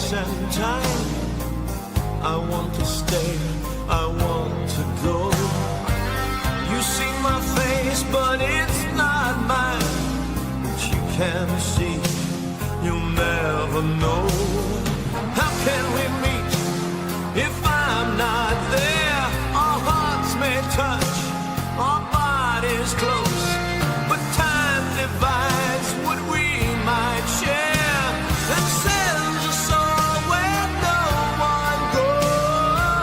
space and time. I want to stay, I want to go. You see my face, but it's not mine. But you can see, you'll never know. How can we meet if I'm not there? Our hearts may touch, our bodies close, but time divides what we might share and sends us all where no one goes.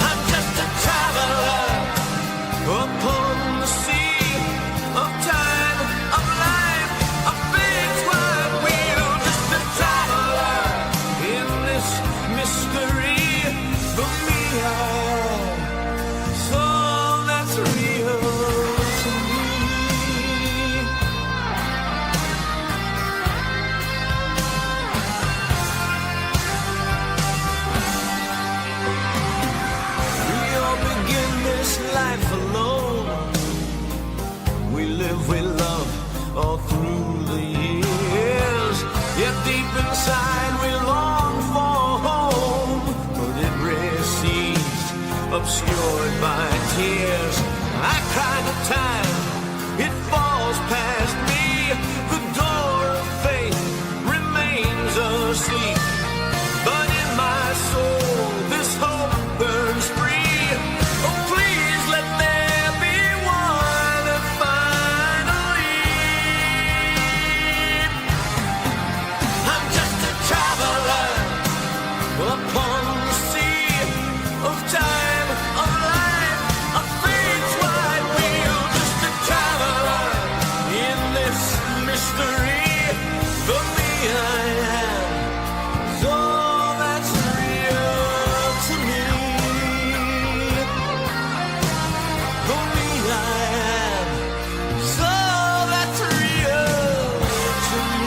I'm just a traveler upon the sea of time, of life, of fate's wide wheel. Just a traveler in this mystery. For me, so that's real to me. We all begin this life alone. We live, we love, all through the years. Yet deep inside we long for home, but it recedes, obscured by tears. I cry the time, it falls past me. The door of faith remains asleep, but in my soul this hope burns free. Oh, please let there be one finally. I'm just a traveler upon the sea of time, of life, of fate's wide wheel. Just a traveler in this mystery. For me, I am so that's real to me. For me, I am so that's real to me.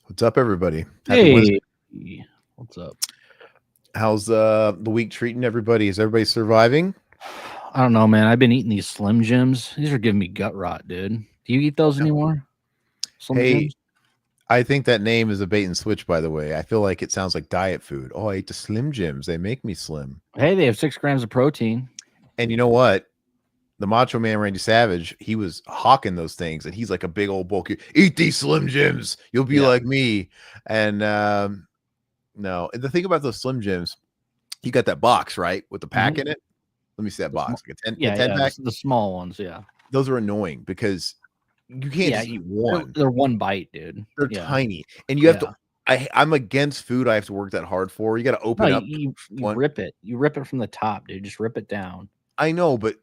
What's up, everybody? Happy Wednesday. Hey, what's up? How's the week treating everybody? Is everybody surviving? I don't know, man. I've been eating these Slim Jims. These are giving me gut rot, dude. Do you eat those anymore? Slim Hey, Jims? I think that name is a bait and switch, by the way. I feel like it sounds like diet food. Oh, I ate the Slim Jims. They make me slim. Hey, they have 6 grams of protein. And you know what? The Macho Man Randy Savage, he was hawking those things, and he's like a big old bulky. Eat these Slim Jims. You'll be like me. And no, and the thing about those Slim Jims, you got that box, right, with the pack in it. Let me see that box. Like a 10 pack. The small ones, yeah. Those are annoying because you can't just eat one. They're one bite, dude. They're tiny, and you have to. I'm against food I have to work that hard for. You got to open up. You rip it. You rip it from the top, dude. Just rip it down. I know, but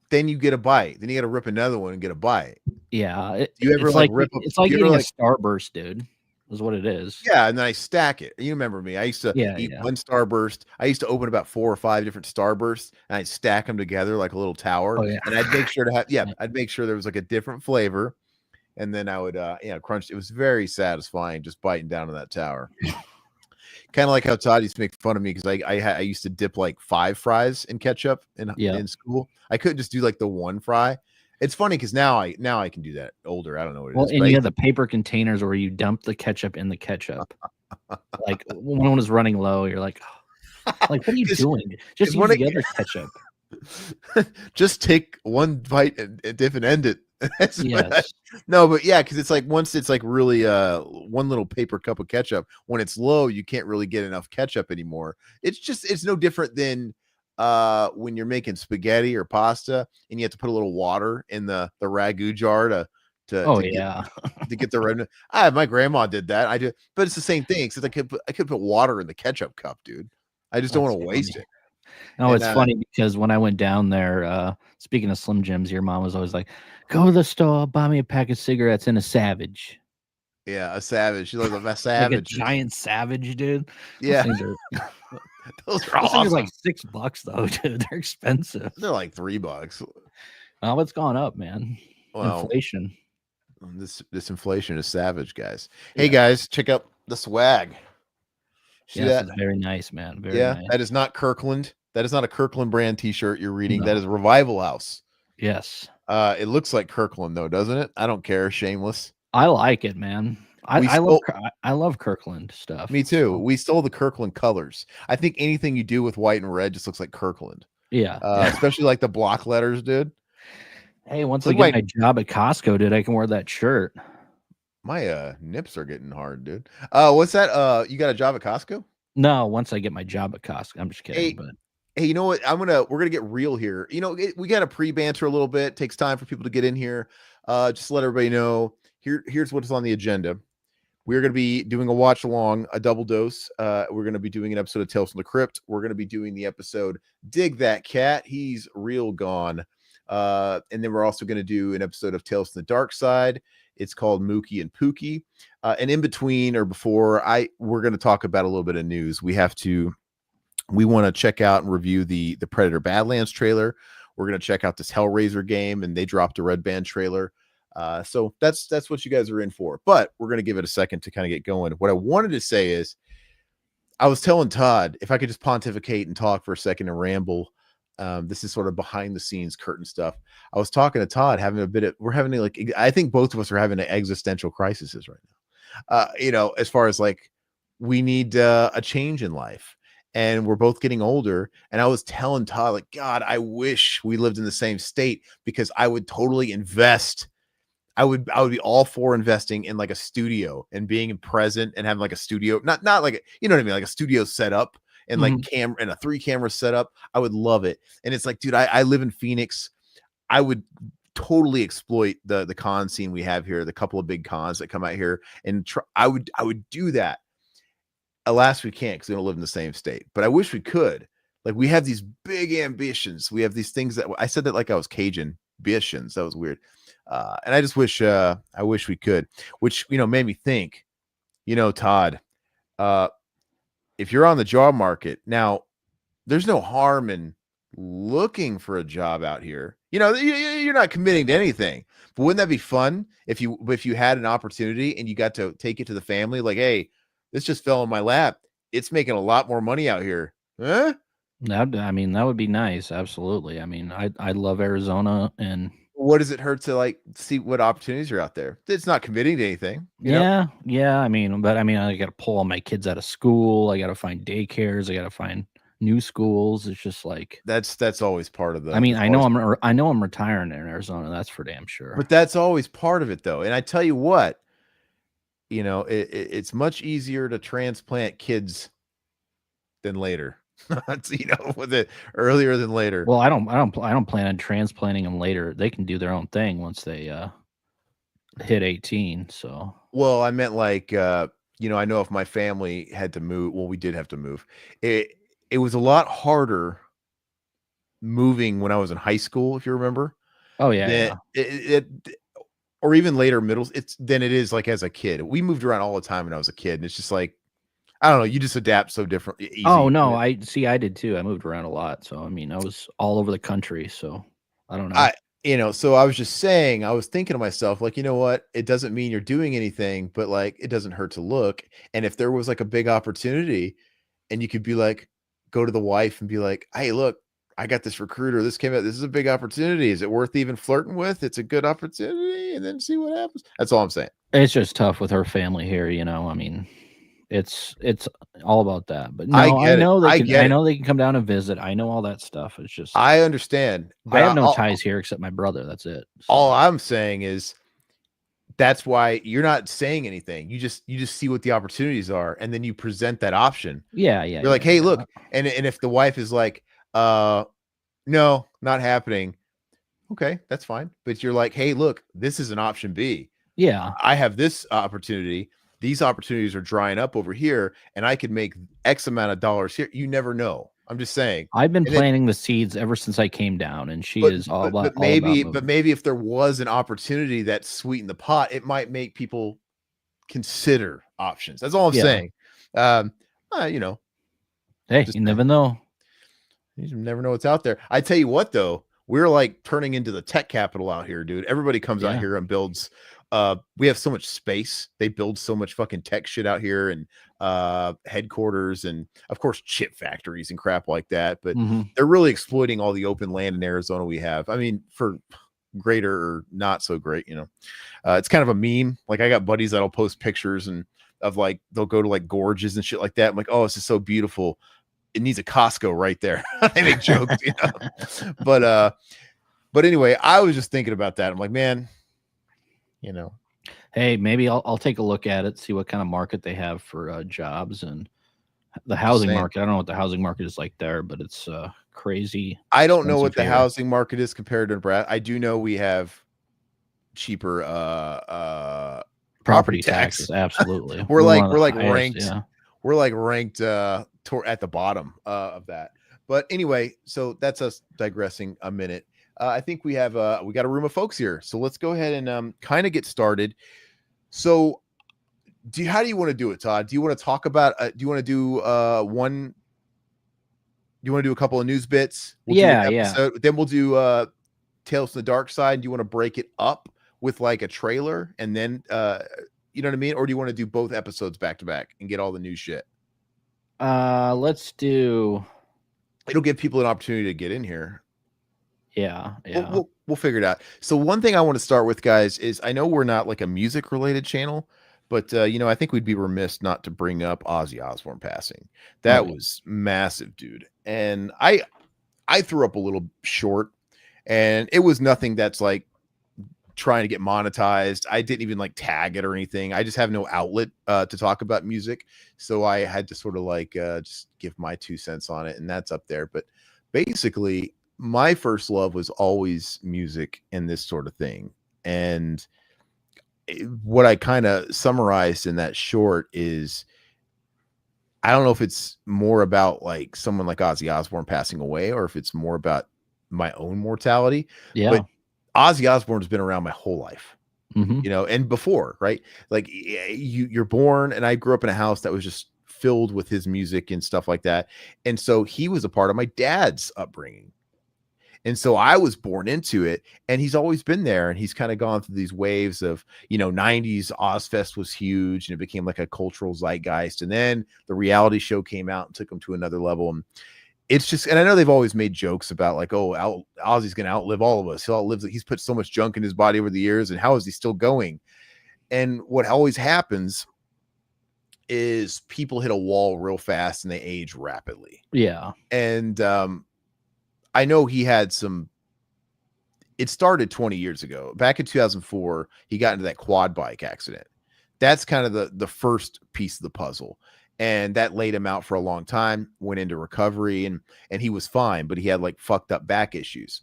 then you get a bite. Then you got to rip another one and get a bite. Yeah. You ever like rip? It's like eating a Starburst, dude. Is what it is. Yeah, and then I stack it. You remember me? I used to eat one Starburst. I used to open about 4 or 5 different Starbursts, and I'd stack them together like a little tower. Oh, yeah. And I'd make sure to have I'd make sure there was like a different flavor, and then I would crunch. It was very satisfying just biting down on that tower. Kind of like how Todd used to make fun of me because I used to dip like 5 fries in ketchup in school. I couldn't just do like the one fry. It's funny because now I can do that. Older, I don't know what it is. And you have the paper containers where you dump the ketchup in the ketchup. Like when one is running low, you're like, what are you doing? Just use the other ketchup. Just take one bite and dip and end it. No, but yeah, because it's like once it's like really one little paper cup of ketchup, when it's low, you can't really get enough ketchup anymore. It's no different than when you're making spaghetti or pasta and you have to put a little water in the ragu jar to get the red. My grandma did that. I do, but it's the same thing. Except I could put water in the ketchup cup, dude. I just don't want to waste it. No, it's funny because when I went down there, speaking of Slim Jims, your mom was always like, "Go to the store, buy me a pack of cigarettes and a Savage." Yeah, a Savage. She loves a Savage, like a giant Savage, dude. Yeah, those are awesome. Those are like $6 though, dude. They're expensive. They're like $3. Oh, it's gone up, man. Well, Inflation. this inflation is savage, guys. Hey, Yeah. guys, check out the swag. See Yes, that? it's very nice, man. Very Yeah, nice. that is not Kirkland. That is not a Kirkland brand T-shirt you're reading. No. That is Revival House. Yes. It looks like Kirkland though, doesn't it? I don't care. Shameless. I like it, man. We I love stole. I love Kirkland stuff. Me too. So, We stole the Kirkland colors. I think anything you do with white and red just looks like Kirkland. yeah. Especially like the block letters, dude. Hey, once I Look, get my job at Costco, dude, I can wear that shirt. my nips are getting hard, dude. What's that? You got a job at Costco? No, once I get my job at Costco. I'm just kidding, Hey, but hey, you know what? We're gonna get real here. We got to pre-banter a little bit. It takes time for people to get in here. Just to let everybody know. Here's what's on the agenda. We're going to be doing a watch along, a double dose. We're going to be doing an episode of Tales from the Crypt. We're going to be doing the episode Dig That Cat. He's real gone. And then we're also going to do an episode of Tales from the Darkside. It's called Mookie and Pookie. And in between or before, we're going to talk about a little bit of news. We want to check out and review the Predator Badlands trailer. We're going to check out this Hellraiser game, and they dropped a Red Band trailer. So that's what you guys are in for, but we're going to give it a second to kind of get going. What I wanted to say is I was telling Todd, if I could just pontificate and talk for a second and ramble, this is sort of behind the scenes curtain stuff. I was talking to Todd, we're having I think both of us are having an existential crisis right now. As far as like, we need a change in life, and we're both getting older. And I was telling Todd, like, God, I wish we lived in the same state, because I would totally invest. I would be all for investing in like a studio and being present and having like a studio, not like, you know what I mean? Like a studio set up and like camera and a 3-camera setup. I would love it. And it's like, dude, I live in Phoenix. I would totally exploit the con scene we have here, the couple of big cons that come out here, and I would do that. Alas, we can't, because we don't live in the same state, but I wish we could. Like, we have these big ambitions. We have these things that I said that like I was Cajun ambitions. That was weird. And I just wish we could, which, made me think, Todd, if you're on the job market now, there's no harm in looking for a job out here. You're not committing to anything, but wouldn't that be fun if you had an opportunity and you got to take it to the family? Like, hey, this just fell in my lap. It's making a lot more money out here. Huh? That would be nice. Absolutely. I love Arizona, and what does it hurt to like see what opportunities are out there? It's not committing to anything. Yeah. But I got to pull all my kids out of school. I got to find daycares. I got to find new schools. It's just like that's always part of the. I know I'm retiring in Arizona. That's for damn sure. But that's always part of it, though. And I tell you what, it's much easier to transplant kids than later. With it earlier than later. Well, I don't plan on transplanting them later. They can do their own thing once they hit 18. So, well, I meant like I know if my family had to move, well, we did have to move. It was a lot harder moving when I was in high school, if you remember. Oh yeah. Or even later than it is like as a kid. We moved around all the time when I was a kid, and it's just like, I don't know. You just adapt so different. Easy. Oh no, I did too. I moved around a lot, so I was all over the country. So I don't know. So I was just saying. I was thinking to myself, like, you know what? It doesn't mean you're doing anything, but like, it doesn't hurt to look. And if there was like a big opportunity, and you could be like, go to the wife and be like, hey, look, I got this recruiter. This came out. This is a big opportunity. Is it worth even flirting with? It's a good opportunity, and then see what happens. That's all I'm saying. It's just tough with her family here. It's all about that. But no, I know they can come down and visit. I know all that stuff. It's just, I understand. I have no ties here except my brother. That's it. So. All I'm saying is that's why you're not saying anything. You just see what the opportunities are, and then you present that option. Yeah. You're like, hey, look, and if the wife is like, no, not happening. Okay, that's fine. But you're like, hey, look, this is an option B. Yeah. I have this opportunity. These opportunities are drying up over here, and I could make X amount of dollars here. You never know. I'm just saying. I've been planting the seeds ever since I came down, and she is all about. But maybe if there was an opportunity that sweetened the pot, it might make people consider options. That's all I'm saying. Hey, you never know. You never know what's out there. I tell you what, though, we're like turning into the tech capital out here, dude. Everybody comes out here and builds. We have so much space. They build so much fucking tech shit out here, and headquarters, and of course chip factories and crap like that. But they're really exploiting all the open land in Arizona we have. I mean, for greater or not so great, you know. It's kind of a meme. Like, I got buddies that'll post pictures and of like, they'll go to like gorges and shit like that. I'm like, oh, this is so beautiful. It needs a Costco right there. They make jokes, you know. But anyway, I was just thinking about that. I'm like, man, you know, hey, maybe I'll take a look at it, see what kind of market they have for jobs and the housing market. I don't know what the housing market is like there, but it's crazy. I don't know what the housing market is compared to Nebraska. I do know we have cheaper property taxes. Absolutely. we're like ranked. Yeah. We're like ranked at the bottom of that. But anyway, so that's us digressing a minute. I think we got a room of folks here, so let's go ahead and kind of get started. So, how do you want to do it, Todd? Do you want to talk about? Do you want to do one? Do you want to do a couple of news bits? Yeah. Then we'll do Tales from the Dark Side. Do you want to break it up with like a trailer, and then you know what I mean? Or do you want to do both episodes back to back and get all the new shit? Let's do. It'll give people an opportunity to get in here. Yeah. We'll figure it out. So one thing I want to start with, guys, is I know we're not like a music related channel, but you know, I think we'd be remiss not to bring up Ozzy Osbourne passing. That was massive, dude. And I threw up a little short, and it was nothing that's like trying to get monetized. I didn't even like tag it or anything. I just have no outlet to talk about music, so I had to sort of like just give my 2 cents on it, and that's up there. But basically, my first love was always music and this sort of thing. And what I kind of summarized in that short is, I don't know if it's more about like someone like Ozzy Osbourne passing away, or if it's more about my own mortality. Yeah. But Ozzy Osbourne has been around my whole life, you know, and before, right? Like you're born, and I grew up in a house that was just filled with his music and stuff like that. And so he was a part of my dad's upbringing. And so I was born into it, and he's always been there, and he's kind of gone through these waves of, you know, 90s Ozfest was huge, and it became like a cultural zeitgeist. And then the reality show came out and took him to another level. And it's just, and I know they've always made jokes about like, oh, Ozzy's going to outlive all of us. He's put so much junk in his body over the years, and how is he still going? And what always happens is people hit a wall real fast and they age rapidly. Yeah. And, I know he had it started 20 years ago. Back in 2004, he got into that quad bike accident. That's kind of the first piece of the puzzle. And that laid him out for a long time, went into recovery, and he was fine, but he had like fucked up back issues.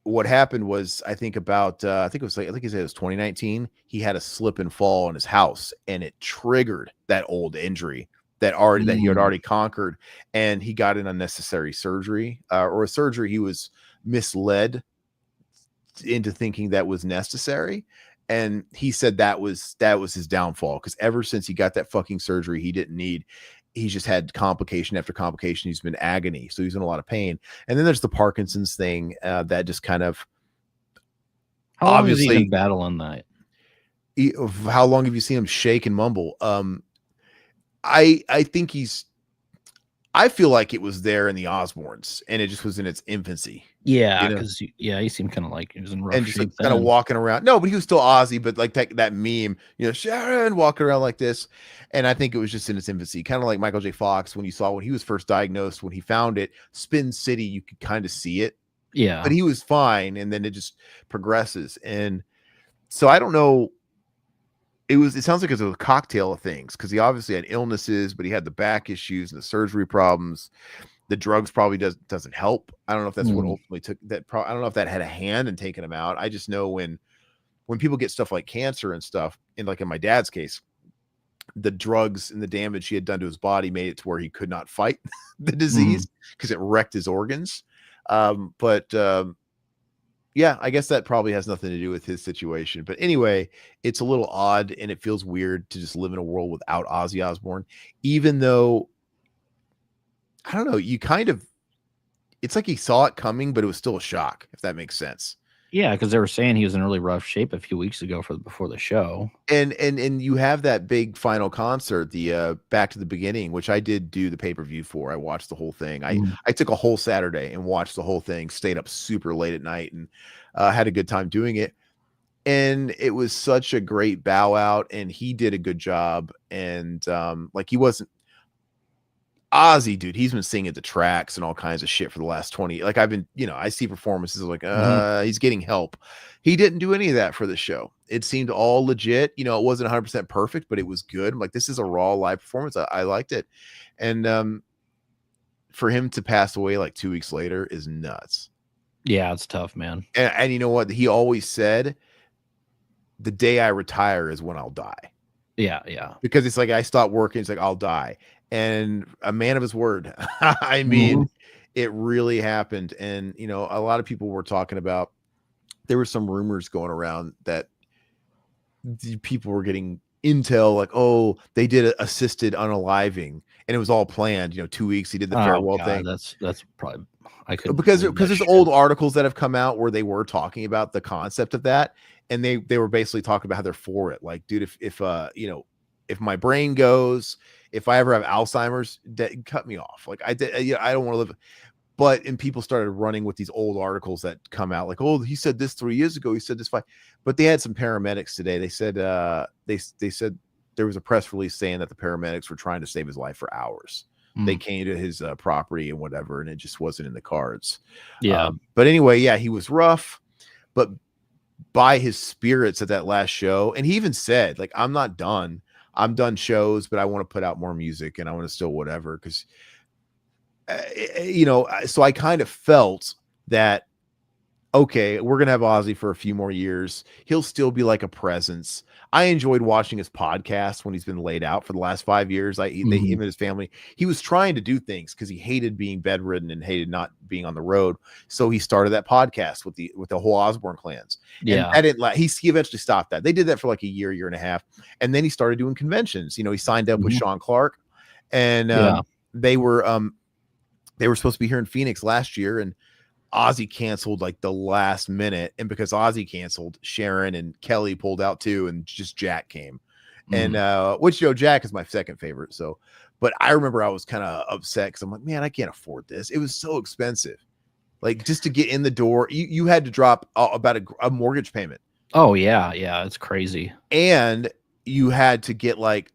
What happened was, I think he said it was 2019. He had a slip and fall in his house, and it triggered that old injury that he had already conquered, and he got an unnecessary surgery, or a surgery he was misled into thinking that was necessary. And he said that was his downfall, because ever since he got that fucking surgery he's just had complication after complication. He's been agony, so he's in a lot of pain. And then there's the Parkinson's thing that just kind of, how long has he been battling that? How long have you seen him shake and mumble? I think I feel like it was there in the Osbournes, and it just was in its infancy. Yeah, because he seemed kind of like he was in rough shape, kind of walking around. No, but he was still Ozzy, but like that meme, you know, Sharon walking around like this. And I think it was just in its infancy, kind of like Michael J. Fox when he was first diagnosed, when he found it, Spin City, you could kind of see it. Yeah, but he was fine, and then it just progresses. And so I don't know. It sounds like it was a cocktail of things, because he obviously had illnesses, but he had the back issues and the surgery problems. The drugs probably doesn't help. I don't know if that's what ultimately took that. I don't know if that had a hand in taking him out. I just know when people get stuff like cancer and stuff, and like in my dad's case, the drugs and the damage he had done to his body made it to where he could not fight the disease, because it wrecked his organs. Yeah, I guess that probably has nothing to do with his situation. But anyway, it's a little odd, and it feels weird to just live in a world without Ozzy Osbourne, even though, I don't know, you kind of, it's like he saw it coming, but it was still a shock, if that makes sense. Yeah, because they were saying he was in really rough shape a few weeks ago before the show. And you have that big final concert, the Back to the Beginning, which I did do the pay-per-view for. I watched the whole thing. I took a whole Saturday and watched the whole thing, stayed up super late at night, and had a good time doing it. And it was such a great bow out, and he did a good job. And like, he wasn't Ozzy, dude, he's been singing at the tracks and all kinds of shit for the last 20. Like, I've been, I see performances like, he's getting help. He didn't do any of that for the show. It seemed all legit. It wasn't 100% perfect, but it was good. I'm like, this is a raw live performance. I liked it. And for him to pass away like 2 weeks later is nuts. Yeah, it's tough, man. And you know what? He always said, the day I retire is when I'll die. Yeah. Because it's like, I stopped working. It's like, I'll die. And a man of his word. I mean, it really happened. And, a lot of people were talking about, there were some rumors going around that people were getting intel like, oh, they did assisted unaliving, and it was all planned. 2 weeks he did the farewell thing. That's probably, I could, because there's old articles that have come out where they were talking about the concept of that, and they were basically talking about how they're for it. Like, dude, if my brain goes, if I ever have Alzheimer's, cut me off. Like, I don't want to live. And people started running with these old articles that come out like, oh, he said this 3 years ago. He said this 5. But they had some paramedics today. They said they said there was a press release saying that the paramedics were trying to save his life for hours. They came to his property and whatever, and it just wasn't in the cards. Yeah. But anyway, yeah, he was rough, but by his spirits at that last show, and he even said, like, I'm not done. I'm done shows, but I want to put out more music and I want to still whatever. Because, so I kind of felt that, okay, we're going to have Ozzy for a few more years. He'll still be like a presence. I enjoyed watching his podcast when he's been laid out for the last 5 years. Him and his family, he was trying to do things because he hated being bedridden and hated not being on the road. So he started that podcast with the whole Osbourne clans. Yeah. And I didn't he eventually stopped that. They did that for like a year and a half. And then he started doing conventions. He signed up with Sean Clark, and they were supposed to be here in Phoenix last year, and Ozzy canceled like the last minute, and because Ozzy canceled, Sharon and Kelly pulled out too, and just Jack came. And which Jack is my second favorite. So, but I remember I was kind of upset because I'm like, man, I can't afford this. It was so expensive. Like, just to get in the door, you had to drop about a mortgage payment. Oh yeah, it's crazy. And you had to get like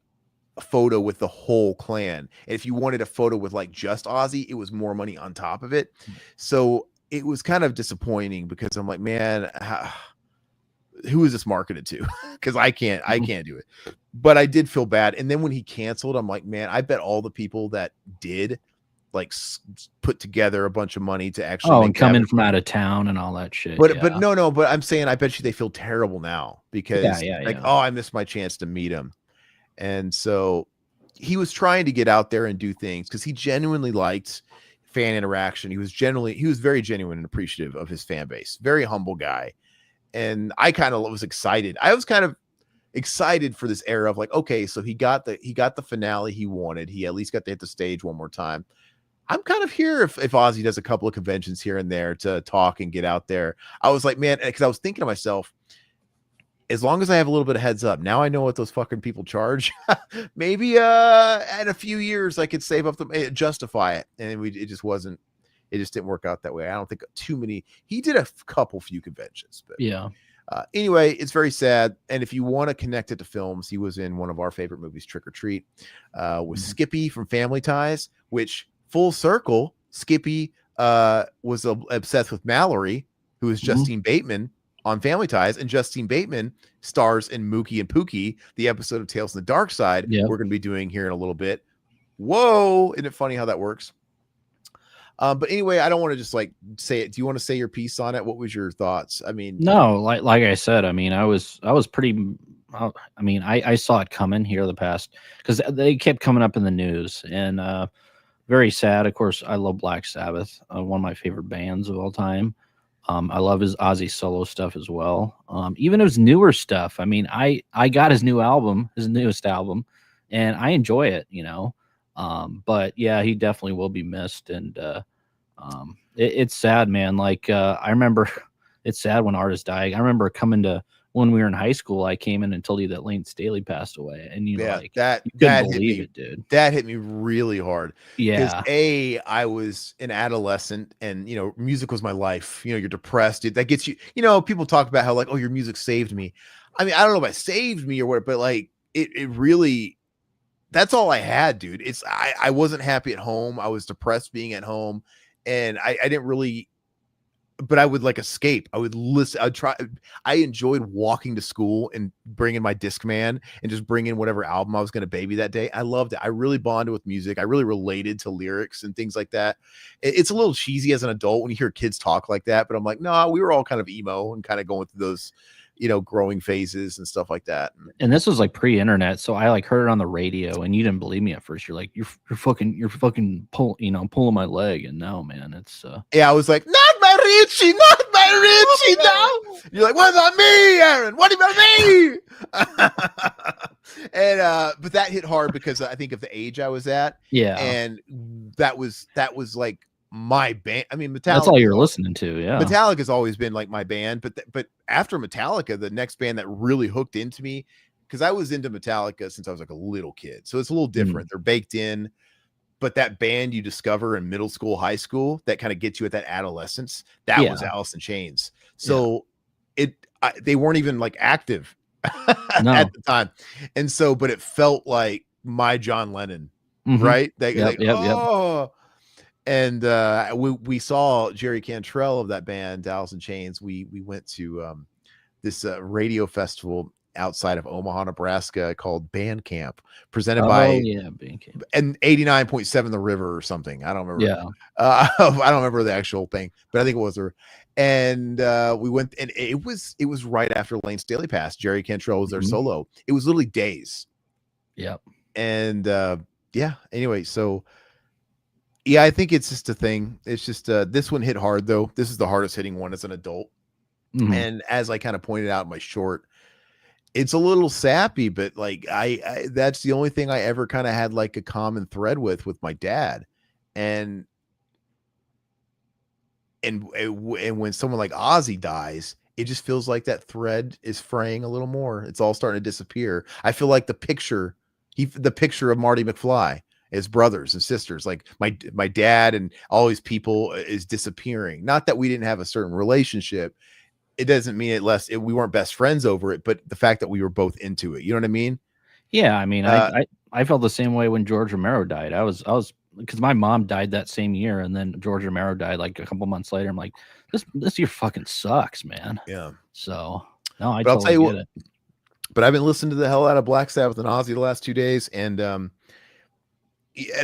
a photo with the whole clan. And if you wanted a photo with like just Ozzy, it was more money on top of it. So it was kind of disappointing because I'm like, man, who is this marketed to? Because I can't do it. But I did feel bad. And then when he canceled, I'm like, man, I bet all the people that did like put together a bunch of money to actually and come in from out of town and all that shit. But no, but I'm saying I bet you they feel terrible now because oh, I missed my chance to meet him. And so he was trying to get out there and do things because he genuinely liked fan interaction. He was very genuine and appreciative of his fan base. Very humble guy. And I kind of was excited. I was kind of excited for this era of like, okay, so he got the finale he wanted. He at least got to hit the stage one more time. I'm kind of here if Ozzy does a couple of conventions here and there to talk and get out there. I was like, man, because I was thinking to myself, as long as I have a little bit of heads up, now I know what those fucking people charge. Maybe in a few years I could save up justify it. And it just didn't work out that way. I don't think too many. He did a few conventions, but yeah. Anyway, it's very sad. And if you want to connect it to films, he was in one of our favorite movies, Trick or Treat, with Skippy from Family Ties, which full circle, Skippy was obsessed with Mallory, who is Justine Bateman on Family Ties, and Justine Bateman stars in Mookie and Pookie, the episode of Tales from the Darkside we're going to be doing here in a little bit. Whoa, isn't it funny how that works? But anyway, I don't want to just like say it. Do you want to say your piece on it? What was your thoughts? I mean, no, like I said, I mean, I was pretty. I mean, I saw it coming here the past because they kept coming up in the news, and very sad. Of course, I love Black Sabbath, one of my favorite bands of all time. I love his Ozzy solo stuff as well. Even his newer stuff. I mean, I got his newest album, and I enjoy it, But yeah, he definitely will be missed. And It's sad, man. Like I remember, it's sad when artists die. I remember coming to when we were in high school. I came in and told you that Lane Staley passed away, and you like you couldn't believe it, dude. That hit me really hard. Because Yeah, I was an adolescent, and music was my life. You're depressed. That gets you. People talk about how like, oh, your music saved me. I mean, I don't know if it saved me or what, but like it really. That's all I had, dude. I wasn't happy at home. I was depressed being at home, and I didn't really, but I would like escape. I would listen. I enjoyed walking to school and bringing my Discman and just bringing whatever album I was going to baby that day. I loved it. I really bonded with music. I really related to lyrics and things like that. It's a little cheesy as an adult when you hear kids talk like that, but I'm like, no, we were all kind of emo and kind of going through those growing phases and stuff like that. and this was like pre-internet, so I like heard it on the radio, and you didn't believe me at first. You're like, you're fucking pulling my leg, and now, man, it's I was like, not my Richie, not my Richie, no. You're like, what about me, Aaron? What about me? And but that hit hard because I think of the age I was at. Yeah, and that was like my band. I mean, Metallica. That's all you're listening to. Yeah, Metallica's always been like my band, but after Metallica, the next band that really hooked into me, because I was into Metallica since I was like a little kid, so it's a little different. They're baked in, but that band you discover in middle school, high school, that kind of gets you at that adolescence. That was Alice in Chains. So they weren't even like active at the time, and so, but it felt like my John Lennon, right? Yep. And we saw Jerry Cantrell of that band, Alice in Chains. We went to this radio festival outside of Omaha, Nebraska called Band Camp, presented by Band Camp and 89.7 The River or something. I don't remember. Yeah, I don't remember the actual thing, but I think it was there. And we went, and it was right after Lane Staley passed. Jerry Cantrell was their solo. It was literally days. Yep. And anyway, so. Yeah, I think it's just a thing. It's just this one hit hard though. This is the hardest hitting one as an adult. And as I kind of pointed out in my short, it's a little sappy, but like I that's the only thing I ever kind of had like a common thread with my dad. And when someone like Ozzy dies, it just feels like that thread is fraying a little more. It's all starting to disappear. I feel like the picture of Marty McFly, his brothers and sisters, like my dad and all these people, is disappearing. Not that we didn't have a certain relationship. It doesn't mean we weren't best friends over it, but the fact that we were both into it, you know what I mean? Yeah. I mean, I felt the same way when George Romero died. I was because my mom died that same year, and then George Romero died like a couple months later. I'm like, this year fucking sucks, man. Yeah. So no, I totally get it. But I've been listening to the hell out of Black Sabbath and Ozzy the last 2 days, and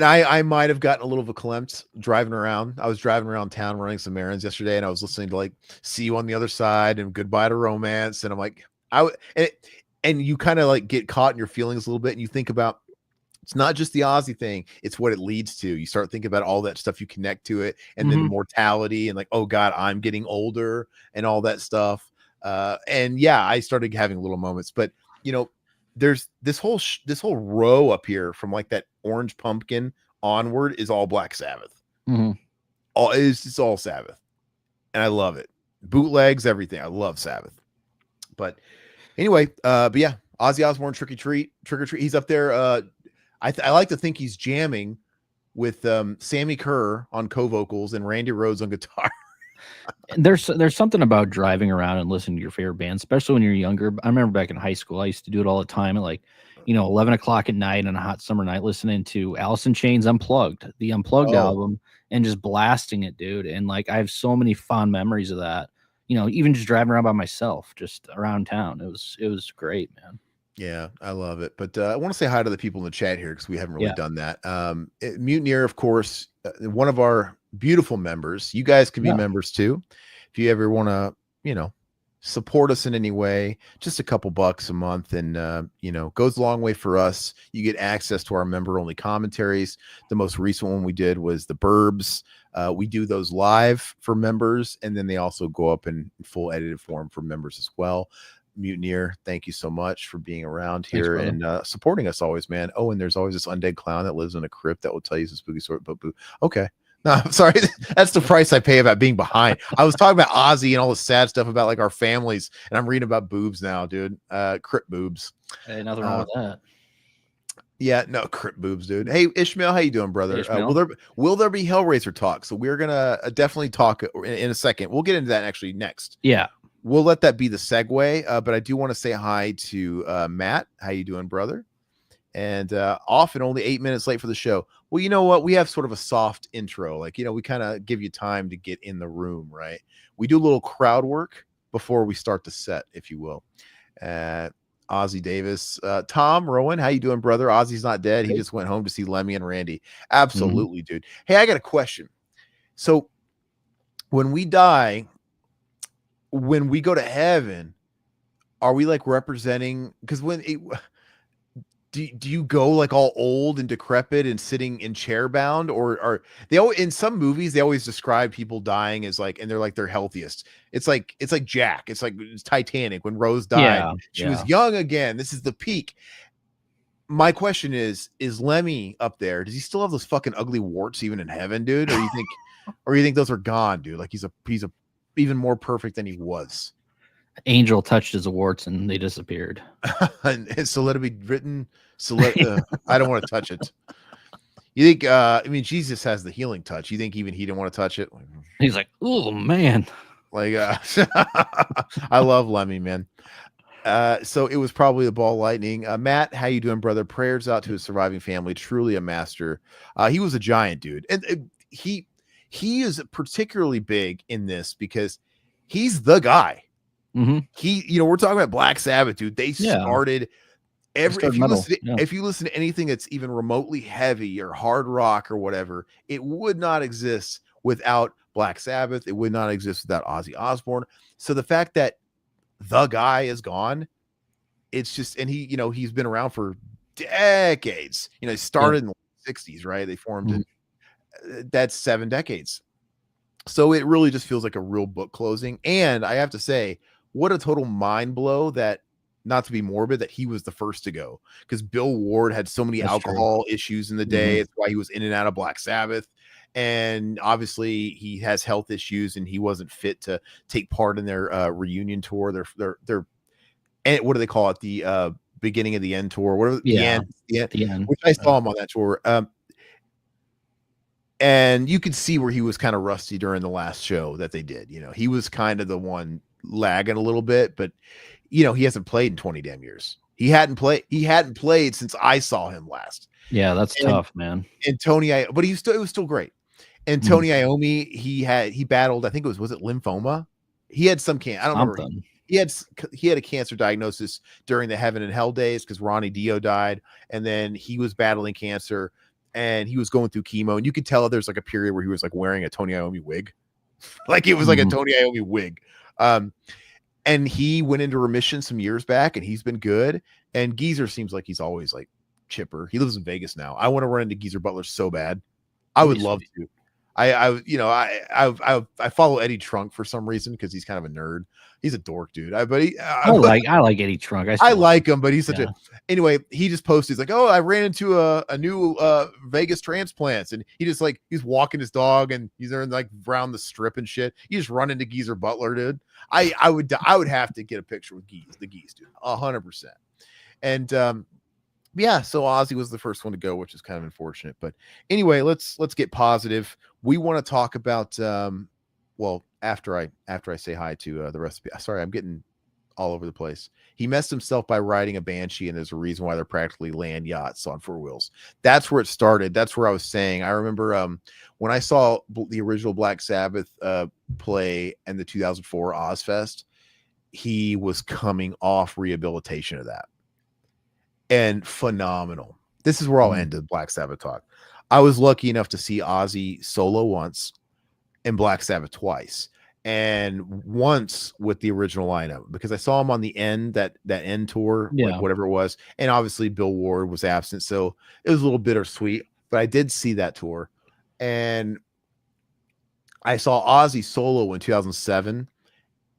I might have gotten a little verklempt driving around. I was driving around town running some errands yesterday, and I was listening to like "See You on the Other Side" and "Goodbye to Romance," and I'm like, and you kind of like get caught in your feelings a little bit, and you think about it's not just the Ozzy thing; it's what it leads to. You start thinking about all that stuff, you connect to it, and then mortality, and like, oh God, I'm getting older, and all that stuff. And yeah, I started having little moments, but there's this whole row up here from like that orange pumpkin onward is all Black Sabbath. It's all Sabbath, and I love it. Bootlegs, everything. I love Sabbath. But anyway, but yeah, Ozzy Osbourne, Trick or Treat. He's up there. I like to think he's jamming with Sammy Kerr on co-vocals and Randy Rhoads on guitar. There's something about driving around and listening to your favorite band, especially when you're younger. I remember back in high school, I used to do it all the time at like, 11 o'clock at night on a hot summer night, listening to Alice in Chains Unplugged, the Unplugged album, and just blasting it, dude. And like, I have so many fond memories of that. Even just driving around by myself, just around town. It was great, man. Yeah, I love it. But I want to say hi to the people in the chat here because we haven't really done that. Mutineer, of course, one of our beautiful members. You guys can be members too. If you ever want to, support us in any way, just a couple bucks a month, and goes a long way for us. You get access to our member-only commentaries. The most recent one we did was the Burbs. We do those live for members, and then they also go up in full edited form for members as well. Mutineer, thank you so much for being around here. Thanks, and supporting us always, man. Oh, and there's always this undead clown that lives in a crypt that will tell you some spooky story. But okay, No, I'm sorry. That's the price I pay about being behind. I was talking about Ozzy and all the sad stuff about like our families, and I'm reading about boobs now, dude. Crypt boobs. Hey, nothing wrong with that. Yeah, no, Crypt boobs, dude. Hey, Ishmael, how you doing, brother? Hey, will there be Hellraiser talk? So we're gonna definitely talk in a second. We'll get into that actually next. Yeah, we'll let that be the segue. But I do want to say hi to Matt. How you doing, brother? And off and only 8 minutes late for the show. Well, you know what? We have sort of a soft intro. Like, we kind of give you time to get in the room, right? We do a little crowd work before we start the set, if you will. Ozzy Davis, Tom Rowan, how you doing, brother? Ozzy's not dead. He just went home to see Lemmy and Randy. Absolutely, dude. Hey, I got a question. So when we die, when we go to heaven, are we like representing? Because do you go like all old and decrepit and sitting in chair bound, or are they always, in some movies they always describe people dying as like, and they're like their healthiest. It's like Jack. It's like Titanic when Rose died. She was young again. This is the peak. My question is Lemmy up there? Does he still have those fucking ugly warts even in heaven, dude? Or you think those are gone, dude? Like he's a even more perfect than he was. Angel touched his warts and they disappeared. And so let it be written. So I don't want to touch it. You think? I mean, Jesus has the healing touch. You think even he didn't want to touch it? He's like, oh man. Like, I love Lemmy, man. So it was probably the ball lightning. Matt, how you doing, brother? Prayers out to his surviving family. Truly a master. He was a giant, dude, and he is particularly big in this because he's the guy. Mm-hmm. We're talking about Black Sabbath, dude. They started if you listen to anything that's even remotely heavy or hard rock or whatever, it would not exist without Black Sabbath. It would not exist without Ozzy Osbourne. So the fact that the guy is gone, it's just, and he's been around for decades. He started in the 60s, right? They formed in that's 7 decades. So it really just feels like a real book closing. And I have to say, what a total mind blow that, not to be morbid, that he was the first to go, because Bill Ward had so many alcohol issues in the day. It's why he was in and out of Black Sabbath. And obviously he has health issues and he wasn't fit to take part in their reunion tour. Their and what do they call it? The beginning of the end tour. Whatever. The end. Which I saw him on that tour. And you could see where he was kind of rusty during the last show that they did. He was kind of the one lagging a little bit, but he hasn't played in 20 damn years. He hadn't played since I saw him last. Yeah, that's tough, man. And Tony, but it was still great. And Tony Iommi, he battled, I think was it lymphoma? He had some cancer. I don't remember. He had a cancer diagnosis during the Heaven and Hell days because Ronnie Dio died, and then he was battling cancer and he was going through chemo, and you could tell there's like a period where he was like wearing a Tony Iommi wig. Like it was like a Tony Iommi wig. And he went into remission some years back and he's been good. And Geezer seems like he's always like chipper. He lives in Vegas now. I want to run into Geezer Butler so bad. I would love to. I follow Eddie Trunk for some reason because he's kind of a nerd. He's a dork, dude. I like Eddie Trunk. I like him, but he's such a. Anyway, he just posted. He's like, "Oh, I ran into a new Vegas transplants," and he's walking his dog and he's there like around the strip and shit. You just run into Geezer Butler, dude. I would have to get a picture with the geese, dude, 100%. And yeah, so Ozzy was the first one to go, which is kind of unfortunate. But anyway, let's get positive. We want to talk about after I say hi to the rest of you. Sorry, I'm getting all over the place. He messed himself by riding a Banshee, and there's a reason why they're practically land yachts on 4 wheels. That's where it started. That's where I was saying. I remember when I saw the original Black Sabbath play and the 2004 Ozfest, he was coming off rehabilitation of that. And phenomenal. This is where I'll end the Black Sabbath talk. I was lucky enough to see Ozzy solo once and Black Sabbath twice, and once with the original lineup because I saw him on the end that end tour, like whatever it was, and obviously Bill Ward was absent, so it was a little bittersweet. But I did see that tour, and I saw Ozzy solo in 2007.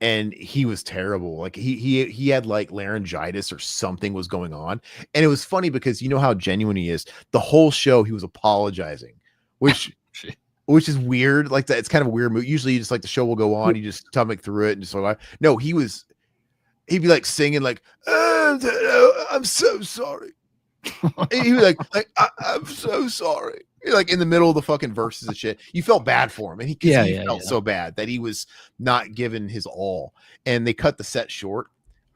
And he was terrible. Like he had like laryngitis or something was going on. And it was funny because you know how genuine he is. The whole show he was apologizing, which which is weird. Like that, it's kind of a weird move. Usually, you just like the show will go on, you just stomach through it and just like, no, he'd be like singing like, I'm so sorry. And he was like I'm so sorry. Like in the middle of the fucking verses and shit. You felt bad for him, and he felt so bad that he was not giving his all, and they cut the set short.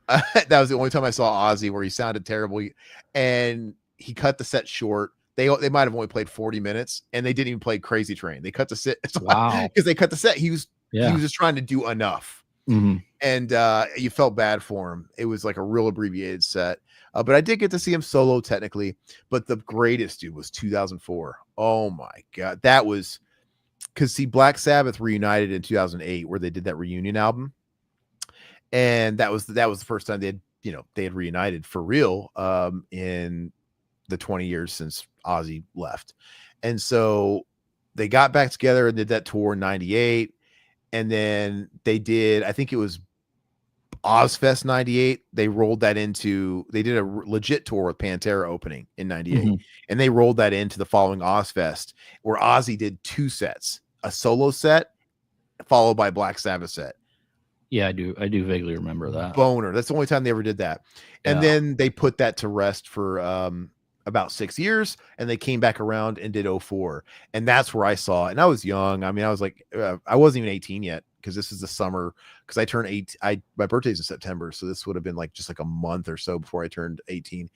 That was the only time I saw Ozzy where he sounded terrible, and he cut the set short. They might have only played 40 minutes, and they didn't even play Crazy Train. They cut the set. Wow. Because they cut the set. He was just trying to do enough. Mm-hmm. And you felt bad for him. It was like a real abbreviated set. But I did get to see him solo technically. But the greatest, dude, was 2004. Oh my God. That was because Black Sabbath reunited in 2008 where they did that reunion album. And that was the first time they had reunited for real in the 20 years since Ozzy left. And so they got back together and did that tour in 98. And then they did, I think it was Ozfest 98. They did a legit tour with Pantera opening in 98. Mm-hmm. And they rolled that into the following Ozfest where Ozzy did 2 sets, a solo set followed by Black Sabbath set. Yeah, I do vaguely remember that. Boner. That's the only time they ever did that. And then they put that to rest for about 6 years, and they came back around and did 04. And that's where I saw it. And I was young. I mean, I was like, I wasn't even 18 yet because this is the summer. Because I turned 8. My birthday's in September, so this would have been like just like a month or so before I turned 18.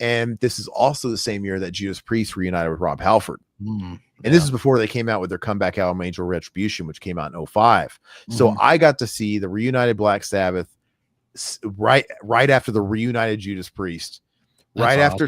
And this is also the same year that Judas Priest reunited with Rob Halford. And this is before they came out with their comeback album Angel Retribution, which came out in 05. So I got to see the reunited Black Sabbath right after the reunited Judas Priest. Right after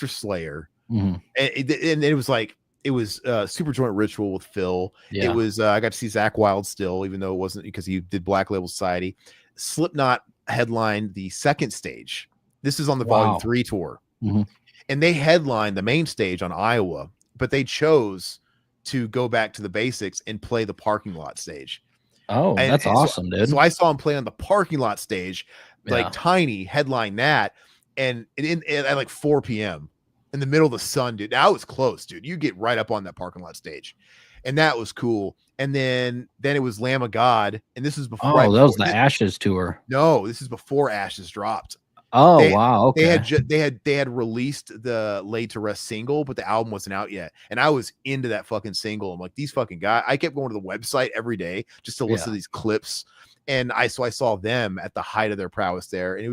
Slayer. And it was like Super Joint Ritual with Phil. It was I got to see Zakk Wylde still, even though it wasn't because he did Black Label Society. Slipknot headlined the second stage. This is on the Volume 3 tour. And they headlined the main stage on Iowa, but they chose to go back to the basics and play the parking lot stage. Oh, that's awesome, dude. So I saw him play on the parking lot stage, like Tiny headline that. And at like 4 p.m. in the middle of the sun, dude. Now it's close, dude. You get right up on that parking lot stage, and that was cool. And then it was Lamb of God, and this is before. Oh, that was the Ashes tour. No, this is before Ashes dropped. Oh, wow. Okay. They had released the Laid to Rest single, but the album wasn't out yet. And I was into that fucking single. I'm like, these fucking guys. I kept going to the website every day just to listen to these clips, and I saw them at the height of their prowess there, and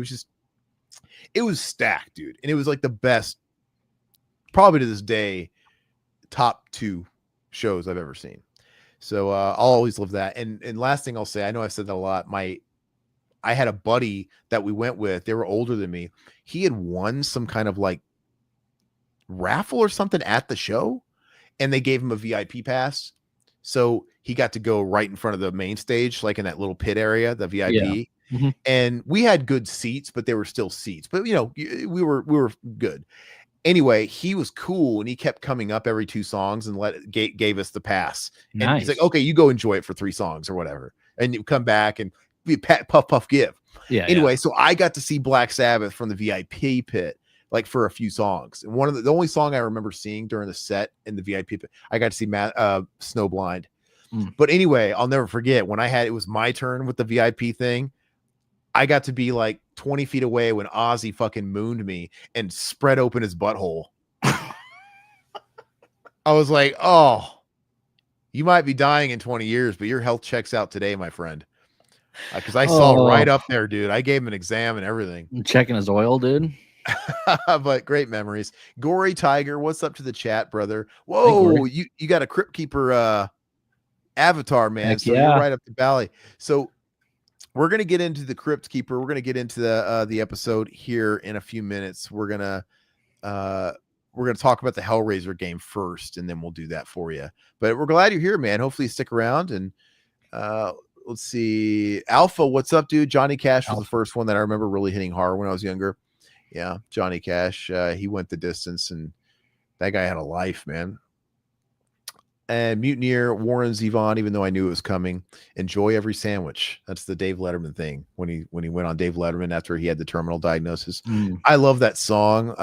it was stacked, dude. And it was like the best, probably to this day, top 2 shows I've ever seen. So I'll always love that. And last thing I'll say, I know I've said that a lot. I had a buddy that we went with. They were older than me. He had won some kind of like raffle or something at the show, and they gave him a VIP pass. So he got to go right in front of the main stage, like in that little pit area, the VIP. Yeah. And we had good seats, but they were still seats. But we were good. Anyway, he was cool, and he kept coming up every 2 songs and gave us the pass. And he's like, "Okay, you go enjoy it for 3 songs or whatever, and you come back and we puff give." Yeah. Anyway, so I got to see Black Sabbath from the VIP pit, like for a few songs. And one of the only song I remember seeing during the set in the VIP pit, I got to see Snowblind. But anyway, I'll never forget when it was my turn with the VIP thing. I got to be like 20 feet away when Ozzy fucking mooned me and spread open his butthole. I was like, oh, you might be dying in 20 years, but your health checks out today, my friend. Because I saw right up there, dude. I gave him an exam and everything. Checking his oil, dude. But great memories. Gory Tiger, what's up to the chat, brother? Whoa, you got a Crypt Keeper avatar, man. Heck so you're right up the valley. So we're going to get into the Crypt Keeper. We're going to get into the episode here in a few minutes. We're going to talk about the Hellraiser game first, and then we'll do that for you. But we're glad you're here, man. Hopefully you stick around. And let's see. Alpha, what's up, dude? Johnny Cash was the first one that I remember really hitting hard when I was younger. Yeah, Johnny Cash. He went the distance, and that guy had a life, man. And Mutineer, Warren Zevon, even though I knew it was coming, enjoy every sandwich. That's the Dave Letterman thing when he went on Dave Letterman after he had the terminal diagnosis. I love that song.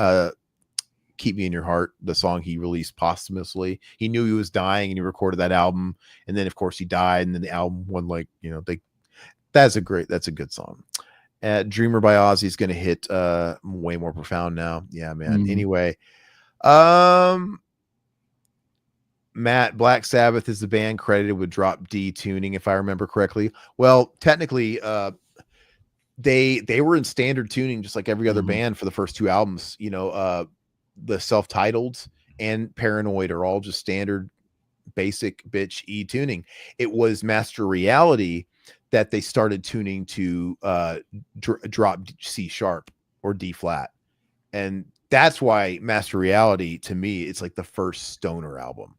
Keep Me in Your Heart, the song he released posthumously. He knew he was dying and he recorded that album. And then of course he died. And then the album won, like, you know, that's a good song. Dreamer by Ozzy is going to hit way more profound now. Yeah, man. Anyway, Matt, Black Sabbath is the band credited with drop D tuning, if I remember correctly. Well, technically, they were in standard tuning just like every other band for the first 2 albums. You know, the self-titled and Paranoid are all just standard basic bitch E tuning. It was Master Reality that they started tuning to drop C sharp or D flat. And that's why Master Reality, to me, it's like the first stoner album.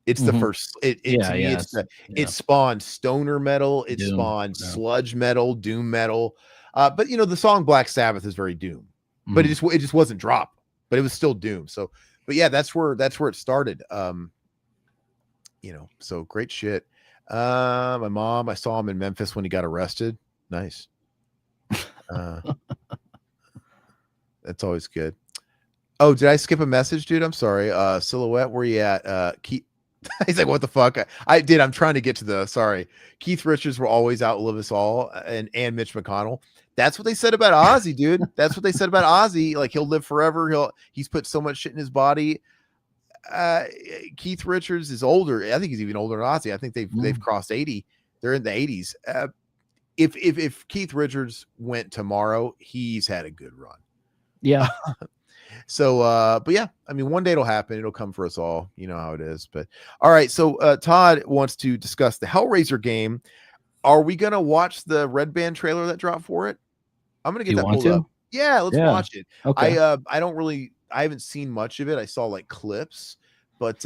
It's the first, it spawned stoner metal. It spawned sludge metal, doom metal. But you know, the song Black Sabbath is very doom, but it just wasn't drop, but it was still doom. So, but yeah, that's where it started. You know, so great shit. My mom, I saw him in Memphis when he got arrested. Nice. That's always good. Oh, did I skip a message, dude? I'm sorry. Silhouette, where you at? Keith. He's like, what the fuck? I did. I'm trying to get to the, sorry. Keith Richards will always outlive us all. And Mitch McConnell. That's what they said about Ozzy, dude. That's what they said about Ozzy. Like, he'll live forever. He's put so much shit in his body. Keith Richards is older. I think he's even older than Ozzy. I think they've crossed 80. They're in the 80s. If Keith Richards went tomorrow, he's had a good run. Yeah. So, but yeah, I mean, one day it'll happen. It'll come for us all. You know how it is. But all right. So, Todd wants to discuss the Hellraiser game. Are we going to watch the Red Band trailer that dropped for it? I'm going to get that pulled up. Yeah, let's watch it. Okay. I haven't seen much of it. I saw like clips, but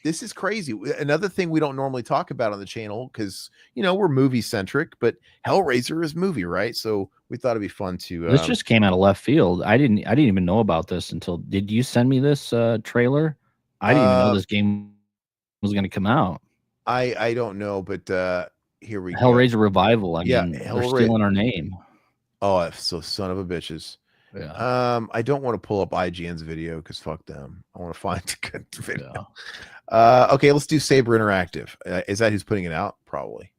this is crazy. Another thing we don't normally talk about on the channel, because, you know, we're movie centric, but Hellraiser is movie, right? So we thought it'd be fun to. This just came out of left field. I didn't even know about this until. Did you send me this trailer? I didn't even know this game was going to come out. I don't know, but here we go. Hellraiser Revival. I mean, they're stealing our name. Oh, so son of a bitches. Yeah. I don't want to pull up IGN's video because fuck them. I want to find a good video. Yeah. Okay, let's do Saber Interactive. Is that who's putting it out? Probably.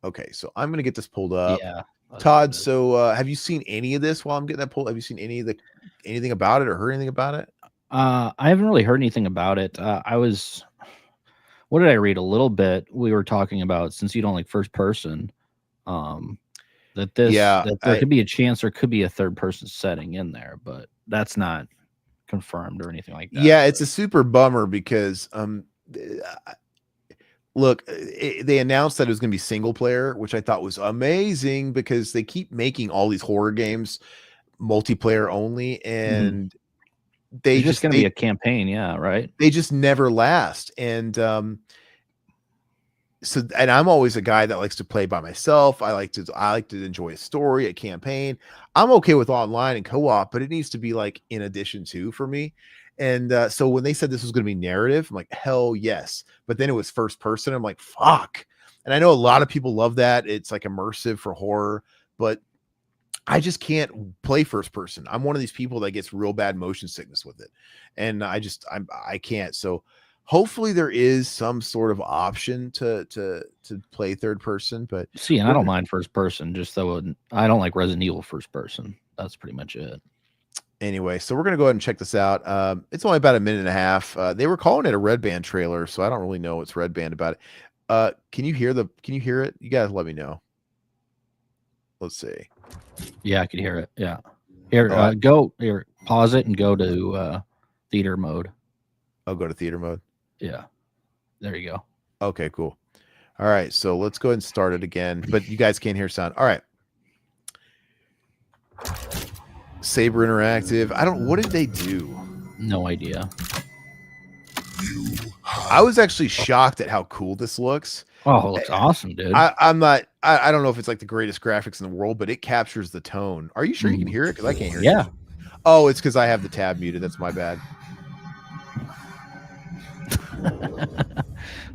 Okay, so I'm gonna get this pulled up. Yeah. Todd, so have you seen any of this while I'm getting that pulled? Have you seen anything about it or heard anything about it? I haven't really heard anything about it. What did I read? A little bit. We were talking about, since you don't like first person, that there could be a chance there could be a third person setting in there, but that's not confirmed or anything like that. Yeah, it's a super bummer because look, they announced that it was going to be single player, which I thought was amazing because they keep making all these horror games multiplayer only, and it's just going to be a campaign. Yeah, right. They just never last. And and I'm always a guy that likes to play by myself. I like to enjoy a story, a campaign. I'm okay with online and co-op, but it needs to be like in addition to for me. And so when they said this was going to be narrative, I'm like, hell yes. But then it was first person. I'm like, fuck. And I know a lot of people love that. It's like immersive for horror, but I just can't play first person. I'm one of these people that gets real bad motion sickness with it. And I can't. So hopefully there is some sort of option to play third person, but see, and I don't mind first person, just though I don't like Resident Evil first person. That's pretty much it. Anyway, so we're going to go ahead and check this out. It's only about a minute and a half. They were calling it a Red Band trailer, so I don't really know what's Red Band about it. Can you hear it? You guys let me know. Let's see. Yeah, I can hear it. Yeah. Here, pause it and go to theater mode. I'll go to theater mode. Yeah. There you go. Okay, cool. All right, so let's go ahead and start it again, but you guys can't hear sound. All right. Saber Interactive. What did they do? No idea. I was actually shocked at how cool this looks. Oh, it looks awesome, dude. I don't know if it's like the greatest graphics in the world, but it captures the tone. Are you sure you can hear it? Because I can't hear it. Yeah. Oh, it's because I have the tab muted. That's my bad.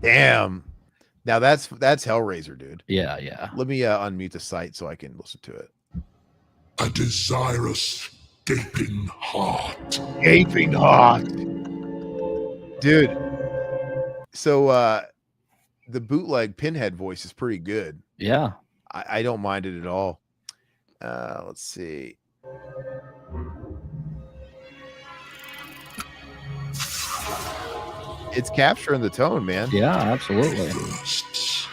Damn. Now that's Hellraiser, dude. Yeah, yeah. Let me unmute the site so I can listen to it. A desirous gaping heart. Gaping heart. Dude. So the bootleg Pinhead voice is pretty good. Yeah. I don't mind it at all. Let's see. It's capturing the tone, man. Yeah, absolutely. Thirsts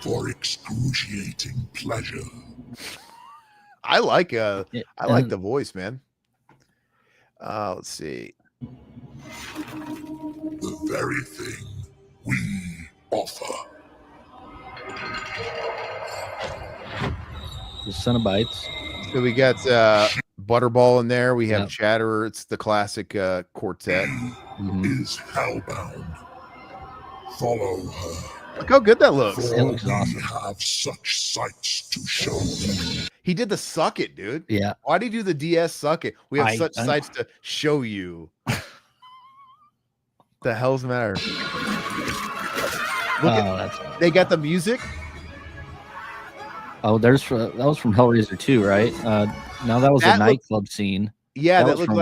for excruciating pleasure. I like the voice, man. Let's see. The very thing we offer. The Cenobites. So we got Butterball in there. We have Chatterer. It's the classic quartet. Is hellbound. Follow her. Look how good that looks. It looks We awesome. have such sights to show you. He did the suck it, dude. Yeah. Why did he do the DS suck it? We have such I- sights to show you. The hell's the matter? Look at, they got the music. Oh, that was from Hellraiser 2, right? Now that was a nightclub scene. Yeah, that looked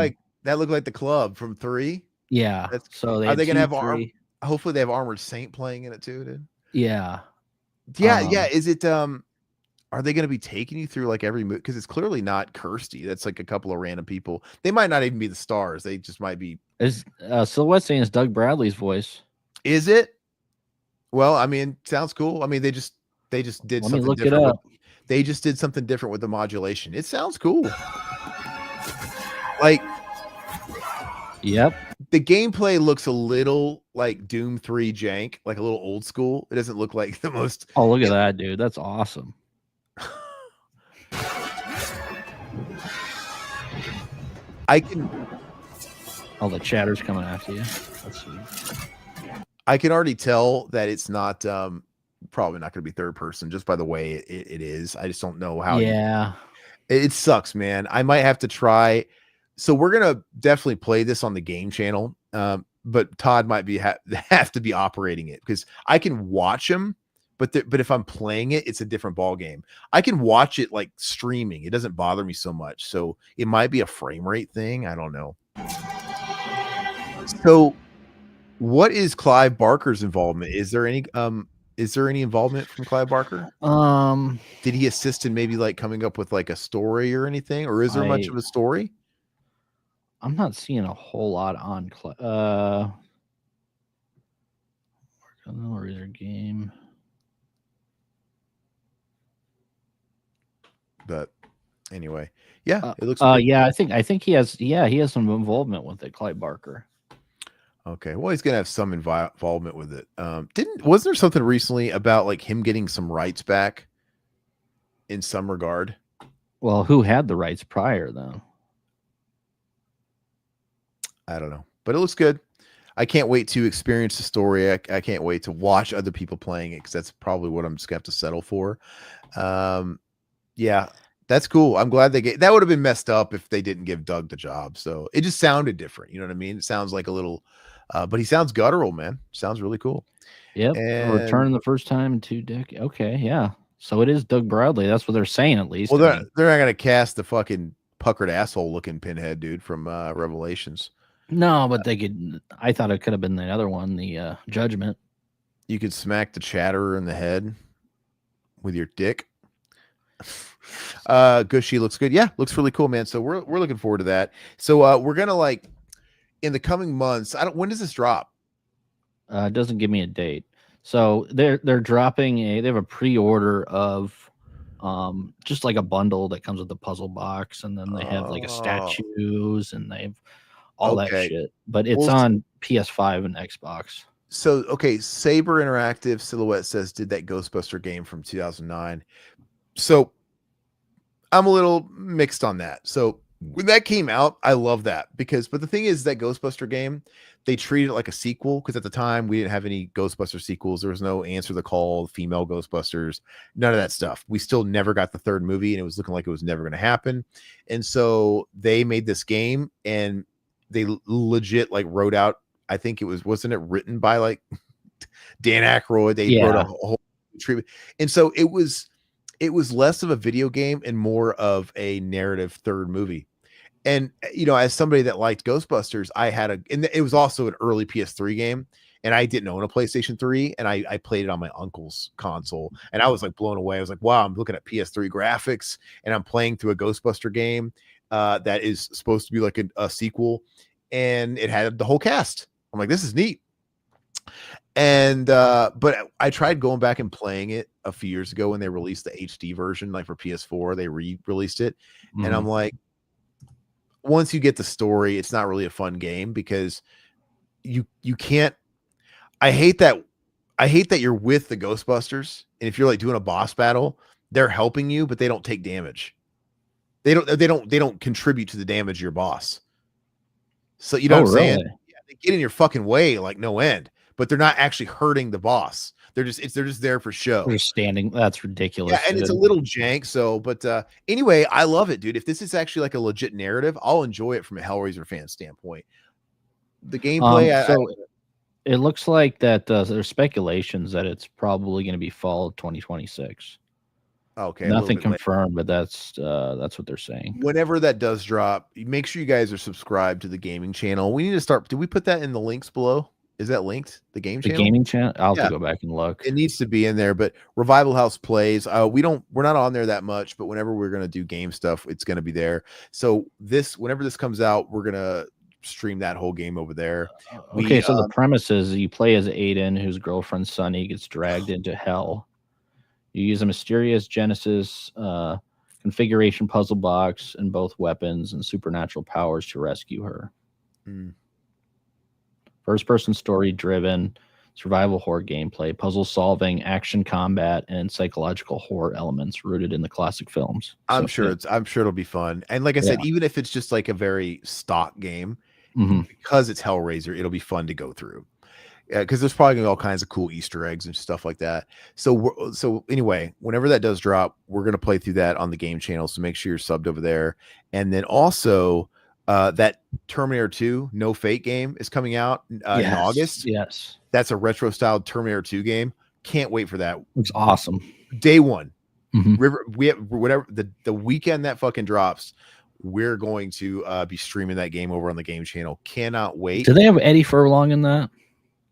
like the club from 3. Yeah. So are they gonna have hopefully they have Armored Saint playing in it too, dude? Yeah. Yeah. Is it are they gonna be taking you through like every move? Because it's clearly not Kirsty. That's like a couple of random people. They might not even be the stars. They just might be. Is Silhouette saying it's Doug Bradley's voice? Is it? Well, I mean, sounds cool. I mean, they just did something look different. it up. They just did something different with the modulation. It sounds cool. Like, yep. The gameplay looks a little like Doom 3 jank, like a little old school. It doesn't look like the most. Oh, look at that, dude. That's awesome. I can. Oh, the chatter's coming after you. Let's see. I can already tell that it's not probably not going to be third person just by the way it is. I just don't know how. Yeah. It sucks, man. I might have to try. So we're gonna definitely play this on the game channel, but Todd might be have to be operating it because I can watch him, but if I'm playing it, it's a different ball game. I can watch it like streaming; it doesn't bother me so much. So it might be a frame rate thing. I don't know. So, what is Clive Barker's involvement? Is there any involvement from Clive Barker? Did he assist in maybe like coming up with like a story or anything, or is there much of a story? I'm not seeing a whole lot on Hellraiser game. But anyway, yeah, it looks yeah, I think he has some involvement with it, Clive Barker. Okay, well, he's gonna have some involvement with it. Wasn't there something recently about like him getting some rights back in some regard? Well, who had the rights prior though? I don't know, but it looks good. I can't wait to experience the story. I can't wait to watch other people playing it because that's probably what I'm just gonna have to settle for. Yeah, that's cool. I'm glad that would have been messed up if they didn't give Doug the job. So it just sounded different. You know what I mean? It sounds like a little, but he sounds guttural, man. Sounds really cool. Yep. Return the first time in 2 decades. Okay, yeah. So it is Doug Bradley. That's what they're saying at least. Well, they're not gonna cast the fucking puckered asshole looking Pinhead dude from Revelations. No, but they could. I thought it could have been the other one, the Judgment. You could smack the Chatterer in the head with your dick. Gushy looks good. Yeah, looks really cool, man. So we're looking forward to that. So we're gonna like in the coming months. When does this drop? It doesn't give me a date. So they're dropping they have a pre-order of just like a bundle that comes with the puzzle box, and then they have like a statues and they have all that shit. But it's on PS5 and Xbox. So okay, Saber Interactive Silhouette says did that Ghostbuster game from 2009. So I'm a little mixed on that. So when that came out, I love that but the thing is that Ghostbuster game, they treated it like a sequel because at the time we didn't have any Ghostbuster sequels. There was no Answer the Call, female Ghostbusters, none of that stuff. We still never got the third movie and it was looking like it was never going to happen. And so they made this game and they legit like wrote out, I think wasn't it written by like Dan Aykroyd? They wrote a whole treatment. And so it was less of a video game and more of a narrative third movie. And as somebody that liked Ghostbusters, and it was also an early PS3 game, and I didn't own a PlayStation 3, and I played it on my uncle's console, and I was like blown away. I was like, wow, I'm looking at PS3 graphics, and I'm playing through a Ghostbuster game that is supposed to be like a sequel, and it had the whole cast. I'm like, this is neat. And but I tried going back and playing it a few years ago when they released the HD version, like for PS4, they re-released it, and I'm like, once you get the story, it's not really a fun game because you can't. I hate that you're with the Ghostbusters, and if you're like doing a boss battle, they're helping you, but they don't take damage. They don't contribute to the damage of your boss. So you know what I'm saying? Yeah, they get in your fucking way like no end, but they're not actually hurting the boss. They're just there for show. They're standing. That's ridiculous. Yeah, and it's a little jank. So, but anyway, I love it, dude. If this is actually like a legit narrative, I'll enjoy it from a Hellraiser fan standpoint. The gameplay, it looks like that there's speculations that it's probably going to be fall of 2026. Okay, nothing confirmed, but that's what they're saying. Whenever that does drop, make sure you guys are subscribed to the gaming channel. We need to start. Did we put that in the links below? Is that linked? The gaming channel? I'll have to go back and look. It needs to be in there, but Revival House Plays. We're not on there that much, but whenever we're gonna do game stuff, it's gonna be there. So whenever this comes out, we're gonna stream that whole game over there. Okay, so the premise is you play as Aiden, whose girlfriend Sunny gets dragged into hell. You use a mysterious Genesis configuration puzzle box and both weapons and supernatural powers to rescue her. First-person story-driven survival horror gameplay, puzzle solving, action combat, and psychological horror elements rooted in the classic films. I'm sure it'll be fun. And like I said, even if it's just like a very stock game, because it's Hellraiser, it'll be fun to go through. Because there's probably gonna be all kinds of cool Easter eggs and stuff like that. So anyway, whenever that does drop, we're gonna play through that on the game channel. So make sure you're subbed over there. And then also that Terminator 2 No Fate game is coming out in August. Yes, that's a retro styled Terminator 2 game. Can't wait for that. It's awesome. Day one. We have whatever the weekend that fucking drops. We're going to be streaming that game over on the game channel. Cannot wait. Do they have Eddie Furlong in that?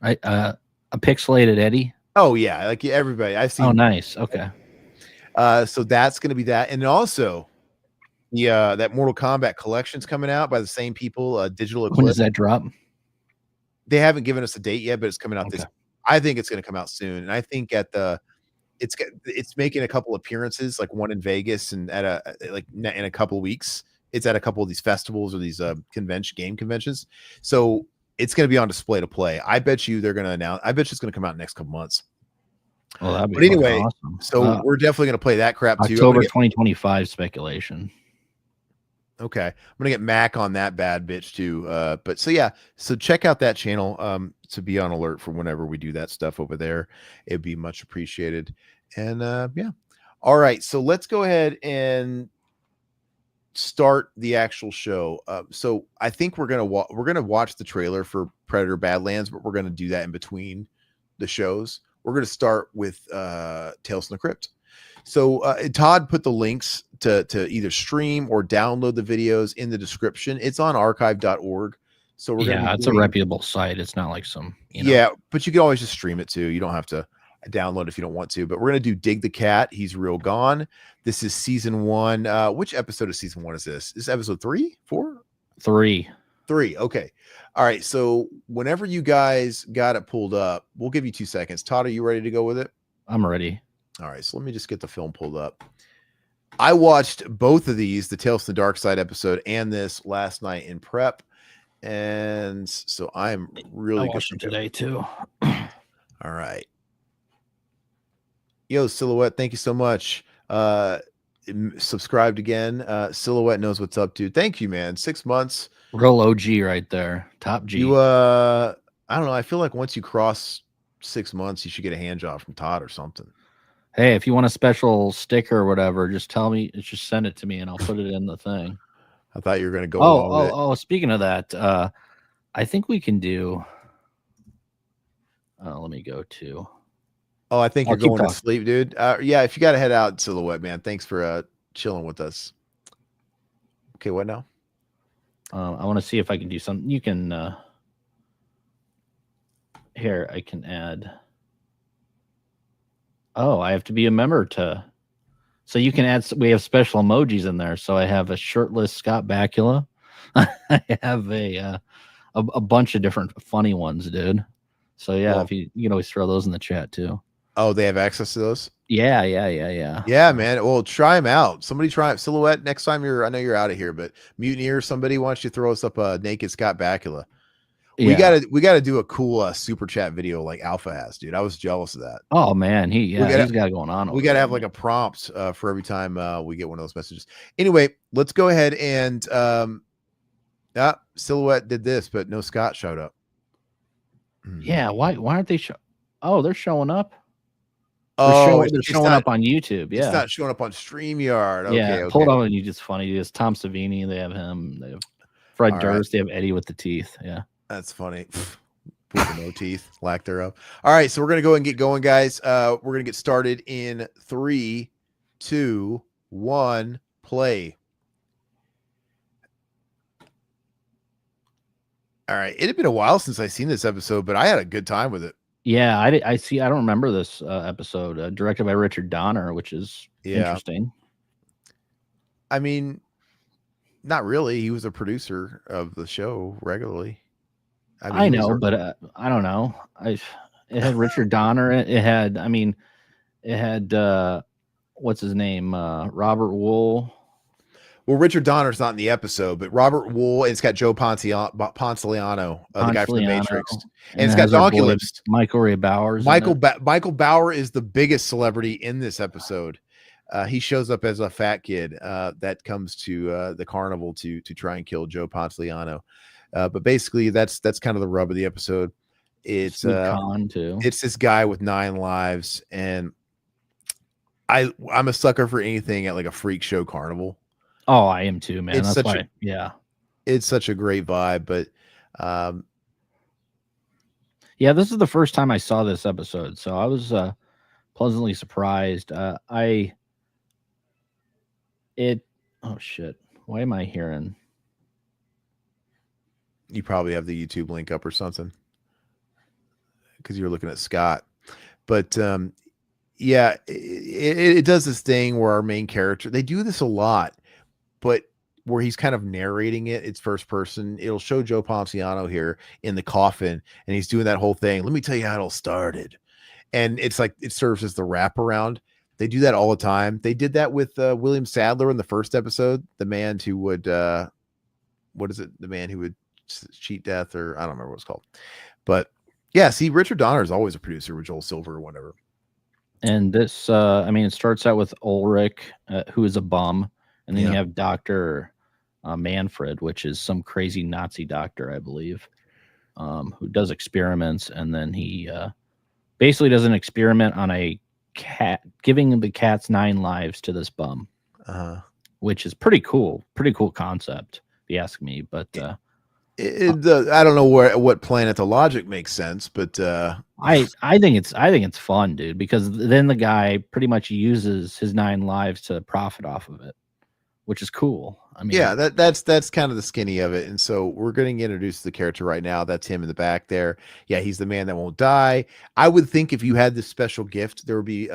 A pixelated Eddie. Oh yeah, like everybody I see. Oh nice. Okay. So that's going to be that, and also that Mortal Kombat collection's coming out by the same people. Digital Eclipse. When does that drop? They haven't given us a date yet, but it's coming out this. I think it's going to come out soon, and I think it's making a couple appearances, like one in Vegas, and in a couple of weeks, it's at a couple of these festivals or these game conventions. So it's going to be on display to play. I bet you they're going to announce. I bet you it's going to come out in the next couple months. Well, that'd be but anyway, awesome. So we're definitely going to play that crap too. October 2025 speculation. Okay, I'm gonna get Mac on that bad bitch too. But so check out that channel to be on alert for whenever we do that stuff over there. It'd be much appreciated. And all right. So let's go ahead and start the actual show. So I think we're gonna watch the trailer for Predator Badlands, but we're gonna do that in between the shows. We're gonna start with Tales from the Crypt. So Todd put the links to either stream or download the videos in the description. It's on archive.org. So we're it's a reputable site. It's not like some but you can always just stream it too. You don't have to download if you don't want to. But we're gonna do Dig the Cat. He's Real Gone. This is season 1. Which episode of season 1 is this? This is episode 3, 4, 3. Okay. All right. So whenever you guys got it pulled up, we'll give you 2 seconds. Todd, are you ready to go with it? I'm ready. All right, so let me just get the film pulled up. I watched both of these, the Tales from the Darkside episode and this last night in prep. And so I'm really good today too. All right. Yo, Silhouette, thank you so much. Subscribed again. Silhouette knows what's up, dude. Thank you, man. 6 months. Real OG right there. Top G. You I don't know. I feel like once you cross 6 months, you should get a hand job from Todd or something. Hey, if you want a special sticker or whatever, just tell me. Just send it to me, and I'll put it in the thing. I thought you were going to go. Speaking of that, I think we can do. Let me go to. Oh, I think you're going to sleep, dude. Yeah, if you got to head out, Silhouette, man. Thanks for chilling with us. Okay, what now? I want to see if I can do something. You can here. I can add. Oh, I have to be a member to. So you can add. We have special emojis in there. So I have a shirtless Scott Bakula. I have a bunch of different funny ones, dude. So yeah, Well, if you can always throw those in the chat too. Oh, they have access to those? Yeah. Yeah, man. Well, try them out. Somebody try it. Silhouette, next time I know you're out of here, but Mutineer, somebody wants you to throw us up a naked Scott Bakula. We gotta do a cool super chat video like Alpha has, dude. I was jealous of that. Oh man, he's got it going on. We gotta have like a prompt for every time we get one of those messages. Anyway, let's go ahead and Silhouette did this, but no Scott showed up. Yeah, why aren't they Oh, they're showing up. They're showing up on YouTube. Yeah, it's not showing up on StreamYard. Okay, yeah, pull it on YouTube. It's funny. It's Tom Savini. They have him. They have Fred Durst. Right. They have Eddie with the teeth. Yeah, that's funny. No teeth, lack thereof. All right, so we're gonna go and get going, guys. We're gonna get started in 3, 2, 1, play. All right, it had been a while since I seen this episode, but I had a good time with it. Yeah, I see. I don't remember this episode. Directed by Richard Donner, which is interesting. I mean, not really. He was a producer of the show regularly. I know, but I don't know. It had Richard Donner. It had. I mean, it had what's his name? Robert Wool. Well, Richard Donner's not in the episode, but Robert Wool. It's got Joe Ponciano, the guy from The Matrix, and it's got Donkey Lips. Michael Ray Bowers. Michael Bauer is the biggest celebrity in this episode. He shows up as a fat kid that comes to the carnival to try and kill Joe Ponciano. But basically, that's kind of the rub of the episode. It's it's this guy with 9 lives, and I'm a sucker for anything at like a freak show carnival. Oh, I am too, man. It's it's such a great vibe. But yeah, this is the first time I saw this episode, so I was pleasantly surprised. Oh shit, why am I hearing? You probably have the YouTube link up or something because you're looking at Scott. But yeah, it does this thing where our main character, they do this a lot, but where he's kind of narrating it's first person. It'll show Joe Ponciano here in the coffin, and he's doing that whole thing. Let me tell you how it all started. And it's like it serves as the wraparound. They do that all the time. They did that with William Sadler in the first episode, the man who would what is it? The man who would cheat death, or I don't remember what it's called. But yeah, see, Richard Donner is always a producer with Joel Silver or whatever. And this, I mean, it starts out with Ulrich, who is a bum. And then you have Dr. Manfred, which is some crazy Nazi doctor, I believe, who does experiments. And then he basically does an experiment on a cat, giving the cat's 9 lives to this bum, which is pretty cool concept, if you ask me. But I don't know what planet the logic makes sense, but I think it's fun, dude, because then the guy pretty much uses his 9 lives to profit off of it, which is cool. I mean, yeah, that's kind of the skinny of it. And so we're getting introduced to the character right now. That's him in the back there. Yeah, he's the man that won't die. I would think if you had this special gift, there would be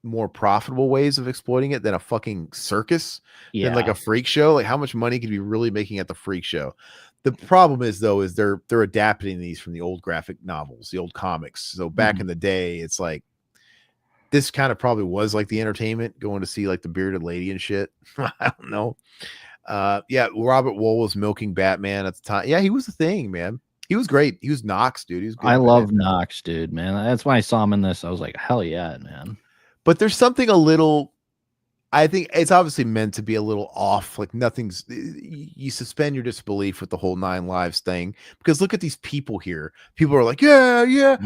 more profitable ways of exploiting it than a fucking circus, than like a freak show. Like, how much money could you be really making at the freak show? The problem is, though, is they're adapting these from the old graphic novels, the old comics. So back in the day, it's like this kind of probably was like the entertainment, going to see like the bearded lady and shit. I don't know. Yeah, Robert Wool was milking Batman at the time. Yeah, he was the thing, man. He was great. He was Knox, dude. He was good. I love Knox, dude, man. That's why I saw him in this. I was like, hell yeah, man. But there's something a little, I think it's obviously meant to be a little off. Like nothing's, you suspend your disbelief with the whole 9 lives thing, because look at these people here. People are like, yeah.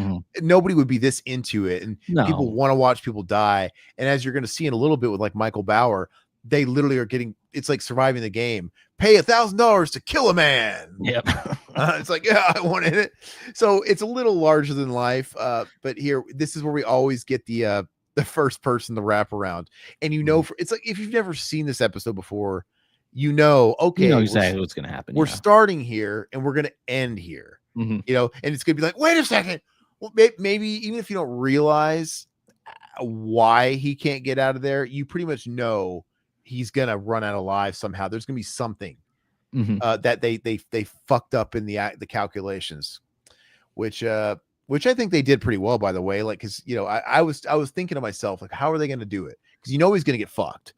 Nobody would be this into it. And people want to watch people die. And as you're going to see in a little bit with like Michael Bauer, they literally are getting, it's like surviving the game. Pay $1,000 to kill a man. Yep. It's like, yeah, I wanted it. So it's a little larger than life. But here, this is where we always get the first person to wrap around. And it's like, if you've never seen this episode before, you know, okay, You know exactly what's going to happen. We're starting here and we're going to end here, you know, and it's going to be like, wait a second. Well, maybe even if you don't realize why he can't get out of there, you pretty much know he's going to run out of lives somehow. There's going to be something that they fucked up in the calculations, which I think they did pretty well, by the way. Like, cause you know, I was thinking to myself, like, how are they going to do it? Cause you know, he's going to get fucked.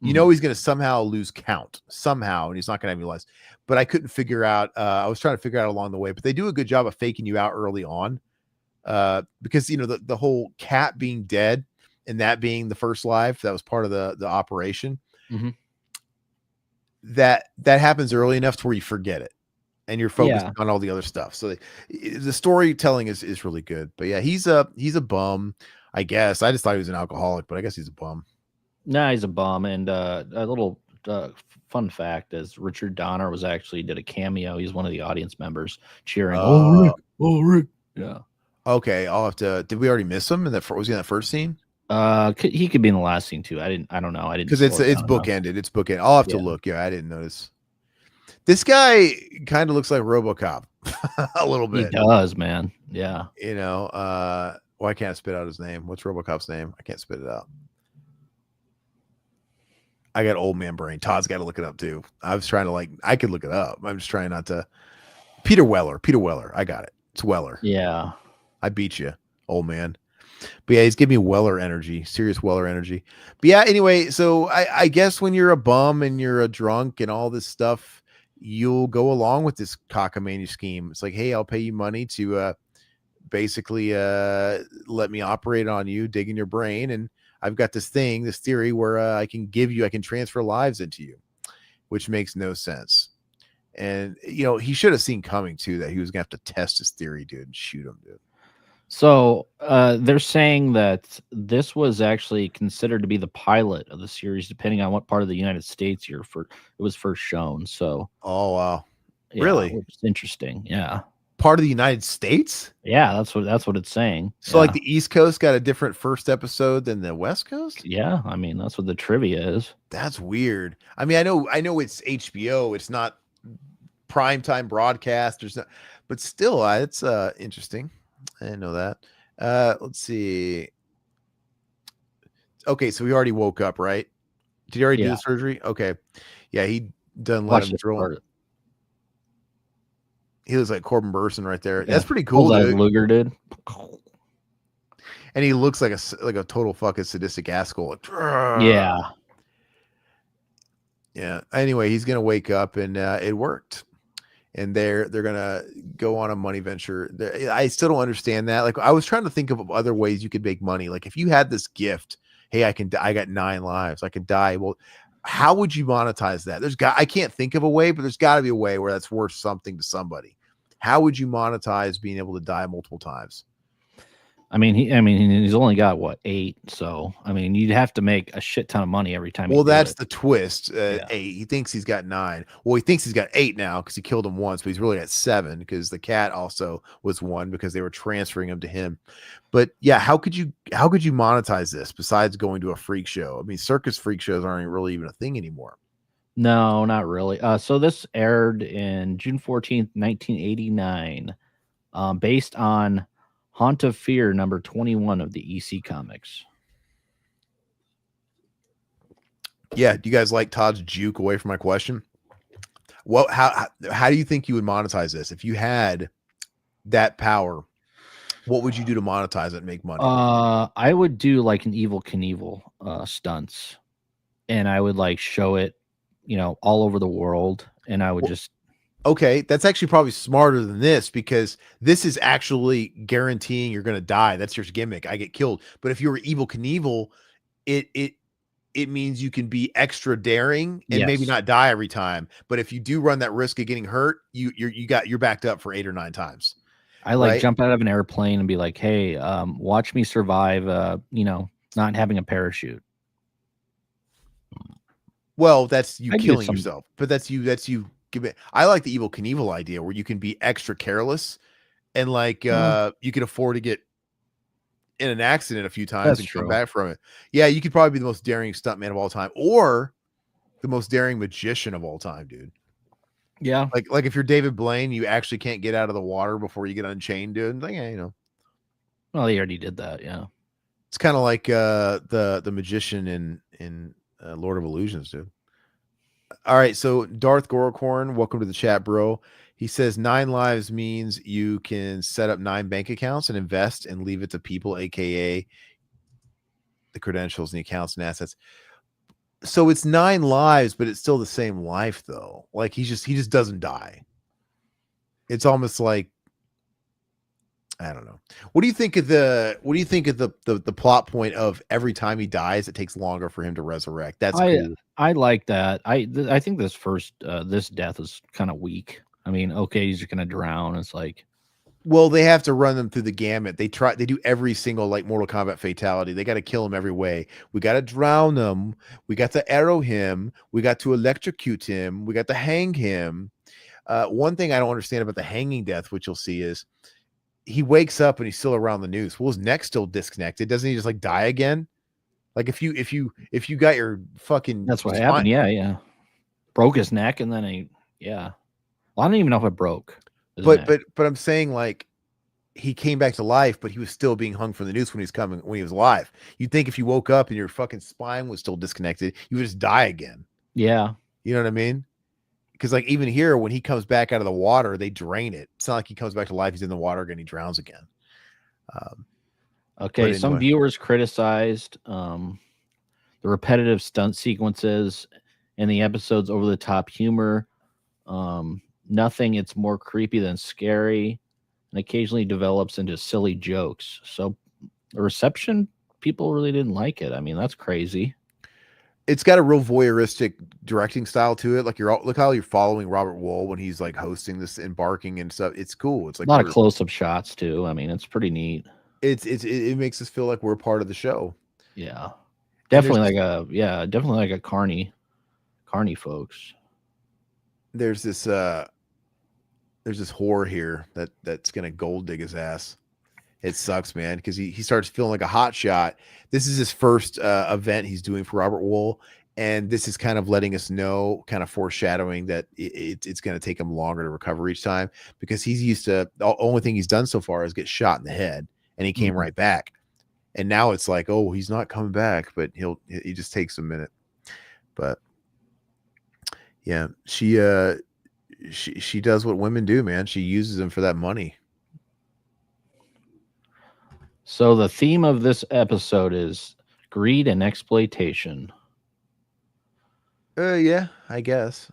You know, he's going to somehow lose count somehow, and he's not going to have any lives. But I couldn't figure out. I was trying to figure out along the way, but they do a good job of faking you out early on, because you know the whole cat being dead and that being the first life that was part of the operation. That happens early enough to where you forget it, and you're focused on all the other stuff. So the storytelling is really good. But yeah, he's a bum, I guess. I just thought he was an alcoholic, but I guess he's a bum. Nah, he's a bum. And a little fun fact is Richard Donner did a cameo. He's one of the audience members cheering. Oh, Rick. Yeah. Okay, I'll have to. Did we already miss him? Was he in that first scene? He could be in the last scene too. I don't know. Because it's bookended. It's bookended. I'll have to look. Yeah, I didn't notice. This guy kind of looks like RoboCop a little bit. He does, man. Yeah. You know, why can't I spit out his name? What's RoboCop's name? I can't spit it out. I got old man brain. Todd's got to look it up too. I was trying to I could look it up. I'm just trying not to. Peter Weller. I got it. It's Weller. Yeah. I beat you, old man. But yeah, he's giving me Weller energy, serious Weller energy. But yeah, anyway, so I guess when you're a bum and you're a drunk and all this stuff, you'll go along with this cockamamie scheme. It's like, hey, I'll pay you money to basically let me operate on you, dig in your brain, and I've got this theory where I can transfer lives into you, which makes no sense. And you know, he should have seen coming too that he was gonna have to test his theory, dude, and shoot him, dude. So they're saying that this was actually considered to be the pilot of the series, depending on what part of the United States it was first shown. So, oh wow, yeah, really? Which is interesting. Yeah, part of the United States. Yeah, that's what it's saying. So, like the East Coast got a different first episode than the West Coast. Yeah, I mean that's what the trivia is. That's weird. I mean, I know it's HBO. It's not primetime broadcast. There's not, but still, it's interesting. I didn't know that. Let's see. Okay, so he already woke up, right? Did he already do the surgery? Okay. Yeah, he done let him drill. He looks like Corbin Burson right there. Yeah. That's pretty cool. Luger did. And he looks like a total fucking sadistic asshole. Yeah. Yeah. Anyway, he's gonna wake up and it worked. And they're gonna go on a money venture. I still don't understand that. Like, I was trying to think of other ways you could make money. Like, if you had this gift, hey, I got 9 lives, I could die. Well, how would you monetize that? I can't think of a way, but there's got to be a way where that's worth something to somebody. How would you monetize being able to die multiple times? I mean, he's only got 8, so I mean, you'd have to make a shit ton of money every time. Well, that's the twist. 8. He thinks he's got 9. Well, he thinks he's got 8 now because he killed him once, but he's really at 7 because the cat also was 1 because they were transferring him to him. But yeah, how could you monetize this besides going to a freak show? I mean, circus freak shows aren't really even a thing anymore. No, not really. So this aired in June 14th, 1989, based on Haunt of Fear number 21 of the EC Comics. Yeah, do you guys like Todd's juke away from my question? Well, how do you think you would monetize this? If you had that power, what would you do to monetize it and make money? I would do like an Evel Knievel stunts, and I would like show it, all over the world, and I would just. Okay, that's actually probably smarter than this because this is actually guaranteeing you're going to die. That's your gimmick. I get killed. But if you were Evel Knievel, it means you can be extra daring and maybe not die every time. But if you do run that risk of getting hurt, you're backed up for 8 or 9 times. I jump out of an airplane and be like, "Hey, watch me survive. Not having a parachute." Well, that's you killing yourself. But that's you. I like the Evel Knievel idea where you can be extra careless and you can afford to get in an accident a few times and come back from it. Yeah, you could probably be the most daring stuntman of all time. Or the most daring magician of all time, dude. Yeah. Like if you're David Blaine, you actually can't get out of the water before you get unchained, dude. Like, yeah, you know. Well, he already did that. Yeah. It's kind of like the magician in Lord of Illusions, dude. All right, so Darth Gorokorn, welcome to the chat, bro. He says 9 lives means you can set up 9 bank accounts and invest and leave it to people, aka the credentials and the accounts and assets. So it's 9 lives, but it's still the same life though. Like he just doesn't die. It's almost like, I don't know. What do you think of the plot point of every time he dies, it takes longer for him to resurrect? That's cool. I like that. I think this death is kind of weak. I mean, okay, he's just gonna drown. It's like, well, they have to run them through the gamut. They do every single like Mortal Kombat fatality. They got to kill him every way. We got to drown him. We got to arrow him. We got to electrocute him. We got to hang him. One thing I don't understand about the hanging death, which you'll see, is he wakes up and he's still around the noose. Well, his neck's still disconnected. Doesn't he just like die again? Like if you got your fucking, that's what happened. Yeah. Broke his neck and then well, I don't even know if it broke. But I'm saying, like, he came back to life, but he was still being hung from the noose when he was alive. You'd think if you woke up and your fucking spine was still disconnected, you would just die again. Yeah. You know what I mean? Because like even here, when he comes back out of the water, they drain it. It's not like he comes back to life. He's in the water again. He drowns again. Okay. Some viewers criticized the repetitive stunt sequences and the episode's over the top humor. Nothing. It's more creepy than scary, and occasionally develops into silly jokes. So the reception, people really didn't like it. I mean, that's crazy. It's got a real voyeuristic directing style to it. Like look how you're following Robert Wool when he's like hosting this and barking and stuff. It's cool. It's like a lot of close-up shots too. I mean, it's pretty neat. It makes us feel like we're part of the show. Yeah, definitely definitely like a Carney folks. There's this whore here that's gonna gold dig his ass. It sucks, man, because he starts feeling like a hot shot. This is his first event he's doing for Robert Wool, and this is kind of letting us know, kind of foreshadowing that it's going to take him longer to recover each time, because he's used to, the only thing he's done so far is get shot in the head, and he came right back. And now it's like, oh, he's not coming back, but he just takes a minute. But yeah, she does what women do, man. She uses him for that money. So the theme of this episode is greed and exploitation. Yeah, I guess.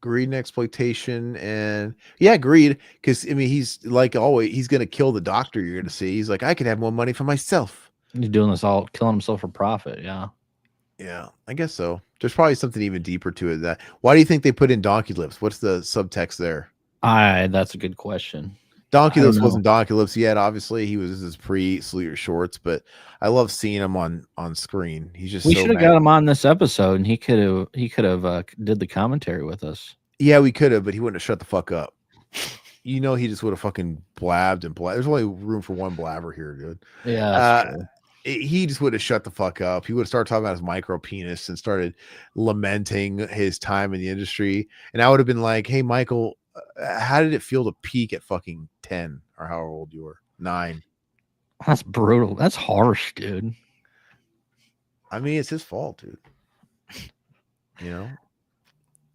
Greed and exploitation, and greed. Because I mean, he's like always, he's gonna kill the doctor. You're gonna see. He's like, I could have more money for myself. He's doing this all, killing himself for profit. Yeah. Yeah, I guess so. There's probably something even deeper to it. That why do you think they put in donkey lips? What's the subtext there? That's a good question. Donkey Lips wasn't Donkey Lips yet. Obviously, he was his pre-Salute Your Shorts, but I love seeing him on screen. He's just we should have got him on this episode, and he could have did the commentary with us. Yeah, we could have, but he wouldn't have shut the fuck up. You know, he just would have fucking blabbed and blabbed. There's only room for one blabber here, dude. Yeah, that's true. He just would have shut the fuck up. He would have started talking about his micro penis and started lamenting his time in the industry. And I would have been like, hey, Michael, how did it feel to peak at fucking 10 or however old you were? 9. That's brutal. That's harsh, dude. I mean, it's his fault, dude. You know?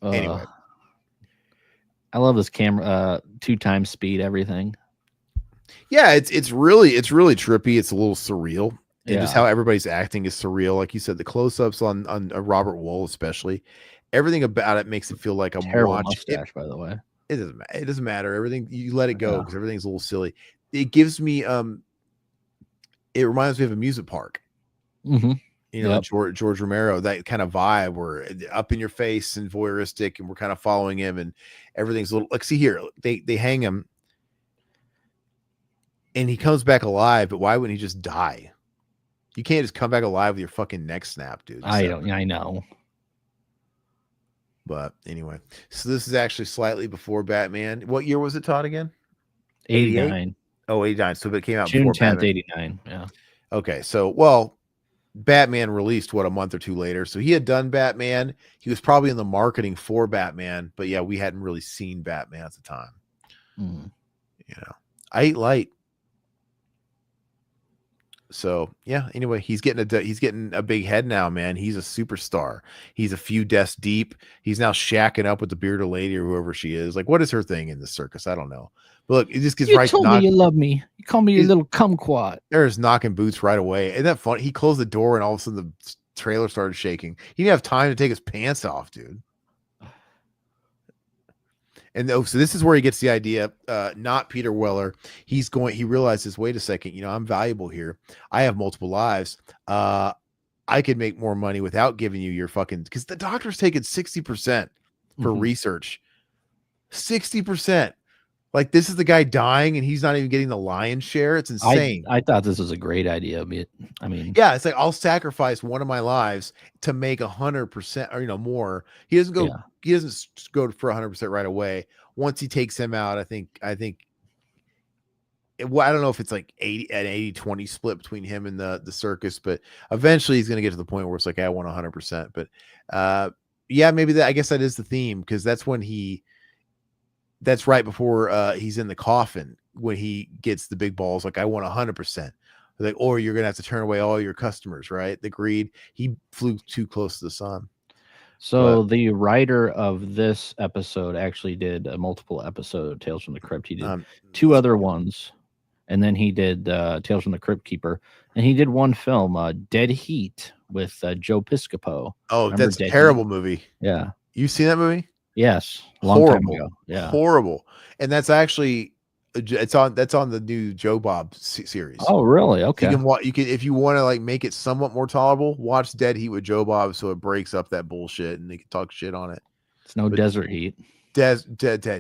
Anyway. I love this camera, 2 times speed, everything. Yeah, it's really trippy. It's a little surreal. And just how everybody's acting is surreal. Like you said, the close-ups on Robert Wool, especially. Everything about it makes it feel like I'm watching. Mustache, by the way. It doesn't matter. Everything, you let it go because everything's a little silly. It gives me it reminds me of a music park. Mm-hmm. You know, George Romero, that kind of vibe where up in your face and voyeuristic, and we're kind of following him, and everything's a little like, see here, they hang him and he comes back alive, but why wouldn't he just die? You can't just come back alive with your fucking neck snapped, dude. I know. But anyway, so this is actually slightly before Batman. What year was it, Todd, again? 89. Oh, 89. So it came out June before 10th, Batman. 89. Yeah. Okay. So, well, Batman released a month or two later. So he had done Batman. He was probably in the marketing for Batman, but yeah, we hadn't really seen Batman at the time. You know, I eat light. So yeah, anyway, he's getting a big head now, man. He's a superstar. He's a few deaths deep. He's now shacking up with the bearded lady or whoever she is. Like, what is her thing in the circus? I don't know. But look, it just gets You right. told me you love me. You call me your little kumquat. There's knocking boots right away. Isn't that funny? He closed the door and all of a sudden the trailer started shaking. He didn't have time to take his pants off, dude. And so this is where he gets the idea, not Peter Weller. He realizes, wait a second, I'm valuable here. I have multiple lives. I could make more money without giving you your fucking, because the doctor's taking 60% for research. 60%. Like, this is the guy dying and he's not even getting the lion's share. It's insane. I thought this was a great idea. I mean, yeah, it's like, I'll sacrifice one of my lives to make 100% or more. He doesn't go, he doesn't go for 100% right away. Once he takes him out, I think I don't know if it's like 80-20 split between him and the circus, but eventually he's going to get to the point where it's like, I want 100%. But yeah, maybe I guess that is the theme, because that's right before he's in the coffin when he gets the big balls. Like, I want 100%. Like, or you're going to have to turn away all your customers, right? The greed. He flew too close to the sun. So the writer of this episode actually did a multiple episode of Tales from the Crypt. He did 2 other ones, and then he did Tales from the Crypt Keeper, and he did one film, Dead Heat, with Joe Piscopo. Oh, Remember that's a Dead terrible Heat? movie. Yeah. You seen that movie? Yes. Long Horrible. time ago. Yeah. Horrible. And that's actually that's on the new Joe Bob series. Oh, really? Okay. You can if you want to like make it somewhat more tolerable, watch Dead Heat with Joe Bob, so it breaks up that bullshit and they can talk shit on it. It's no desert heat. Dead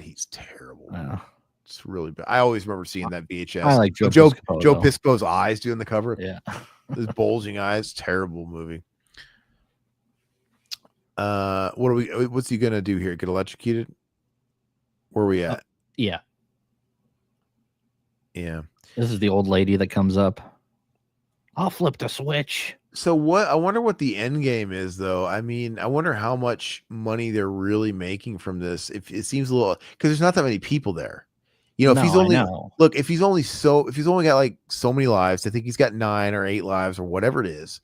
Heat's terrible. Yeah. It's really bad. I always remember seeing that VHS. I like Joe Piscopo's eyes doing the cover. Yeah. His bulging eyes. Terrible movie. What's he gonna do here? Get electrocuted? Where are we at? Yeah. Yeah. This is the old lady that comes up. I'll flip the switch. So I wonder what the end game is, though. I mean, I wonder how much money they're really making from this. If it seems a little, because there's not that many people there. If he's only if he's only got like so many lives, I think he's got 9 or 8 lives or whatever it is.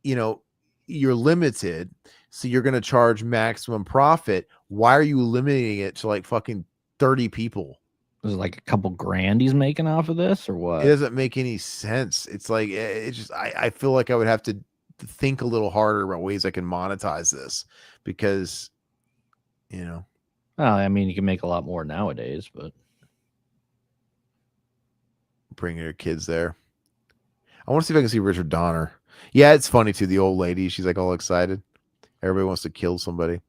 You're limited, so you're going to charge maximum profit. Why are you limiting it to like fucking 30 people? Is it like a couple grand he's making off of this, or what? It doesn't make any sense. It's like, it's just, I feel like I would have to think a little harder about ways I can monetize this, because, well, I mean, you can make a lot more nowadays, but bring your kids there. I want to see if I can see Richard Donner. Yeah, it's funny too. The old lady, she's like all excited. Everybody wants to kill somebody.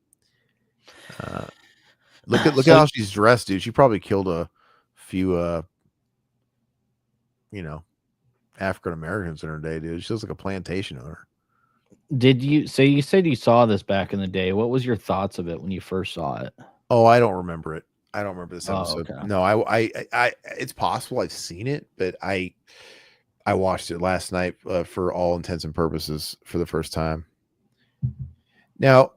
Look at how she's dressed, dude. She probably killed a few African Americans in her day, dude. She looks like a plantation owner. You said you saw this back in the day. What was your thoughts of it when you first saw it? Oh, I don't remember it. I don't remember this episode. Okay. No, I it's possible I've seen it, but I watched it last night for all intents and purposes for the first time. Now,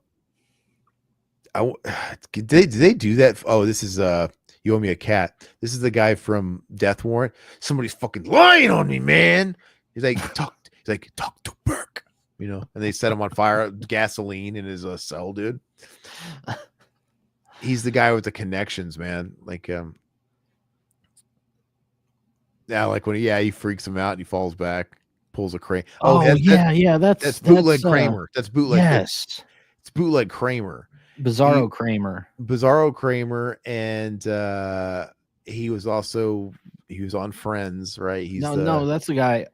did they do that? Oh, this is You Owe Me a Cat. This is the guy from Death Warrant. Somebody's fucking lying on me, man. He's like, talk to Burke, and they set him on fire, gasoline in his cell, dude. He's the guy with the connections, man. Like, like when he freaks him out and he falls back, pulls a crane. That's bootleg Kramer. That's bootleg. Yes, it's bootleg Kramer. Bizarro Kramer, and he was on Friends, right? No, that's the guy.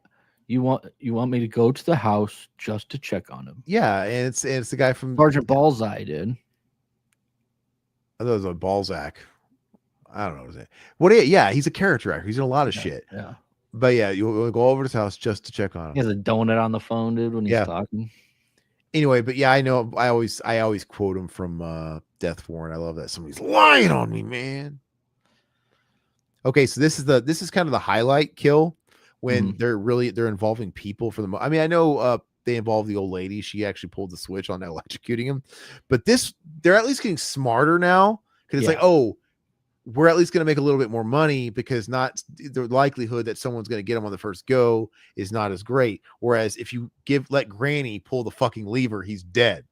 You want me to go to the house just to check on him? Yeah, and it's the guy from Sergeant Bullseye, dude. I thought it was a Balzac. I don't know what is it. Yeah, he's a character actor. He's in a lot of shit. Yeah. But yeah, you go over to his house just to check on him. He has a donut on the phone, dude, when he's talking. Anyway, but yeah, I know. I always quote him from Death Warrant. I love that. Somebody's lying on me, man. Okay, so this is kind of the highlight kill when they're involving people for the I mean, I know they involved the old lady. She actually pulled the switch on electrocuting him. But they're at least getting smarter now, because it's like, oh, we're at least going to make a little bit more money, because not the likelihood that someone's going to get him on the first go is not as great. Whereas if you let Granny pull the fucking lever, he's dead.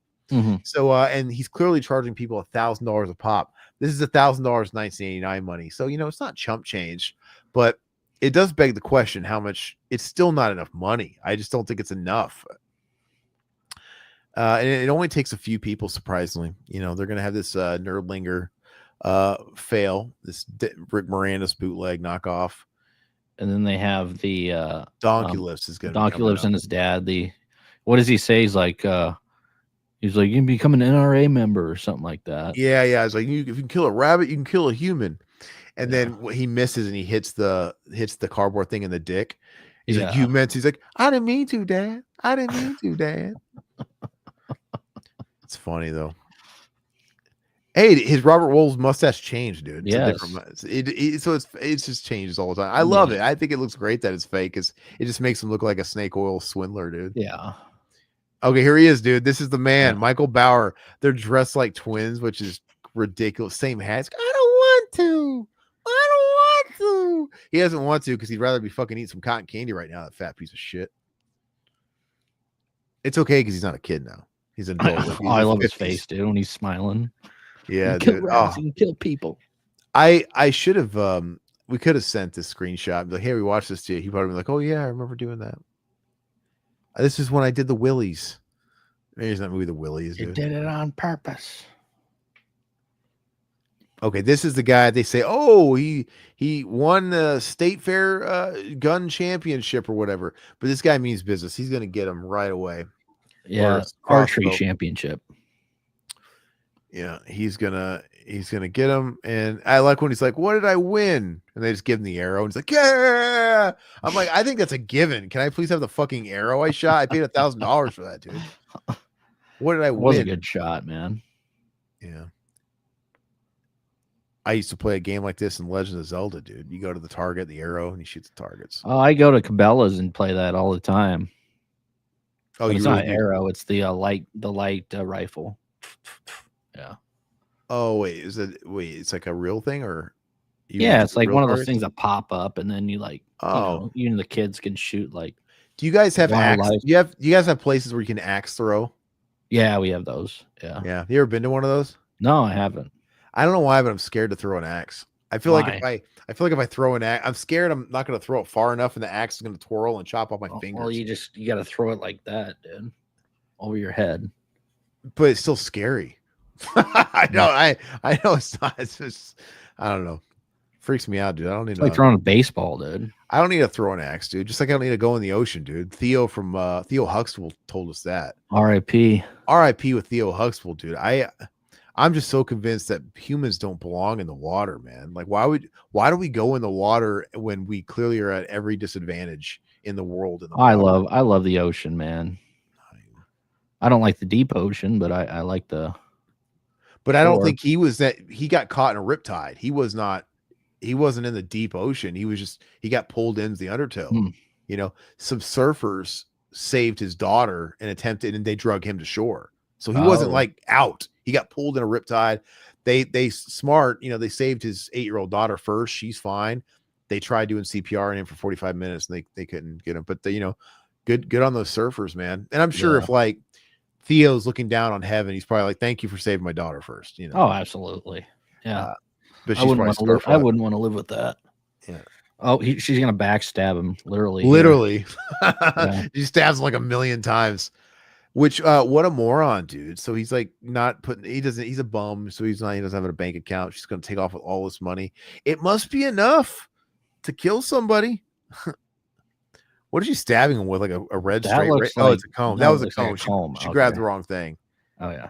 So and he's clearly charging people $1,000 a pop. This is $1,000 1989 money. So it's not chump change, but it does beg the question how much. It's still not enough money. I just don't think it's enough. And it only takes a few people, surprisingly. They're going to have this Nerdlinger fail, this Rick Moranis bootleg knockoff. And then they have the Donkey Lifts is going to Donkey Lifts and his dad. What does he say? He's like you can become an NRA member or something like that. Yeah. It's like, if you can kill a rabbit, you can kill a human. And then he misses and he hits the cardboard thing in the dick. He's like, you meant. He's like, I didn't mean to, Dad. I didn't mean to, Dad. It's funny though. Hey, his Robert Wolf's mustache changed, dude. It's so it just changes all the time. I love it. I think it looks great that it's fake, because it just makes him look like a snake oil swindler, dude. Yeah. Okay, here he is, dude. This is the man, Michael Bauer. They're dressed like twins, which is ridiculous. Same hats. I don't want to. He doesn't want to, because he'd rather be fucking eating some cotton candy right now, that fat piece of shit. It's okay, because he's not a kid now. He's an adult. I love his face, dude, when he's smiling. Yeah, kill dude. Rats and kill people. I should have we could have sent this screenshot, like, hey, we watched this to you. He probably be like, oh yeah, I remember doing that. This is when I did the Willies. Maybe it's not movie the Willies. You did it on purpose. Okay, this is the guy they say, oh, he won the state fair gun championship or whatever. But this guy means business. He's gonna get him right away. Yeah, archery championship. Yeah, he's gonna get him. And I like when he's like, what did I win? And they just give him the arrow, and he's like, yeah. I'm like, I think that's a given. Can I please have the fucking arrow I shot? I paid $1,000 for that, dude. What did I win? Was a good shot, man. Yeah. I used to play a game like this in Legend of Zelda, dude. You go to the target, the arrow, and you shoot the targets. Oh, I go to Cabela's and play that all the time. Oh, it's not an arrow; it's the light rifle. Yeah. Oh wait, it's like a real thing, or it's like one of those things that pop up, and then you even the kids can shoot. Like, do you guys have axe? You guys have places where you can axe throw? Yeah, we have those. Yeah. You ever been to one of those? No, I haven't. I don't know why, but I'm scared to throw an axe. I feel like if I throw an axe, I'm scared I'm not going to throw it far enough, and the axe is going to twirl and chop off my fingers. Well, you got to throw it like that, dude, over your head. But it's still scary. I know it's not. It's just, I don't know. Freaks me out, dude. I don't need like throwing a baseball, dude. I don't need to throw an axe, dude. Just like I don't need to go in the ocean, dude. Theo from Theo Huxtable told us that. R.I.P. with Theo Huxtable, dude. I'm just so convinced that humans don't belong in the water, man. Like, why do we go in the water when we clearly are at every disadvantage in the world? I love the ocean, man. I don't like the deep ocean, but I like the. But I don't think he got caught in a riptide. He wasn't in the deep ocean. He got pulled into the undertow. Some surfers saved his daughter and they drug him to shore. So he wasn't like out. He got pulled in a riptide. They smart, they saved his 8-year-old daughter first. She's fine. They tried doing CPR on him for 45 minutes and they couldn't get him. But good on those surfers, man. And I'm sure if like Theo's looking down on heaven, he's probably like, thank you for saving my daughter first. Oh, absolutely. Yeah. But I wouldn't want to live with that. Yeah. Oh, she's gonna backstab him, literally. Yeah. He stabs him like 1,000,000 times. Which what a moron, dude. So he's like he's a bum, so he doesn't have a bank account. She's gonna take off with all this money. It must be enough to kill somebody. What is she stabbing him with? Like a red straight? Oh, it's a comb. That was a comb. She grabbed the wrong thing. Oh yeah.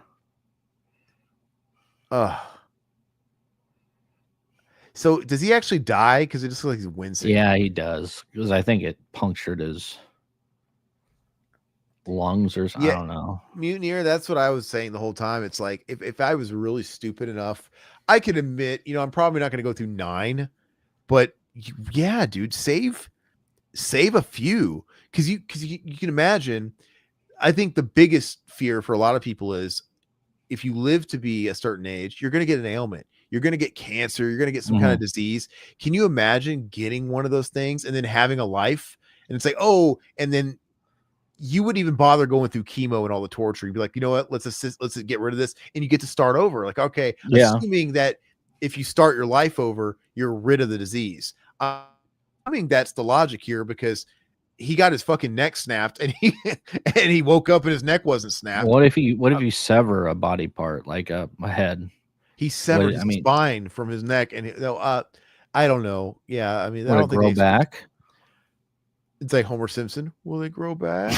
So does he actually die? Because it just looks like he's wincing. Yeah, he does. Because I think it punctured his lungs or something. I don't know. Mutineer, that's what I was saying the whole time. It's like if I was really stupid enough, I could admit, I'm probably not going to go through 9, but yeah, dude, save save a few, because you can imagine. I think the biggest fear for a lot of people is if you live to be a certain age, you're going to get an ailment. You're going to get cancer. You're going to get some kind of disease. Can you imagine getting one of those things and then having a life? And it's like, oh, and then you wouldn't even bother going through chemo and all the torture. You'd be like, you know what? Let's get rid of this. And you get to start over. Like, okay, assuming that if you start your life over, you're rid of the disease. I mean, that's the logic here, because he got his fucking neck snapped and he woke up and his neck wasn't snapped. What if you sever a body part, like a head? He severed his spine from his neck, and I don't know. Yeah, I mean, I don't think grow back. It's like Homer Simpson. Will they grow back?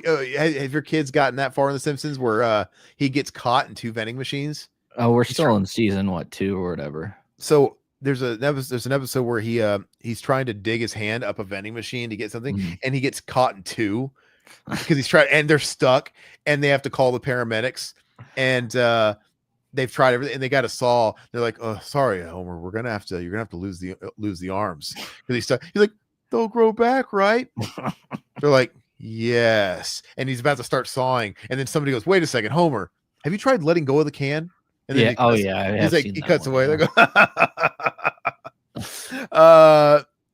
Have your kids gotten that far in The Simpsons where he gets caught in 2 vending machines? Oh, we're still in season 2 or whatever. So there's an episode where he's trying to dig his hand up a vending machine to get something, and he gets caught in 2 because he's trying, and they're stuck, and they have to call the paramedics, and they've tried everything, and they got a saw. They're like, "Oh, sorry, Homer, you're gonna have to lose the arms," because he's stuck. He's like, "They'll grow back, right?" They're like, "Yes," and he's about to start sawing, and then somebody goes, "Wait a second, Homer, have you tried letting go of the can?" And then he's like, he cuts away. They go,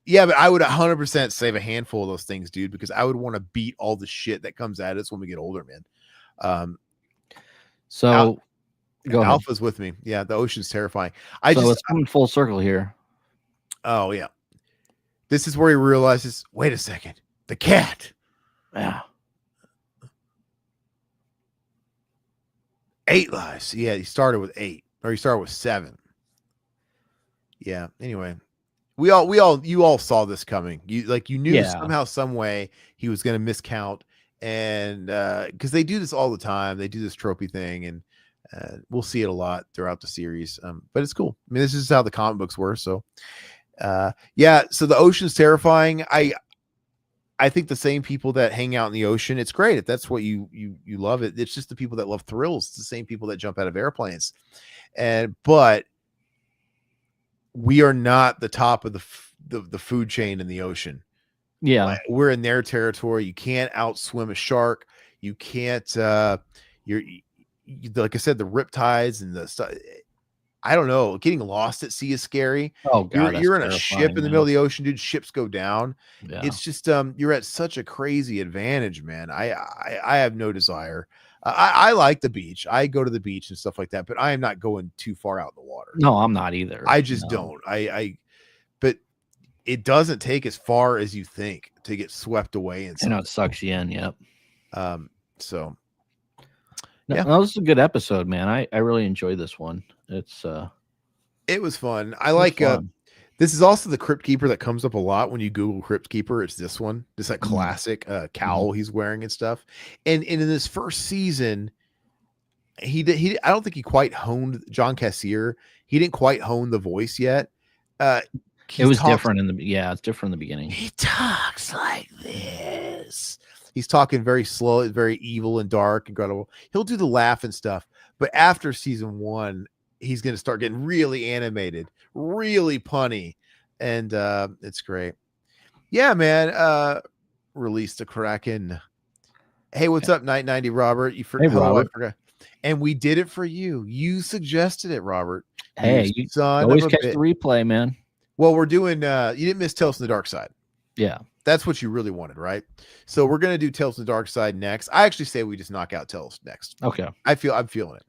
yeah, but I would 100% save a handful of those things, dude, because I would want to beat all the shit that comes at us when we get older, man. So go ahead. Alpha's with me. Yeah, the ocean's terrifying. It's coming full circle here. Oh yeah, this is where he realizes, wait a second, the cat. Yeah. 8 lives. Yeah, he started with 8, or he started with 7. Yeah. Anyway, you all saw this coming. You knew somehow, some way he was going to miscount, and because they do this all the time, they do this trophy thing, and we'll see it a lot throughout the series. But it's cool. I mean, this is how the comic books were. So, yeah. So the ocean's terrifying. I think the same people that hang out in the ocean, it's great. If that's what you love it, it's just the people that love thrills. It's the same people that jump out of airplanes. But we are not the top of the food chain in the ocean. Yeah. Like, we're in their territory. You can't outswim a shark. You can't, like I said, the riptides and the stuff. I don't know. Getting lost at sea is scary. Oh God, you're in a ship in the middle of the ocean, dude. Ships go down. Yeah. It's just you're at such a crazy advantage, man. I have no desire. I like the beach. I go to the beach and stuff like that, but I am not going too far out in the water. No, I'm not either. I just don't. But it doesn't take as far as you think to get swept away. And it sucks you in. Yep. So. No, yeah, that was a good episode, man. I really enjoyed this one. It was fun. I like this is also the Crypt Keeper that comes up a lot when you Google Crypt Keeper. It's this one, this like classic cowl he's wearing and stuff. And in this first season, he I don't think he quite honed John Cassier. He didn't quite hone the voice yet. It was different it's different in the beginning. He talks like this. He's talking very slow, very evil and dark, incredible. He'll do the laugh and stuff, but after season 1, he's going to start getting really animated, really punny, and it's great. Yeah, man. Release the Kraken. Hey, what's up, Night 90, Robert? Hey, Robert. I forgot. And we did it for you. You suggested it, Robert. Hey, you always catch the replay, man. Well, we're doing. You didn't miss Tales from the Darkside. Yeah. That's what you really wanted, right? So we're going to do Tales from the Darkside next. I actually say we just knock out Tales next. Okay. I'm feeling it.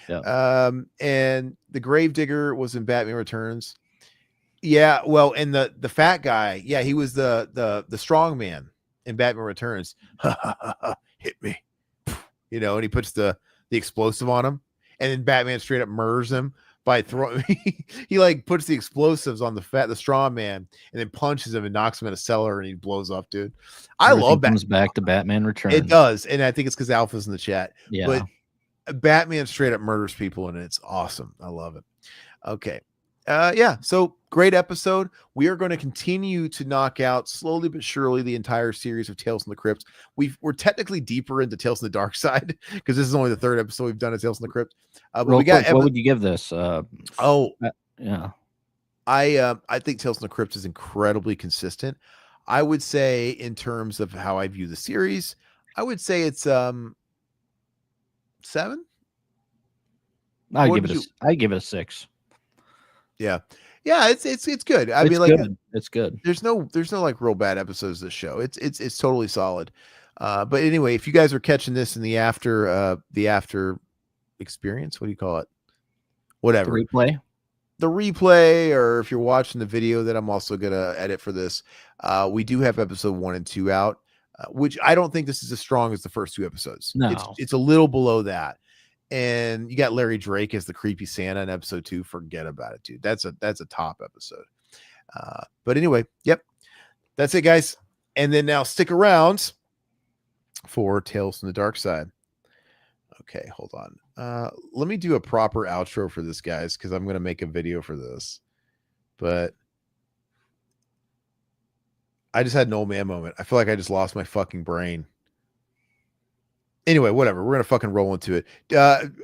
Yeah. And the Gravedigger was in Batman Returns. Yeah, well, and the fat guy, yeah, he was the strong man in Batman Returns. Hit me. And he puts the explosive on him, and then Batman straight up murders him by throwing he like puts the explosives on the strong man and then punches him and knocks him in a cellar and he blows up, dude. I love that. Comes back to Batman Returns. It does, and I think it's because Alpha's in the chat. Yeah, but Batman straight up murders people and it's awesome. I love it. Okay. Yeah, so great episode. We are going to continue to knock out slowly but surely the entire series of Tales from the Crypt. We're technically deeper into Tales from the Darkside because this is only the 3rd episode we've done of Tales from the Crypt. But we got what would you give this? Yeah, I I think Tales from the Crypt is incredibly consistent. I would say in terms of how I view the series, I would say it's 7. I What give would it you? I give it a 6. Yeah, yeah. It's good. I It's mean, like, good. It's good. there's no like real bad episodes of this show. It's totally solid. But anyway, if you guys are catching this in the after experience, what do you call it? The Whatever. replay. The replay, or if you're watching the video that I'm also gonna edit for this, we do have episode 1 and 2 out, which I don't think this is as strong as the first 2 episodes. No. It's a little below that. And you got Larry Drake as the creepy Santa in episode 2. Forget about it, dude. That's a top episode. But anyway, yep, that's it, guys. And then now stick around for Tales from the Dark Side. Okay, hold on. Let me do a proper outro for this, guys, because I'm going to make a video for this. But I just had an old man moment. I feel like I just lost my fucking brain. Anyway, whatever. We're going to fucking roll into it.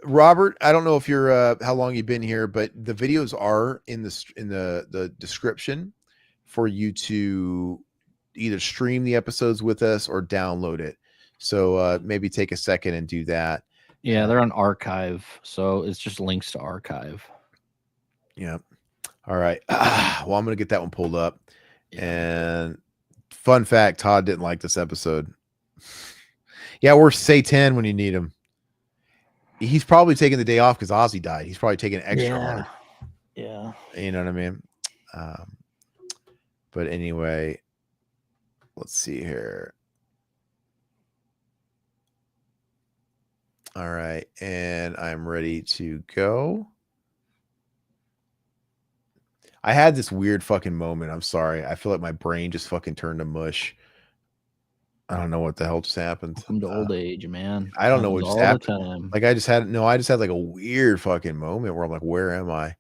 Robert, I don't know if you're how long you've been here, but the videos are in the description for you to either stream the episodes with us or download it. So maybe take a second and do that. Yeah, they're on archive, so it's just links to archive. Yeah. All right. Well, I'm gonna get that one pulled up. And fun fact, Todd didn't like this episode. Yeah, or say 10 when you need him. He's probably taking the day off because Ozzy died. He's probably taking extra hard. Yeah. You know what I mean? But anyway, let's see here. All right, and I'm ready to go. I had this weird fucking moment. I'm sorry. I feel like my brain just fucking turned to mush. I don't know what the hell just happened. Welcome to old age, man. I don't know what just all happened. the time. Like I just had like a weird fucking moment where I'm like, where am I?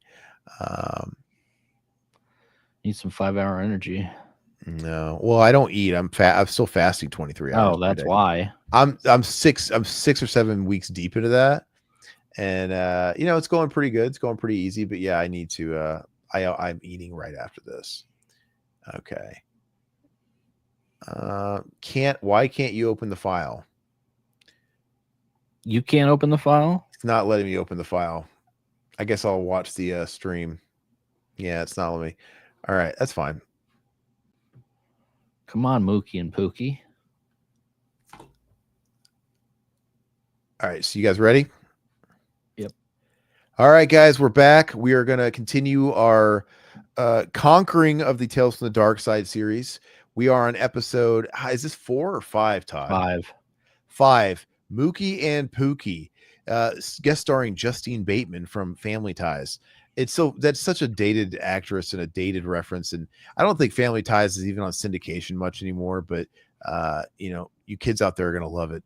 Need some 5-hour energy. No. Well, I don't eat. I'm still fasting 23 hours. Oh, that's why. I'm 6 or 7 weeks deep into that. And it's going pretty good. It's going pretty easy, but yeah, I need to I'm eating right after this. Okay. Why can't you open the file? You can't open the file? It's not letting me open the file. I guess I'll watch the stream. Yeah, it's not letting me. All right, that's fine. Come on, Mookie and Pookie. All right, so you guys ready? Yep. All right, guys, we're back. We are going to continue our conquering of the Tales from the Dark Side series. We are on episode, is this 4 or 5, Todd? 5. Mookie and Pookie, guest starring Justine Bateman from Family Ties. That's such a dated actress and a dated reference, and I don't think Family Ties is even on syndication much anymore. But you kids out there are gonna love it.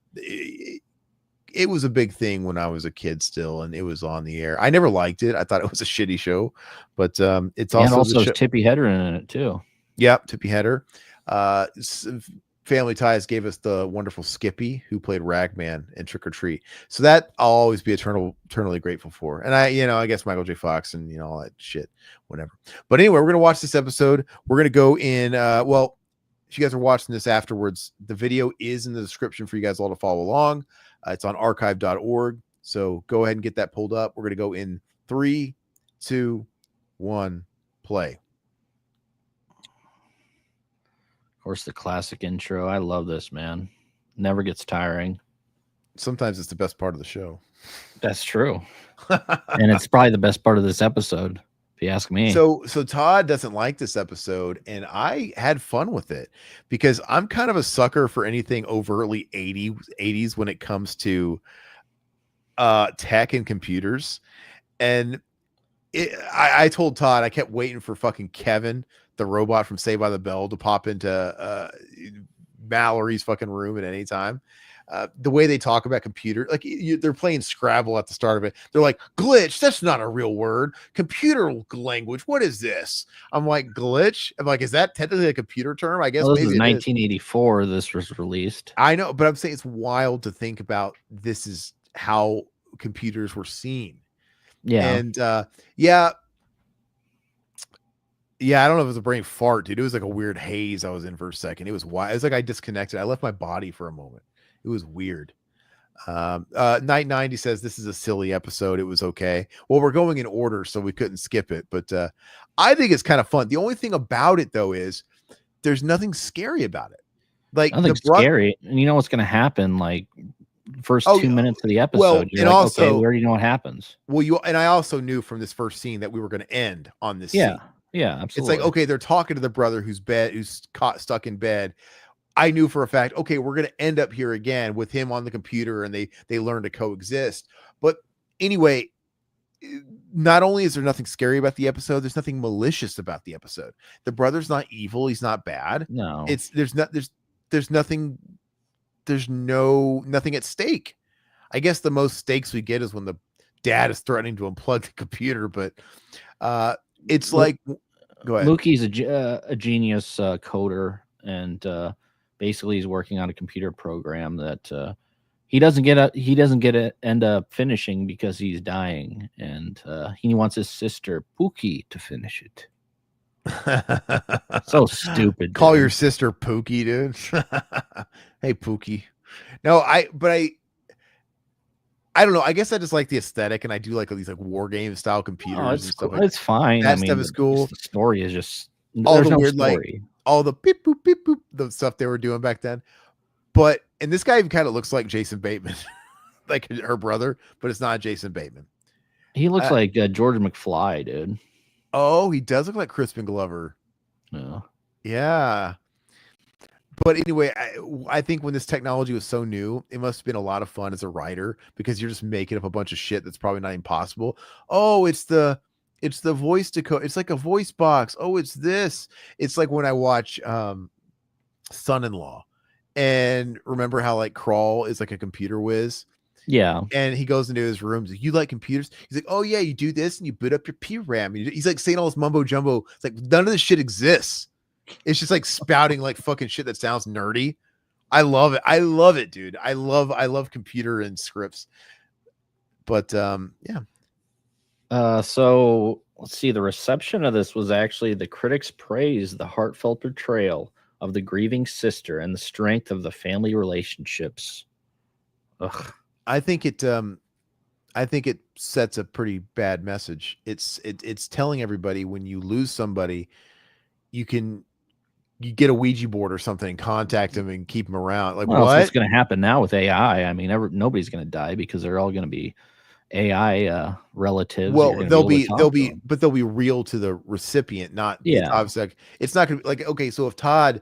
It was a big thing when I was a kid still, and it was on the air. I never liked it. I thought it was a shitty show, but it's also has Tippy Hedren in it too. Yep, Tippy Hedren. Family Ties gave us the wonderful Skippy, who played Ragman in Trick or Treat. So that I'll always be eternally grateful for. And I guess Michael J. Fox and all that shit, whatever. But anyway, we're gonna watch this episode. We're gonna go in. Well, if you guys are watching this afterwards, the video is in the description for you guys all to follow along. It's on archive.org. So go ahead and get that pulled up. We're gonna go in 3, 2, 1, play. Of course, the classic intro. I love this, man. Never gets tiring. Sometimes it's the best part of the show. That's true. And it's probably the best part of this episode, if you ask me. So Todd doesn't like this episode, and I had fun with it because I'm kind of a sucker for anything overtly 80s when it comes to tech and computers. And I told Todd I kept waiting for fucking Kevin, the robot from Saved by the Bell, to pop into Mallory's fucking room at any time. The way they talk about computer, like they're playing Scrabble at the start of it. They're like, glitch, that's not a real word. Computer language, what is this? I'm like, glitch? I'm like, is that technically a computer term? I guess this maybe is 1984 this was released. I know, but I'm saying it's wild to think about this is how computers were seen. Yeah. And Yeah, I don't know if it was a brain fart, dude. It was like a weird haze I was in for a second. It was wild. It was like I disconnected. I left my body for a moment. It was weird. Night 90 says this is a silly episode. It was okay. Well, we're going in order, so we couldn't skip it. But I think it's kind of fun. The only thing about it though is there's nothing scary about it. Like Nothing scary, and you know what's going to happen. Like first 2 minutes of the episode, well, you're and like, also, okay, we already know what happens. Well, I also knew from this first scene that we were going to end on this scene. Yeah, absolutely. It's like, okay, they're talking to the brother who's stuck in bed. I knew for a fact, okay, we're going to end up here again with him on the computer, and they learn to coexist. But anyway, not only is there nothing scary about the episode, there's nothing malicious about the episode. The brother's not evil. He's not bad. No, there's nothing at stake. I guess the most stakes we get is when the dad is threatening to unplug the computer, but it's like, go ahead. Mookie's a genius coder, and basically he's working on a computer program that he doesn't end up finishing because he's dying, and he wants his sister Pookie to finish it. So stupid. Call dude. your sister Pookie, dude. Hey, Pookie. No, I don't know. I guess I just like the aesthetic, and I do like these like war game style computers. Oh, and stuff like it's fine. that stuff is cool. The story is just all the no weird story. like all the beep boop beep boop, the stuff they were doing back then. But and this guy even kind of looks like Jason Bateman, like her brother, but it's not Jason Bateman. He looks like George McFly, dude. Oh, he does look like Crispin Glover. Yeah. Yeah. But anyway, I think when this technology was so new, it must have been a lot of fun as a writer because you're just making up a bunch of shit that's probably not impossible. Oh, it's the voice decode. It's like a voice box. Oh, it's this. It's like when I watch Son-in-Law, and remember how like Crawl is like a computer whiz. Yeah. And he goes into his room. He's like, you like computers? He's like, oh yeah, you do this and you boot up your PRAM. He's like saying all this mumbo jumbo. It's like none of this shit exists. It's just like spouting like fucking shit that sounds nerdy. I love it. I love it, dude. I love computer and scripts. But yeah. So let's see. The reception of this was actually the critics praised the heartfelt portrayal of the grieving sister and the strength of the family relationships. Ugh. I think it sets a pretty bad message. It's telling everybody when you lose somebody, you get a Ouija board or something and contact them and keep them around. Like, well, what's going to happen now with AI? I mean, nobody's going to die because they're all going to be AI relatives. Well, they'll be real to the recipient, not obviously. Like, it's not going to be like, okay, so if Todd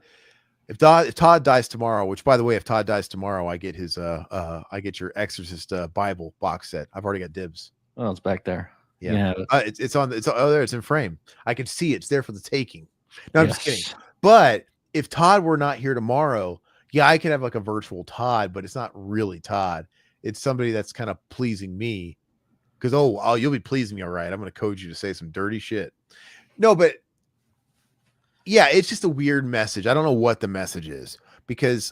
dies tomorrow, which by the way, if Todd dies tomorrow, I get his I get your Exorcist Bible box set. I've already got dibs. Oh, it's back there. Yeah. It's there. It's in frame. I can see it's there for the taking. No, I'm just kidding. But if Todd were not here tomorrow, yeah, I could have like a virtual Todd, but it's not really Todd. It's somebody that's kind of pleasing me because, you'll be pleasing me. All right. I'm going to code you to say some dirty shit. No, but yeah, it's just a weird message. I don't know what the message is because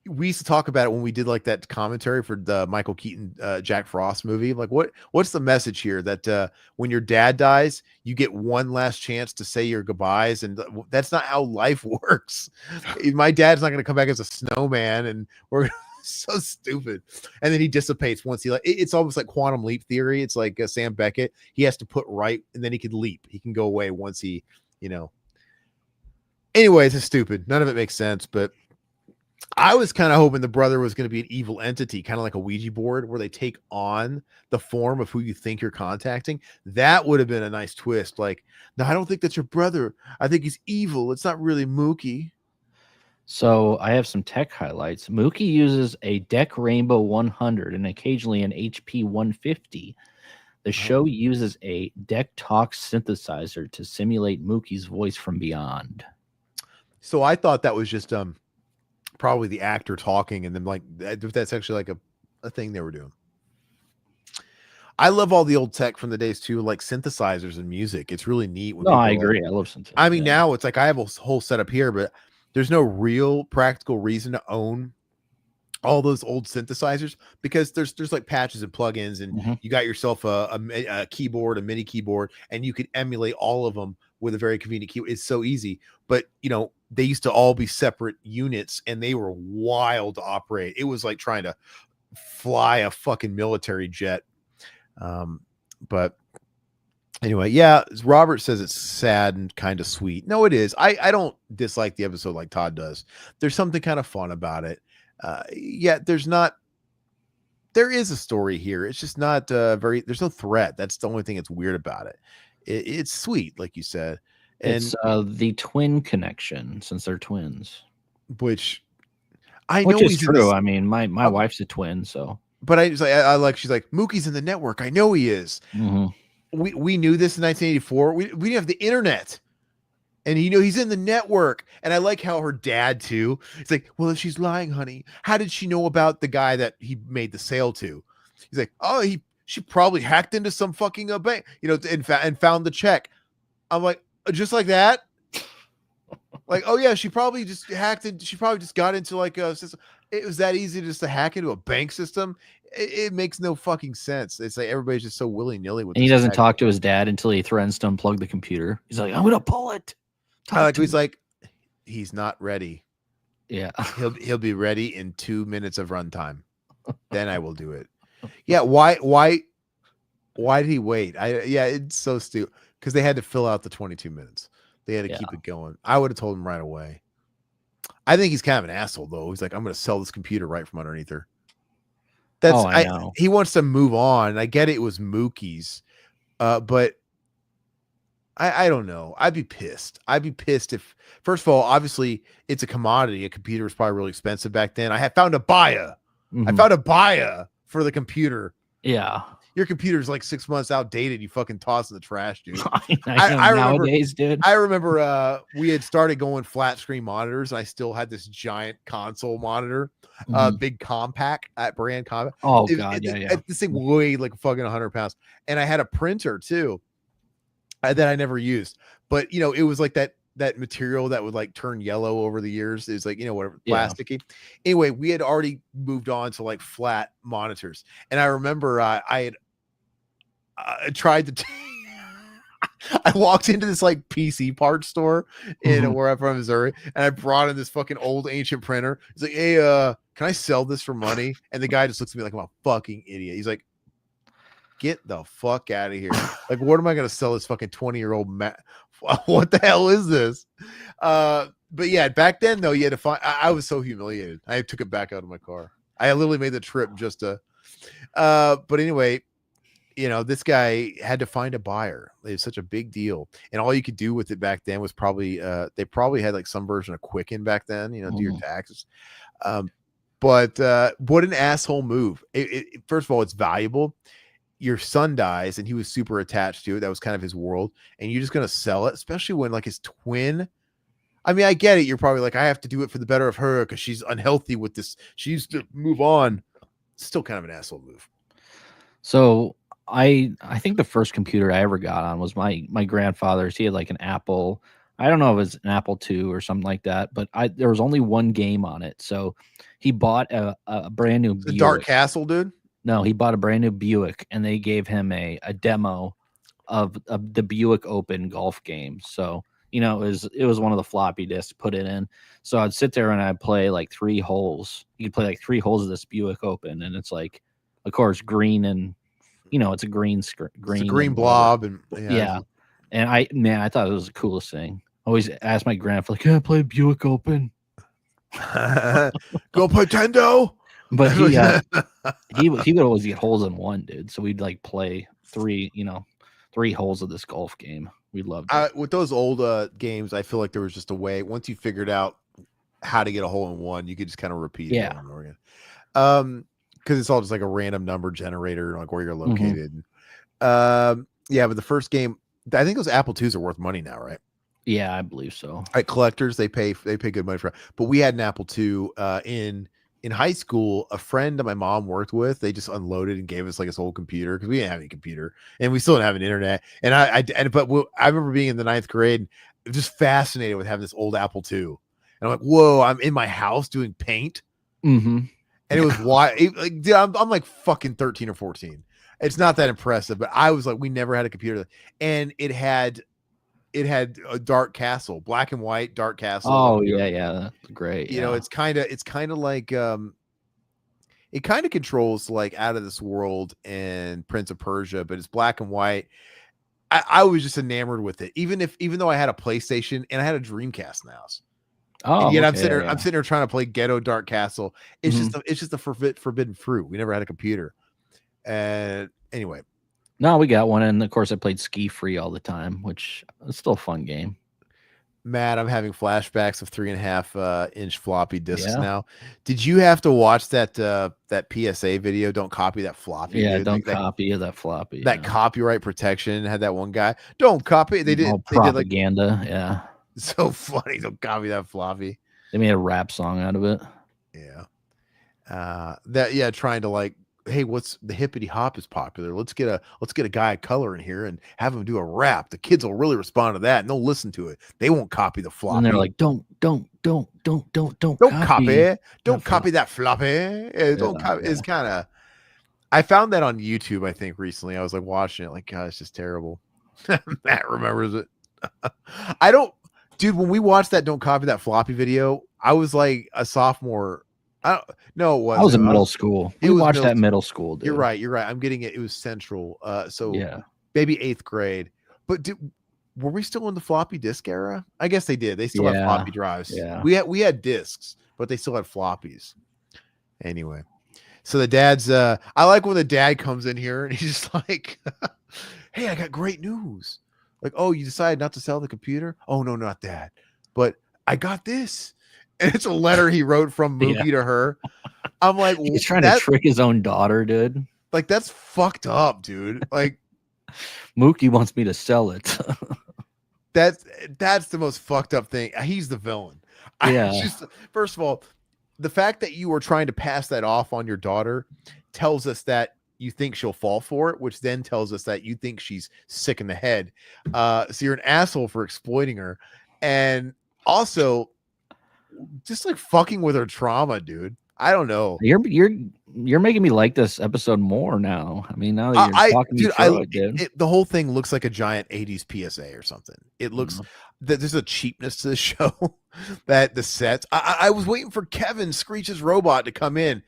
we used to talk about it when we did like that commentary for the Michael Keaton, Jack Frost movie. Like what's the message here that when your dad dies, you get one last chance to say your goodbyes. And that's not how life works. My dad's not going to come back as a snowman and we're so stupid. And then he dissipates once it's almost like quantum leap theory. It's like Sam Beckett. He has to put right and then he can leap. He can go away once he, anyways, it's stupid. None of it makes sense, but I was kind of hoping the brother was going to be an evil entity, kind of like a Ouija board where they take on the form of who you think you're contacting. That would have been a nice twist. Like, no, I don't think that's your brother. I think he's evil. It's not really Mookie. So I have some tech highlights. Mookie uses a DEC Rainbow 100 and occasionally an HP 150. The show uses a DEC Talk synthesizer to simulate Mookie's voice from beyond. So I thought that was just probably the actor talking, and then like that's actually like a thing they were doing. I love all the old tech from the days too, like synthesizers and music. It's really neat. No, I agree. I love synthesizers. I mean, now it's like I have a whole setup here, but there's no real practical reason to own all those old synthesizers, because there's like patches and plugins, and you got yourself a keyboard, a MIDI keyboard, and you could emulate all of them with a very convenient keyboard. It's so easy. But they used to all be separate units, and they were wild to operate. It was like trying to fly a fucking military jet. But anyway, yeah, Robert says it's sad and kind of sweet. No, it is. I don't dislike the episode like Todd does. There's something kind of fun about it. Yeah, there is a story here. It's just not there's no threat. That's the only thing that's weird about it. It's sweet, like you said. And it's the twin connection, since they're twins. Which know is true. I mean, my wife's a twin, so. But she's like, Mookie's in the network. I know he is. We knew this in 1984. We didn't have the internet. And he's in the network. And I like how her dad too. It's like, well, if she's lying, honey, how did she know about the guy that he made the sale to? He's like, oh, she probably hacked into some fucking bank, and found the check. I'm like, just like that? Like, oh yeah, she probably just hacked it. She probably just got into like a system. It was that easy just to hack into a bank system. It makes no fucking sense. It's like everybody's just so willy-nilly with. And he doesn't talk to his dad until he threatens to unplug the computer. He's like, I'm gonna pull it. He's like, he's not ready. Yeah. He'll be ready in 2 minutes of runtime. Then I will do it. Yeah, why did he wait? It's so stupid. Because they had to fill out the 22 minutes. They had to keep it going. I would have told him right away. I think he's kind of an asshole, though. He's like, I'm going to sell this computer right from underneath her. I know. He wants to move on. I get it was Mookie's, but I don't know. I'd be pissed. I'd be pissed if, first of all, obviously it's a commodity. A computer was probably really expensive back then. I had found a buyer. I found a buyer for the computer. Yeah. Your computer's like 6 months outdated. You fucking toss in the trash, dude. I remember, nowadays, dude. I remember we had started going flat screen monitors, and I still had this giant console monitor, big compact brand compact. Oh god, yeah. This thing weighed like fucking 100 pounds, and I had a printer too that I never used. But it was like that material that would like turn yellow over the years. Is like whatever, plasticky. Anyway, we had already moved on to like flat monitors, and I remember I had tried to I walked into this like PC parts store in where I'm from, Missouri, and I brought in this fucking old ancient printer. He's like, hey, can I sell this for money? And the guy just looks at me like I'm a fucking idiot. He's like, get the fuck out of here. Like, what am I going to sell this fucking 20-year-old what the hell is this? But yeah, back then though, you had to find, I was so humiliated. I took it back out of my car. I literally made the trip just to, but anyway, this guy had to find a buyer. It was such a big deal. And all you could do with it back then was probably, they probably had like some version of Quicken back then, do your taxes. But what an asshole move. First of all, it's valuable. Your son dies and he was super attached to it. That was kind of his world. And you're just going to sell it, especially when like his twin. I mean, I get it. You're probably like, I have to do it for the better of her because she's unhealthy with this. She used to move on. Still kind of an asshole move. So I think the first computer I ever got on was my grandfather's. He had like an Apple. I don't know if it was an Apple II or something like that, but there was only one game on it. So he bought a brand new The Dark Castle, dude? No, he bought a brand new Buick, and they gave him a demo of the Buick Open golf game. So, it was one of the floppy disks, put it in. So I'd sit there and I'd play like 3 holes. You could play like 3 holes of this Buick Open, and it's like, of course, green and it's a green It's a green blob, and yeah. And I thought it was the coolest thing. I always asked my grandfather, like, can I play Buick Open? Go Nintendo. But he would always get holes in one, dude. So we'd like play 3 holes of this golf game. We loved it. With those old games, I feel like there was just a way. Once you figured out how to get a hole in one, you could just kind of repeat it over and over again. Because it's all just like a random number generator, like where you're located. But the first game, I think those Apple IIs are worth money now, right? Yeah, I believe so. Like collectors, they pay good money for it. But we had an Apple II in high school. A friend that my mom worked with, they just unloaded and gave us like this old computer because we didn't have any computer and we still didn't have an internet. And I remember being in the 9th grade, just fascinated with having this old Apple II. And I'm like, whoa, I'm in my house doing paint. And it was why like dude, I'm like fucking 13 or 14. It's not that impressive, but I was like, we never had a computer, and it had a Dark Castle, black and white Dark Castle. Oh yeah, that's great. You know, it's kind of like it kind of controls like Out of This World and Prince of Persia, but it's black and white. I was just enamored with it, even though I had a PlayStation and I had a Dreamcast in the house. Oh, and yet okay, I'm sitting there trying to play Ghetto Dark Castle. It's Mhm. just a forbidden fruit. We never had a computer. And anyway, No, we got one, and of course I played Ski Free all the time, which is still a fun game. Matt, I'm having flashbacks of 3.5 inch floppy disks Yeah. now. Did you have to watch that PSA video? Don't copy that floppy. Yeah, dude? don't copy that floppy. That copyright protection had that one guy. Don't copy. They did all they did like propaganda. Yeah, so funny. Don't copy that floppy. they made a rap song out of it. Yeah. Trying to like, hey, what's the hippity hop is popular. Let's get a guy of color in here and have him do a rap. The kids will really respond to that and they'll listen to it. They won't copy the floppy. And they're like, don't copy. Don't copy that floppy. Don't copy. It's kind of. I found that on YouTube. I think recently I was like watching it. Like, God, it's just terrible. Matt remembers it. I don't, dude. When we watched that "Don't Copy That Floppy" video, I was like a sophomore. I was in middle school. We watched that in middle school. Dude. You're right. I'm getting it. It was central. So yeah, maybe 8th grade. But were we still in the floppy disk era? I guess they did. They still had floppy drives. Yeah. We had disks, but they still had floppies. Anyway, so the dad's. I like when the dad comes in here and he's just like, "Hey, I got great news." Like, "Oh, you decided not to sell the computer? Oh no, not that. But I got this." And it's a letter he wrote from Mookie to her. I'm like, he's trying to trick his own daughter, dude. Like, that's fucked up, dude. Like, Mookie wants me to sell it. that's the most fucked up thing. He's the villain. Yeah. First of all, the fact that you were trying to pass that off on your daughter tells us that you think she'll fall for it, which then tells us that you think she's sick in the head. So you're an asshole for exploiting her. And also, just like fucking with her trauma, dude. I don't know. You're making me like this episode more now. I mean, now that you're talking me through it, dude. The whole thing looks like a giant 80s PSA or something. It looks that there's a cheapness to the show that the sets. I was waiting for Kevin Screech's robot to come in.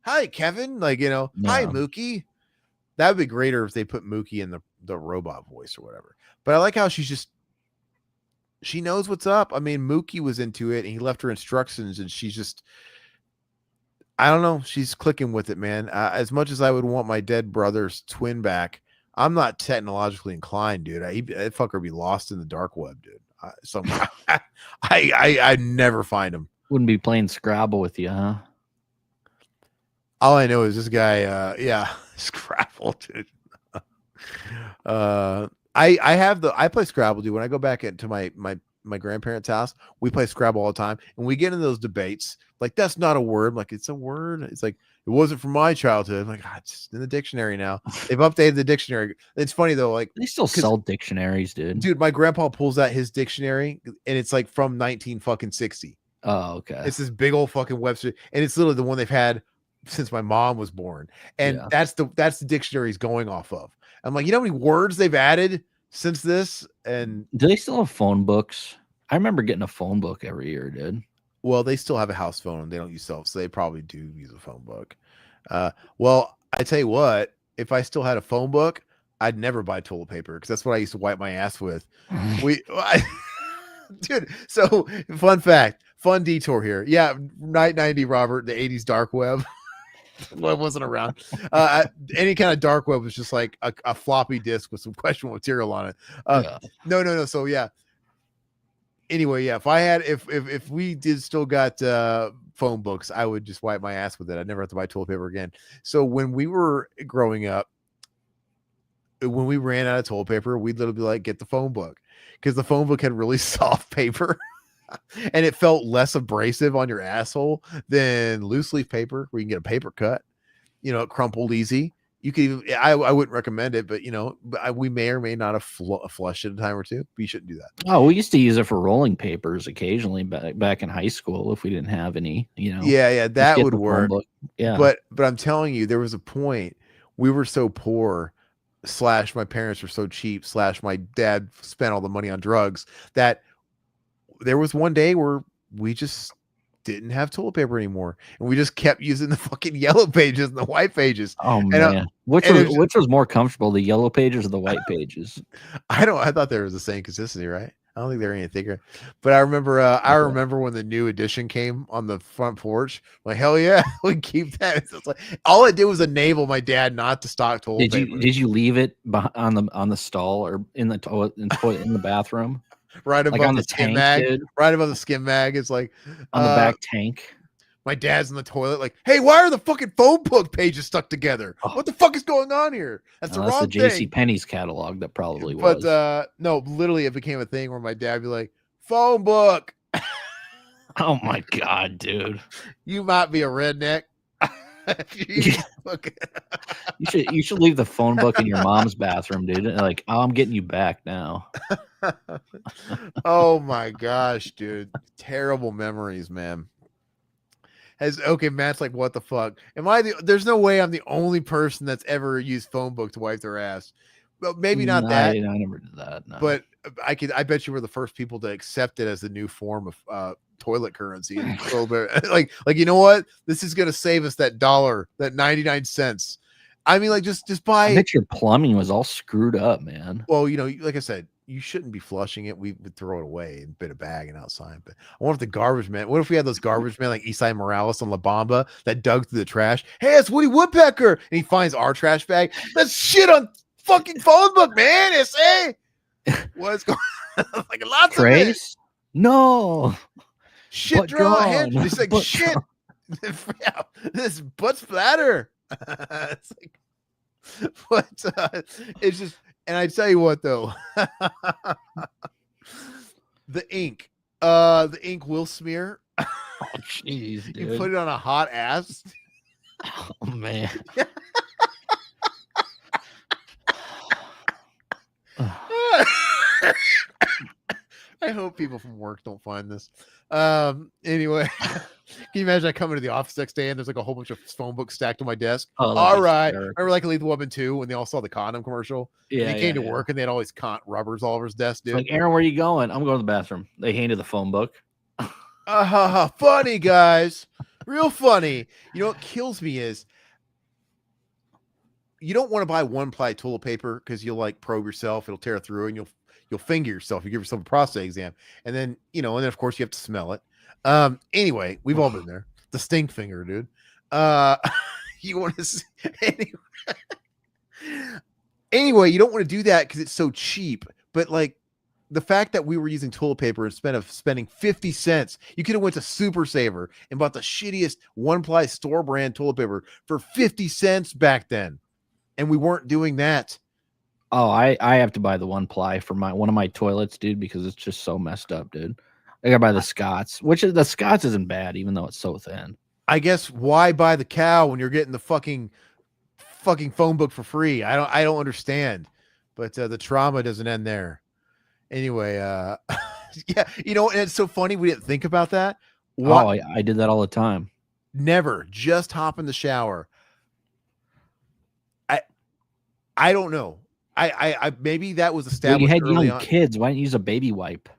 Hi, Kevin. Like, hi, Mookie. That would be greater if they put Mookie in the robot voice or whatever. But I like how she knows what's up. I mean, Mookie was into it and he left her instructions and she's just, I don't know. She's clicking with it, man. As much as I would want my dead brother's twin back, I'm not technologically inclined, dude. That fucker would be lost in the dark web, dude. I never find him. Wouldn't be playing Scrabble with you, huh? All I know is this guy, Scrabble, dude. I play Scrabble, dude. When I go back into my grandparents' house, we play Scrabble all the time, and we get in those debates. Like, that's not a word. I'm like, it's a word. It's like, it wasn't from my childhood. I'm like, it's in the dictionary now. They've updated the dictionary. It's funny though, like they still sell dictionaries, dude. Dude, my grandpa pulls out his dictionary, and it's like from 1960. Oh, okay. It's this big old fucking Webster, and it's literally the one they've had since my mom was born, and that's the dictionary he's going off of. I'm like, you know how many words they've added since this? And do they still have phone books? I remember getting a phone book every year, dude. Well, they still have a house phone. They don't use cell, so they probably do use a phone book. Well, I tell you what, if I still had a phone book, I'd never buy toilet paper because that's what I used to wipe my ass with. Dude, so fun detour here. Yeah, Night 90, Robert, the 80s dark web. Well, it wasn't around. Any kind of dark web was just like a floppy disk with some questionable material on it. No. So yeah. Anyway, yeah. If we did still got phone books, I would just wipe my ass with it. I'd never have to buy toilet paper again. So when we were growing up, when we ran out of toilet paper, we'd literally be like, get the phone book, because the phone book had really soft paper. And it felt less abrasive on your asshole than loose leaf paper, where you can get a paper cut. It crumpled easy. You could even, I wouldn't recommend it, but we may or may not have flushed it a time or two. But you shouldn't do that. Oh, we used to use it for rolling papers occasionally back in high school if we didn't have any, Yeah, that would work. Yeah. But I'm telling you, there was a point we were so poor, / my parents were so cheap, / my dad spent all the money on drugs that there was one day where we just didn't have toilet paper anymore, and we just kept using the fucking yellow pages and the white pages. Oh man, which was more comfortable, the yellow pages or the white pages? I thought there was the same consistency, right? I don't think they were any thicker, but I remember when the new edition came on the front porch. Like, hell yeah, we keep that. It's like all it did was enable my dad not to stock toilet paper. Did you leave it on the stall or in the toilet in the bathroom? Right above like the skim mag, dude. Right above the skim mag. It's like on the back tank. My dad's in the toilet, like, hey, why are the fucking phone book pages stuck together? Oh. What the fuck is going on here? That's the wrong thing. J.C. Penney's catalog that probably was. But no, literally, it became a thing where my dad would be like, phone book. Oh my god, dude! You might be a redneck. You should leave the phone book in your mom's bathroom, dude. Like, oh, I'm getting you back now. Oh my gosh, dude! Terrible memories, man. Matt's like, what the fuck? There's no way I'm the only person that's ever used phone book to wipe their ass. Well, maybe not that. I never did that. No. But I bet you were the first people to accept it as the new form of toilet currency. like, you know what? This is gonna save us that $1, that 99 cents. I mean, like, just buy. I bet your plumbing was all screwed up, man. Well, like I said, you shouldn't be flushing it. We would throw it away and put a bag and outside. But I wonder if the garbage man. What if we had those garbage men like Eastside Morales on La Bamba that dug through the trash? Hey, it's Woody Woodpecker, and he finds our trash bag. That's shit on fucking phone book, man. SA. What's going on? Like lots of it. No. Shit draw. It's like shit. Yeah, this butt splatter. It's like, but it's just. And I tell you what, though, the ink will smear. Oh, jeez, dude. You put it on a hot ass. Oh man. I hope people from work don't find this. Anyway, can you imagine I come into the office next day and there's like a whole bunch of phone books stacked on my desk? Oh, all right. Remember like Lethal Weapon 2 when they all saw the condom commercial? Yeah. And he came to work and they had all these rubbers all over his desk, dude. Like, Aaron, where are you going? I'm going to the bathroom. They handed the phone book. Funny, guys. Real funny. You know what kills me is you don't want to buy one-ply toilet paper because you'll like probe yourself, it'll tear through, and you'll finger yourself. You give yourself a prostate exam, and then of course you have to smell it. Anyway, we've all been there. The stink finger, dude. You want to see anyway, you don't want to do that because it's so cheap. But like the fact that we were using toilet paper instead of spending 50 cents, you could have went to Super Saver and bought the shittiest one-ply store brand toilet paper for 50 cents back then. And we weren't doing that. Oh, I have to buy the 1-ply for one of my toilets, dude, because it's just so messed up, dude. I gotta buy the Scots, which the Scots isn't bad, even though it's so thin. I guess why buy the cow when you're getting the fucking phone book for free? I don't understand. But the trauma doesn't end there. Anyway, yeah, and it's so funny we didn't think about that. I did that all the time. Never. Just hop in the shower. I don't know. I maybe that was established. Well, you had young kids. Why didn't you use a baby wipe?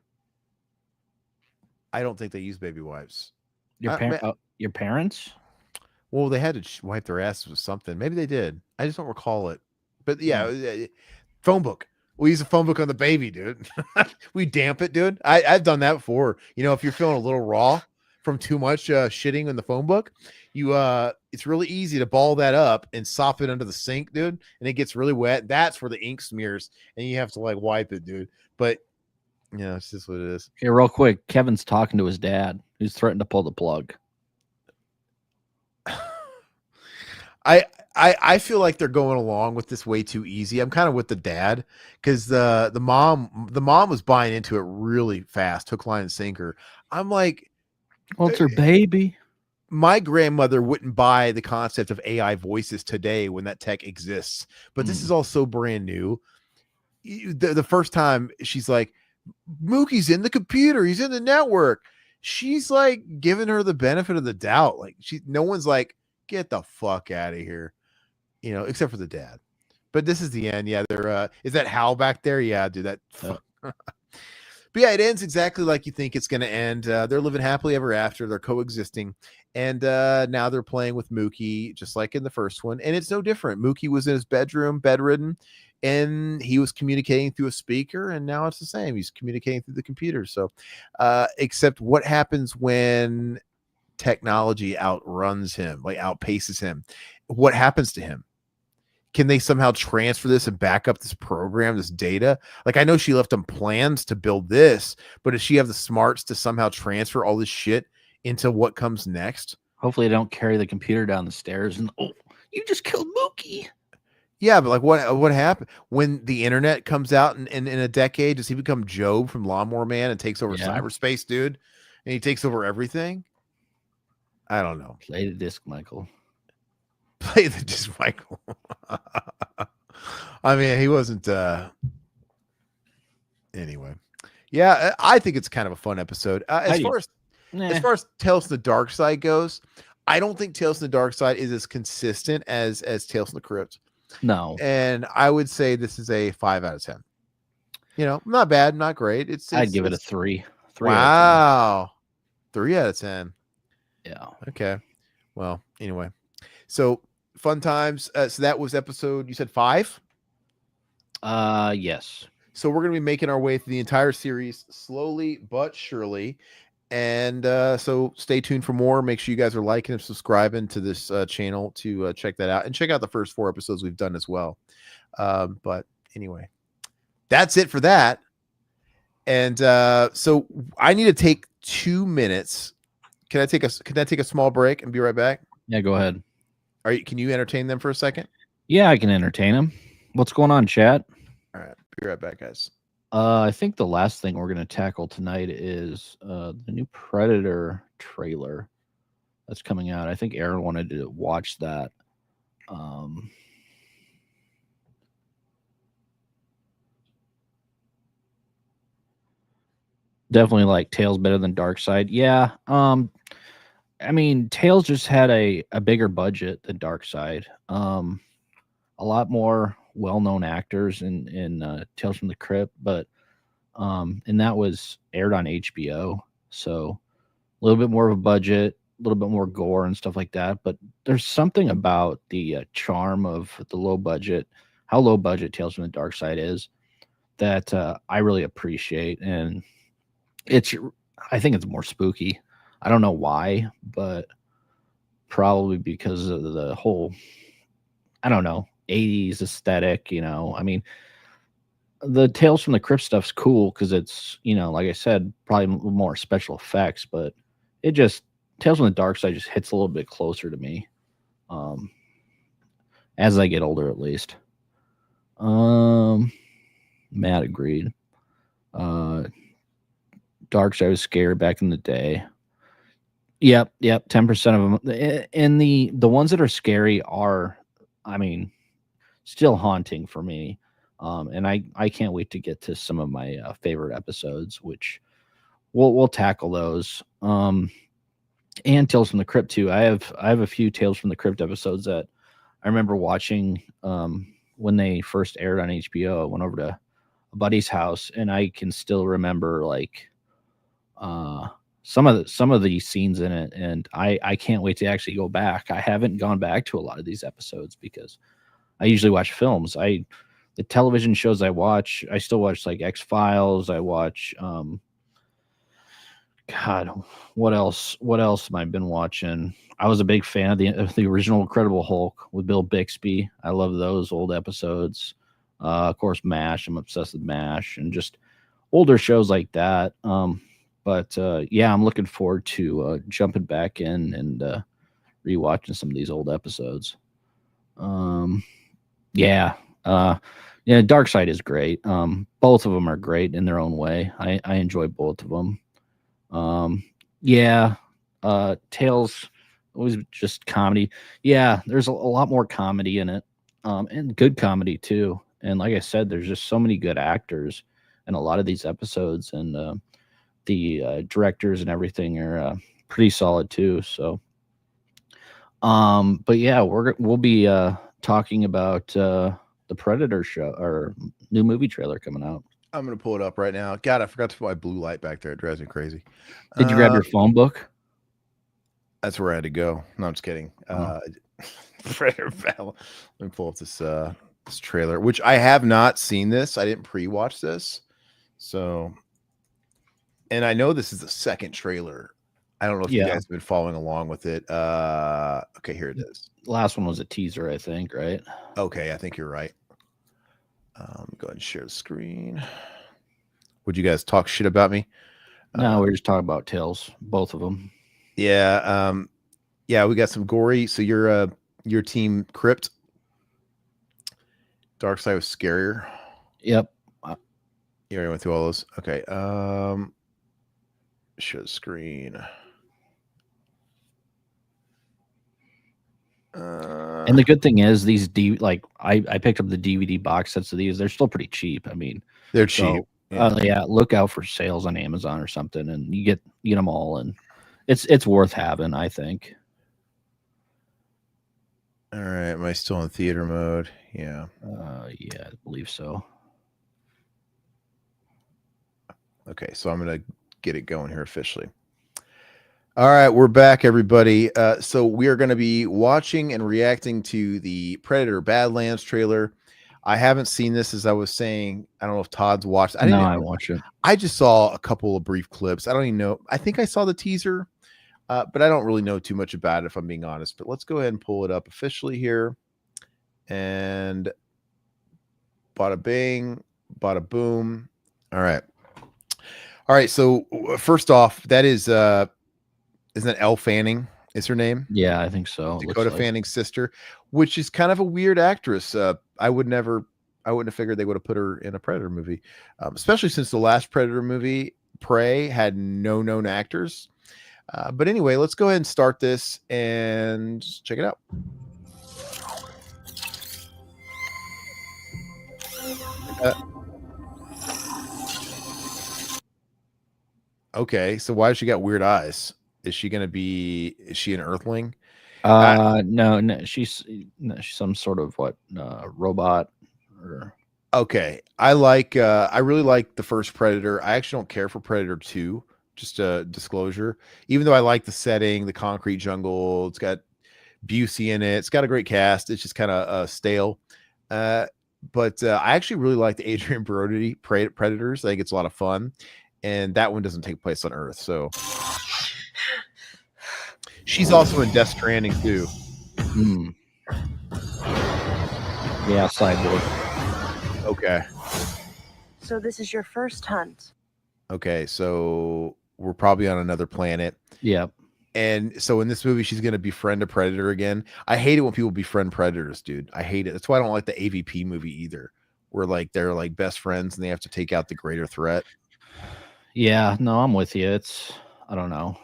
I don't think they use baby wipes. Your parents? Well, they had to wipe their asses with something. Maybe they did. I just don't recall it. But yeah, phone book. We use a phone book on the baby, dude. We damp it, dude. I've done that before. If you're feeling a little raw from too much shitting in the phone book, it's really easy to ball that up and sop it under the sink, dude, and it gets really wet. That's where the ink smears, and you have to like wipe it, dude. But it's just what it is. Here, real quick, Kevin's talking to his dad, who's threatened to pull the plug. I feel like they're going along with this way too easy. I'm kind of with the dad because the mom was buying into it really fast, hook, line, and sinker. I'm like, well, it's her baby. my grandmother wouldn't buy the concept of AI voices today when that tech exists, but this is all so brand new. The first time she's like, Mookie's in the computer, he's in the network. She's like giving her the benefit of the doubt. Like no one's like, get the fuck out of here, except for the dad. But this is the end. Yeah, they're is that Hal back there? Yeah, dude, that. But yeah, it ends exactly like you think it's going to end. They're living happily ever after. They're coexisting. And now they're playing with Mookie, just like in the first one. And it's no different. Mookie was in his bedroom, bedridden, and he was communicating through a speaker. And now it's the same. He's communicating through the computer. So, except what happens when technology outruns him, like outpaces him? What happens to him? Can they somehow transfer this and back up this program, this data? Like, I know she left them plans to build this, but does she have the smarts to somehow transfer all this shit into what comes next? Hopefully they don't carry the computer down the stairs and, oh, you just killed Mookie. Yeah, but like what happened when the internet comes out in a decade? Does he become Job from Lawnmower Man and takes over cyberspace, dude? And he takes over everything? I don't know. Play the disc, Michael. Play the disc, Michael. I mean, he wasn't anyway. Yeah, I think it's kind of a fun episode. As far as Tales from the Darkside goes, I don't think Tales from the Darkside is as consistent as Tales from the Crypt. No. And I would say this is a 5 out of 10. Not bad, not great. I'd give it a 3. 3 wow. 3 out of 10. Yeah. Okay. Well, anyway. So fun times. So that was episode, you said 5? Yes. So we're going to be making our way through the entire series slowly but surely. And so stay tuned for more. Make sure you guys are liking and subscribing to this channel to check that out. And check out the first 4 episodes we've done as well. But anyway, that's it for that. And so I need to take 2 minutes. Can I take a small break and be right back? Yeah, go ahead. Can you entertain them for a second? Yeah, I can entertain them. What's going on, chat? All right. Be right back, guys. I think the last thing we're going to tackle tonight is the new Predator trailer that's coming out. I think Aaron wanted to watch that. Definitely like Tales better than Darkside. Yeah. I mean, Tales just had a bigger budget than Darkside. A lot more well-known actors in Tales from the Crypt, but and that was aired on HBO, so a little bit more of a budget, a little bit more gore and stuff like that. But there's something about the charm of the low budget, how low budget Tales from the Darkside is, that I really appreciate, and I think it's more spooky. I don't know why, but probably because of the whole, I don't know, 80s aesthetic, I mean, the Tales from the Crypt stuff's cool because it's, like I said, probably more special effects, but Tales from the Darkside just hits a little bit closer to me, as I get older, at least. Matt agreed. Darkside was scary back in the day. Yep. 10% of them, and the ones that are scary are, I mean, still haunting for me. And I can't wait to get to some of my favorite episodes, which we'll tackle those. And Tales from the Crypt too. I have a few Tales from the Crypt episodes that I remember watching when they first aired on HBO. I went over to a buddy's house, and I can still remember like some of the scenes in it, and I can't wait to actually go back. I haven't gone back to a lot of these episodes because I usually watch films. The television shows I watch, I still watch like X-Files. I watch God, what else have I been watching? I was a big fan of the original Incredible Hulk with Bill Bixby. I love those old episodes. Of course, MASH. I'm obsessed with MASH and just older shows like that. But yeah, I'm looking forward to jumping back in and rewatching some of these old episodes. Yeah, Darkside is great. Both of them are great in their own way. I enjoy both of them. Tales was just comedy. Yeah, there's a lot more comedy in it, and good comedy too. And like I said, there's just so many good actors in a lot of these episodes, and the directors and everything are pretty solid too. So, but yeah, we'll be talking about the Predator show or new movie trailer coming out. I'm gonna pull it up right now. God, I forgot to put my blue light back there. It drives me crazy. Did you grab your phone book? That's where I had to go. No, I'm just kidding. Predator Battle. Let me pull up this trailer, which I have not seen this. I didn't pre-watch this. So, and I know this is the second trailer. I don't know if you guys have been following along with it. Okay, here it is. Last one was a teaser, I think, right? Okay, I think you're right. Go ahead and share the screen. Would you guys talk shit about me? No, we're just talking about Tales, both of them. Yeah, yeah, we got some gory. So your team Crypt. Darkside was scarier. Yep. You already went through all those. Okay. Share the screen. And the good thing is these I picked up the DVD box sets of these. They're still pretty cheap. I mean, they're cheap. Yeah, look out for sales on Amazon or something, and you get them all, and it's worth having, I think. All right, am I still in theater mode? Yeah. Yeah, I believe so. Okay, so I'm gonna get it going here officially. All right, we're back, everybody. So we are going to be watching and reacting to the Predator Badlands trailer. I haven't seen this, as I was saying. I don't know if Todd's watched. I watched it. I just saw a couple of brief clips. I don't even know. I think I saw the teaser, but I don't really know too much about it, if I'm being honest. But let's go ahead and pull it up officially here. And bada bing, bada boom. All right. All right. So first off, that is isn't that Elle Fanning is her name? Yeah, I think so. Dakota Fanning's sister, which is kind of a weird actress. I wouldn't have figured they would have put her in a Predator movie, especially since the last Predator movie, Prey, had no known actors. But anyway, let's go ahead and start this and check it out. Okay, so why has she got weird eyes? Is she an Earthling? No, she's some sort of robot or. Okay. I really like the first Predator. I actually don't care for Predator 2, just a disclosure. Even though I like the setting, the concrete jungle, it's got Busey in it. It's got a great cast. It's just kind of stale. But I actually really like the Adrian Brody Predators. I think it's a lot of fun. And that one doesn't take place on Earth, so she's also in Death Stranding too. Yeah, Cyborg. Okay. So this is your first hunt. Okay, so we're probably on another planet. Yep. And so in this movie, she's gonna befriend a predator again. I hate it when people befriend predators, dude. I hate it. That's why I don't like the AVP movie either, where they're like best friends and they have to take out the greater threat. Yeah, no, I'm with you. I don't know.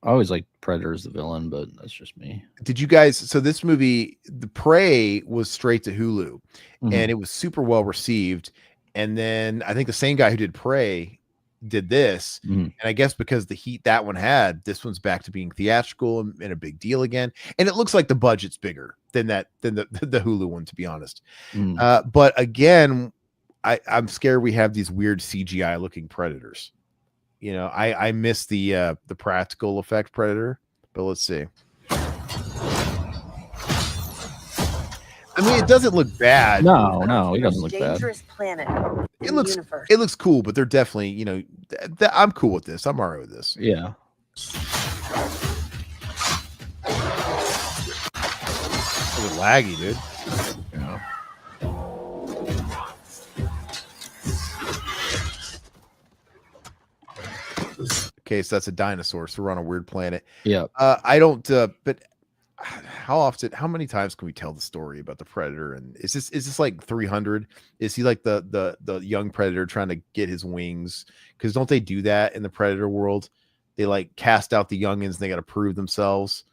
I always like Predator as the villain, but that's just me. Did you guys? So this movie, The Prey, was straight to Hulu, and it was super well received. And then I think the same guy who did Prey did this, and I guess because the heat that one had, this one's back to being theatrical and a big deal again. And it looks like the budget's bigger than the Hulu one, to be honest. But again, I'm scared we have these weird CGI looking predators. You know, I miss the practical effect Predator, but let's see. I mean, it doesn't look bad. No, it doesn't look bad. Dangerous planet. It looks cool, but they're definitely, you know, I'm cool with this. I'm all right with this. Yeah. It's laggy, dude. Yeah. Okay, so that's a dinosaur. So we're on a weird planet. Yeah. I don't. But how many times can we tell the story about the predator? And is this like 300? Is he like the young predator trying to get his wings? Because don't they do that in the predator world? They like cast out the youngins. And they got to prove themselves.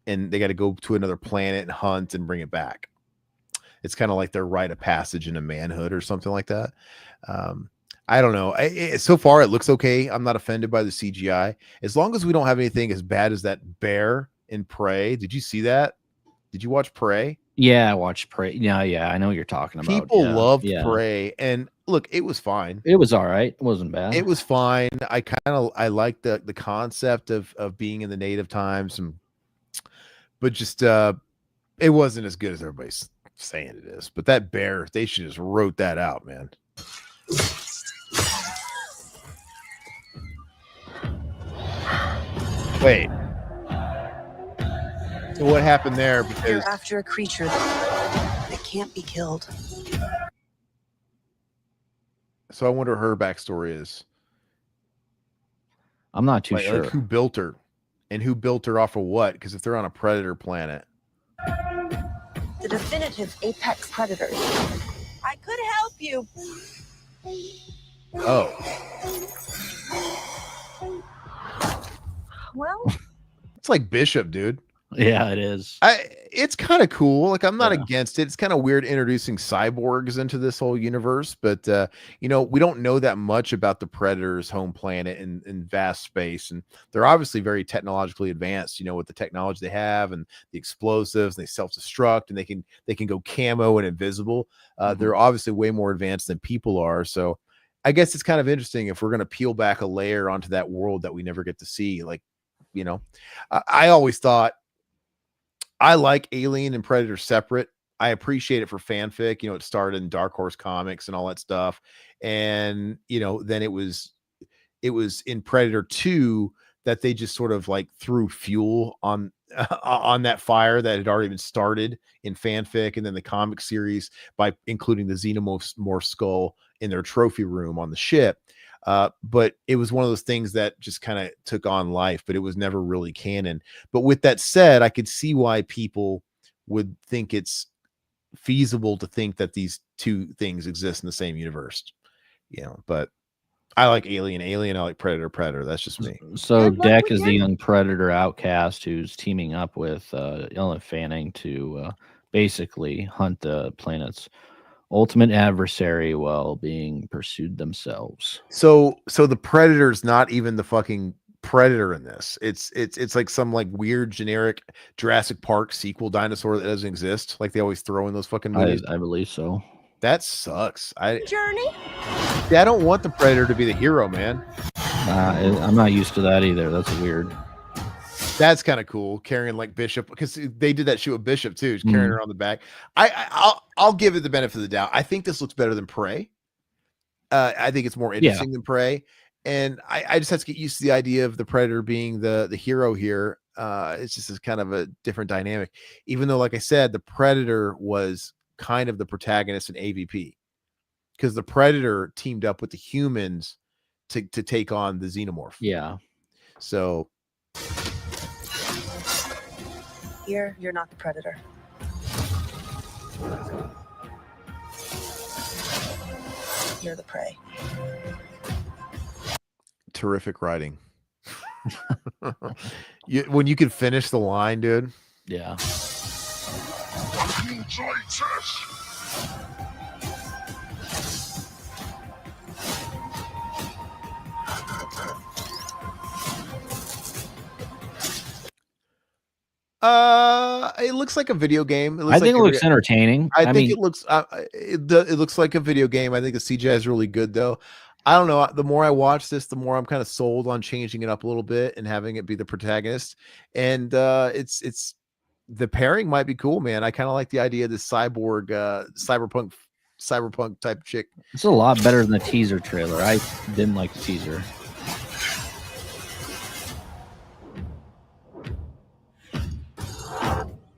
and they got to go to another planet and hunt and bring it back. It's kind of like their rite of passage into manhood or something like that. I don't know. So far, it looks okay. I'm not offended by the CGI. As long as we don't have anything as bad as that bear in Prey. Did you see that? Did you watch Prey? Yeah, I watched Prey. Yeah, I know what you're talking about. People loved Prey, and look, it was fine. It was all right. It wasn't bad. It was fine. I like the concept of being in the native times, but just it wasn't as good as everybody's saying it is. But that bear, they should just wrote that out, man. Wait. So what happened there? Because you're after a creature that can't be killed. So I wonder what her backstory is. I'm not too sure. Like who built her, and who built her off of what? Because if they're on a predator planet, the definitive apex predators. I could help you. Oh. Well, it's like Bishop, dude. Yeah, it is. It's kind of cool. Like I'm not against it. It's kind of weird introducing cyborgs into this whole universe, but we don't know that much about the Predator's home planet in vast space, and they're obviously very technologically advanced. With the technology they have and the explosives, and they self-destruct, and they can go camo and invisible. They're obviously way more advanced than people are. So I guess it's kind of interesting if we're going to peel back a layer onto that world that we never get to see. Like, I always thought. I like Alien and Predator separate. I appreciate it for fanfic. It started in Dark Horse Comics and all that stuff. And, then it was in Predator 2 that they just sort of like threw fuel on that fire that had already been started in fanfic and then the comic series by including the Xenomorph skull in their trophy room on the ship. But it was one of those things that just kind of took on life, but it was never really canon. But with that said, I could see why people would think it's feasible to think that these two things exist in the same universe, but I like Alien, I like Predator. That's just me. So Deck is the young Predator outcast who's teaming up with Ellen Fanning to basically hunt the planet's ultimate adversary while being pursued themselves. So the Predator's not even the fucking predator in this. It's like some like weird generic Jurassic Park sequel dinosaur that doesn't exist, like they always throw in those fucking movies. I believe so. That sucks. I don't want the Predator to be the hero, man. I'm not used to that either. That's weird. That's kind of cool, carrying like Bishop, because they did that shit with Bishop too, carrying her on the back. I'll give it the benefit of the doubt. I think this looks better than Prey. I think it's more interesting than Prey, and I just have to get used to the idea of the Predator being the hero here. It's just a kind of a different dynamic, even though, like I said, the Predator was kind of the protagonist in AVP, because the Predator teamed up with the humans to take on the Xenomorph. Yeah. So. Here, you're not the Predator. You're the prey. Terrific writing. When you could finish the line, dude. Yeah. It looks like a video game. I think it looks entertaining. I think it looks it looks like a video game. I think the CGI is really good though. I don't know. The more I watch this, the more I'm kind of sold on changing it up a little bit and having it be the protagonist. And it's the pairing might be cool, man. I kind of like the idea of this cyborg, cyberpunk type chick. It's a lot better than the teaser trailer. I didn't like the teaser.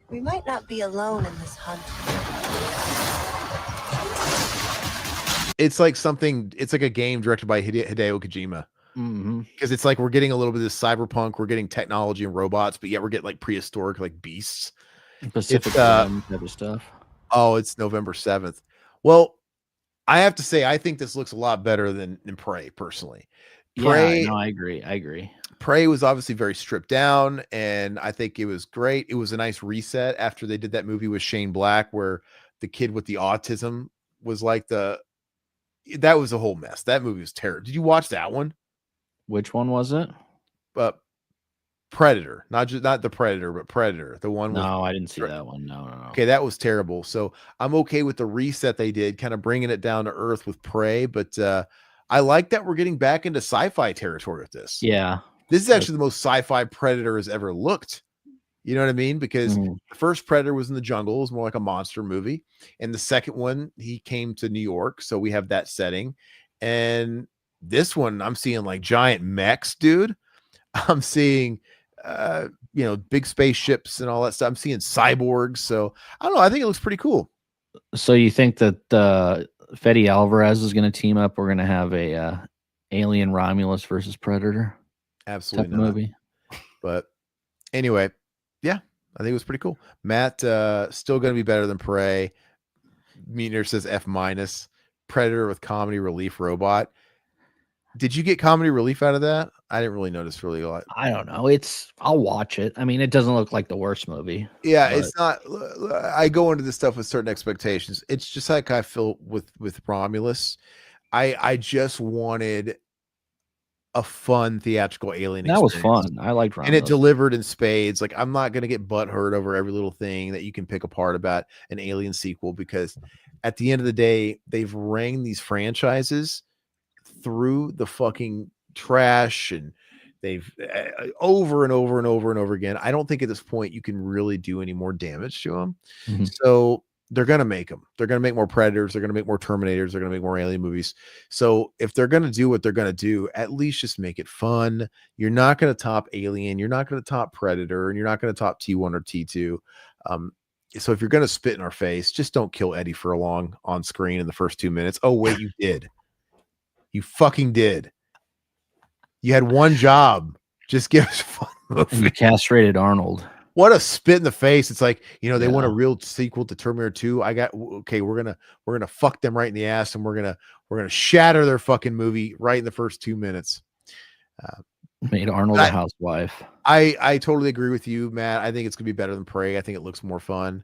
We might not be alone in this hunt. It's like it's like a game directed by Hideo Kojima. Because it's like we're getting a little bit of this cyberpunk, we're getting technology and robots, but yet we're getting like prehistoric like beasts. Pacific Rim type of stuff. Oh, it's November 7th. Well, I have to say, I think this looks a lot better than Prey, personally. Prey, yeah, no, I agree. Prey was obviously very stripped down, and I think it was great. It was a nice reset after they did that movie with Shane Black, where the kid with the autism was like that was a whole mess. That movie was terrible. Did you watch that one? Which one was it? Predator, not the Predator, but Predator. The one with No, I didn't see that one. No. Okay, that was terrible. So I'm okay with the reset they did, kind of bringing it down to earth with Prey. But I like that we're getting back into sci-fi territory with this. Yeah. This is actually the most sci-fi Predator has ever looked. You know what I mean? Because the first Predator was in the jungle. It was more like a monster movie. And the second one, he came to New York. So we have that setting. And this one, I'm seeing like giant mechs, dude. I'm seeing big spaceships and all that stuff. I'm seeing cyborgs. So I don't know. I think it looks pretty cool. So you think that Fede Alvarez is going to team up? We're going to have a Alien Romulus versus Predator. Absolutely not. Movie. But anyway, yeah, I think it was pretty cool. Matt, still going to be better than Prey. Meaner says F-. Predator with comedy relief robot. Did you get comedy relief out of that? I didn't really notice really a lot. I don't know. I'll watch it. I mean, it doesn't look like the worst movie. Yeah, it's not. I go into this stuff with certain expectations. It's just like I feel with Romulus. I just wanted a fun theatrical alien experience. That was fun. I liked Romulus. And it delivered in spades. Like, I'm not going to get butthurt over every little thing that you can pick apart about an Alien sequel, because at the end of the day, they've rang these franchises through the fucking trash, and they've over and over and over and over again. I don't think at this point you can really do any more damage to them. So they're going to make them. They're going to make more Predators. They're going to make more Terminators. They're going to make more Alien movies. So if they're going to do what they're going to do, at least just make it fun. You're not going to top Alien. You're not going to top Predator, and you're not going to top T1 or T2. So if you're going to spit in our face, just don't kill Eddie Furlong on screen in the first 2 minutes. Oh, wait, you did. You fucking did. You had one job. Just give us a fun movie. And you castrated Arnold. What a spit in the face. It's like, they want a real sequel to Terminator 2. We're gonna fuck them right in the ass, and we're gonna shatter their fucking movie right in the first 2 minutes. Made Arnold a housewife. I totally agree with you, Matt. I think it's gonna be better than Prey. I think it looks more fun.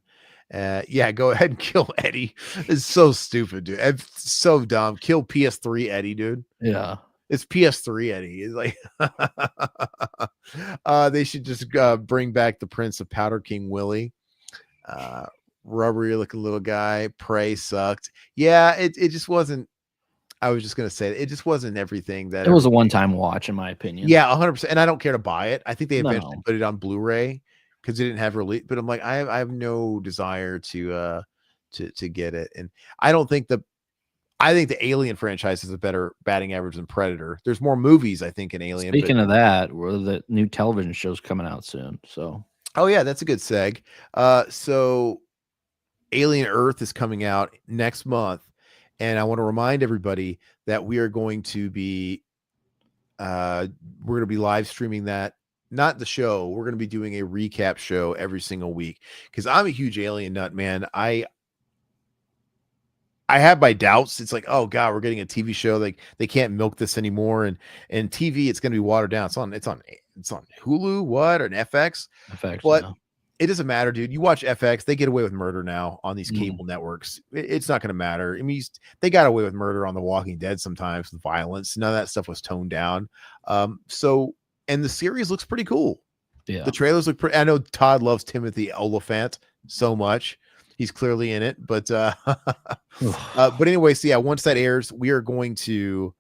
Go ahead and kill Eddie. It's so stupid, dude. It's so dumb. Kill PS3 Eddie, dude. Yeah. It's PS3 Eddie. It's like they should just bring back the Prince of Powder King Willie. Rubbery looking little guy. Prey sucked. Yeah, it just wasn't. I was just gonna say it just wasn't everything that it was a one-time watch, in my opinion. Yeah, 100%. And I don't care to buy it. I think they eventually put it on Blu-ray because they didn't have release. But I'm like, I have no desire to get it. And I think the Alien franchise is a better batting average than Predator. There's more movies, I think, in Alien. Speaking of that, the new television show's coming out soon. So, oh yeah, that's a good seg. So Alien Earth is coming out next month, and I want to remind everybody that we are going to be live streaming that. Not the show. We're going to be doing a recap show every single week because I'm a huge Alien nut, man. I have my doubts. It's like, oh god, we're getting a TV show. Like they can't milk this anymore. And TV, it's going to be watered down. It's on Hulu, what, or an FX. But it doesn't matter, dude. You watch FX, they get away with murder now on these cable networks. It's not going to matter. I mean, they got away with murder on The Walking Dead sometimes with violence. None of that stuff was toned down. And the series looks pretty cool. Yeah, the trailers look pretty. I know Todd loves Timothy Olyphant so much. He's clearly in it, but anyway, so yeah, once that airs, we are going to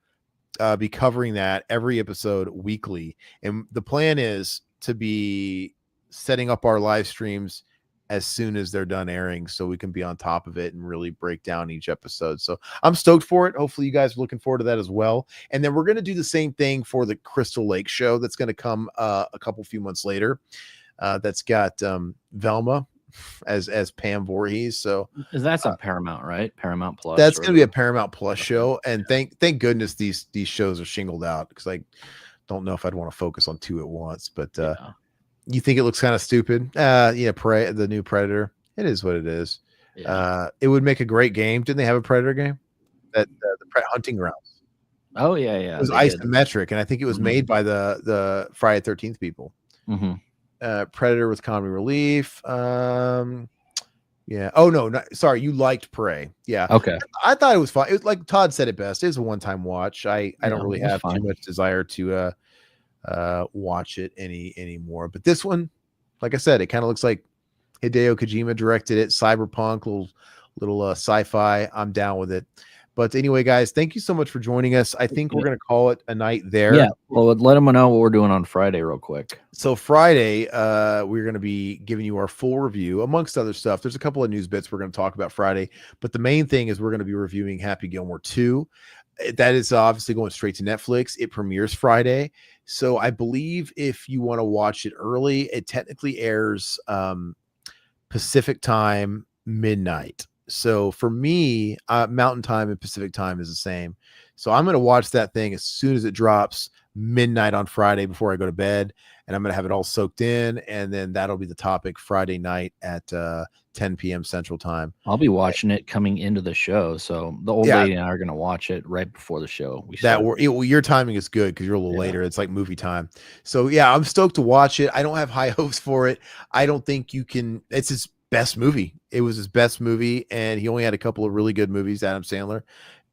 be covering that every episode weekly. And the plan is to be setting up our live streams as soon as they're done airing so we can be on top of it and really break down each episode. So I'm stoked for it. Hopefully you guys are looking forward to that as well. And then we're going to do the same thing for the Crystal Lake show that's going to come a few months later. That's got Velma as Pam Voorhees. So that's on Paramount, right? Paramount Plus. That's going to be a Paramount Plus show. And thank goodness these shows are shingled out because I don't know if I'd want to focus on two at once, but you think it looks kind of stupid? Prey, the new Predator. It is what it is. Yeah. It would make a great game. Didn't they have a Predator game? The Hunting Grounds. Oh yeah, It was they did. isometric, and I think it was Mhm. made by the Friday 13th people. Predator with comedy relief. Yeah. Oh no, sorry, you liked Prey. Yeah. Okay. I thought it was fun. It was like Todd said it best. It was a one-time watch. I don't really it was have too fine. much desire to watch it anymore. But this one, like I said, it kind of looks like Hideo Kojima directed it. Cyberpunk, little sci-fi. I'm down with it. But anyway, guys, thank you so much for joining us. I think we're gonna call it a night there. Yeah. Well, let them know what we're doing on Friday, real quick. So Friday, we're going to be giving you our full review, amongst other stuff. There's a couple of news bits we're going to talk about Friday, but the main thing is we're going to be reviewing Happy Gilmore 2. That is obviously going straight to Netflix. It premieres Friday. So I believe if you want to watch it early, it technically airs Pacific time, midnight. So for me, Mountain time and Pacific time is the same. So I'm going to watch that thing as soon as it drops midnight on Friday before I go to bed, and I'm going to have it all soaked in, and then that'll be the topic Friday night at 10 p.m. Central Time. I'll be watching it coming into the show, so the old lady and I are going to watch it right before the show. Your timing is good because you're a little later. It's like movie time. So yeah, I'm stoked to watch it. I don't have high hopes for it. I don't think you can. It's his best movie. It was his best movie, and he only had a couple of really good movies, Adam Sandler.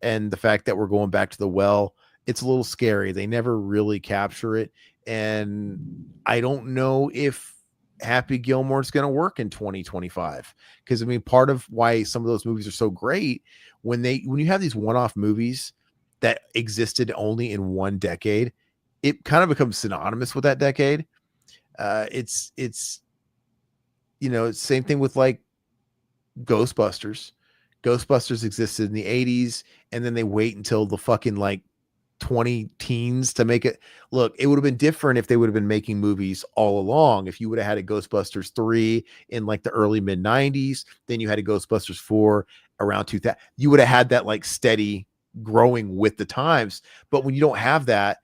And the fact that we're going back to the well, it's a little scary. They never really capture it. And I don't know if Happy Gilmore is going to work in 2025. Because I mean, part of why some of those movies are so great, when you have these one-off movies that existed only in one decade, it kind of becomes synonymous with that decade. It's same thing with like Ghostbusters. Ghostbusters existed in the 80s, and then they wait until the fucking like 20 teens to make it. Look, it would have been different if they would have been making movies all along. If you would have had a Ghostbusters 3 in like the early mid 90s, then you had a Ghostbusters 4 around 2000, you would have had that like steady growing with the times. But when you don't have that,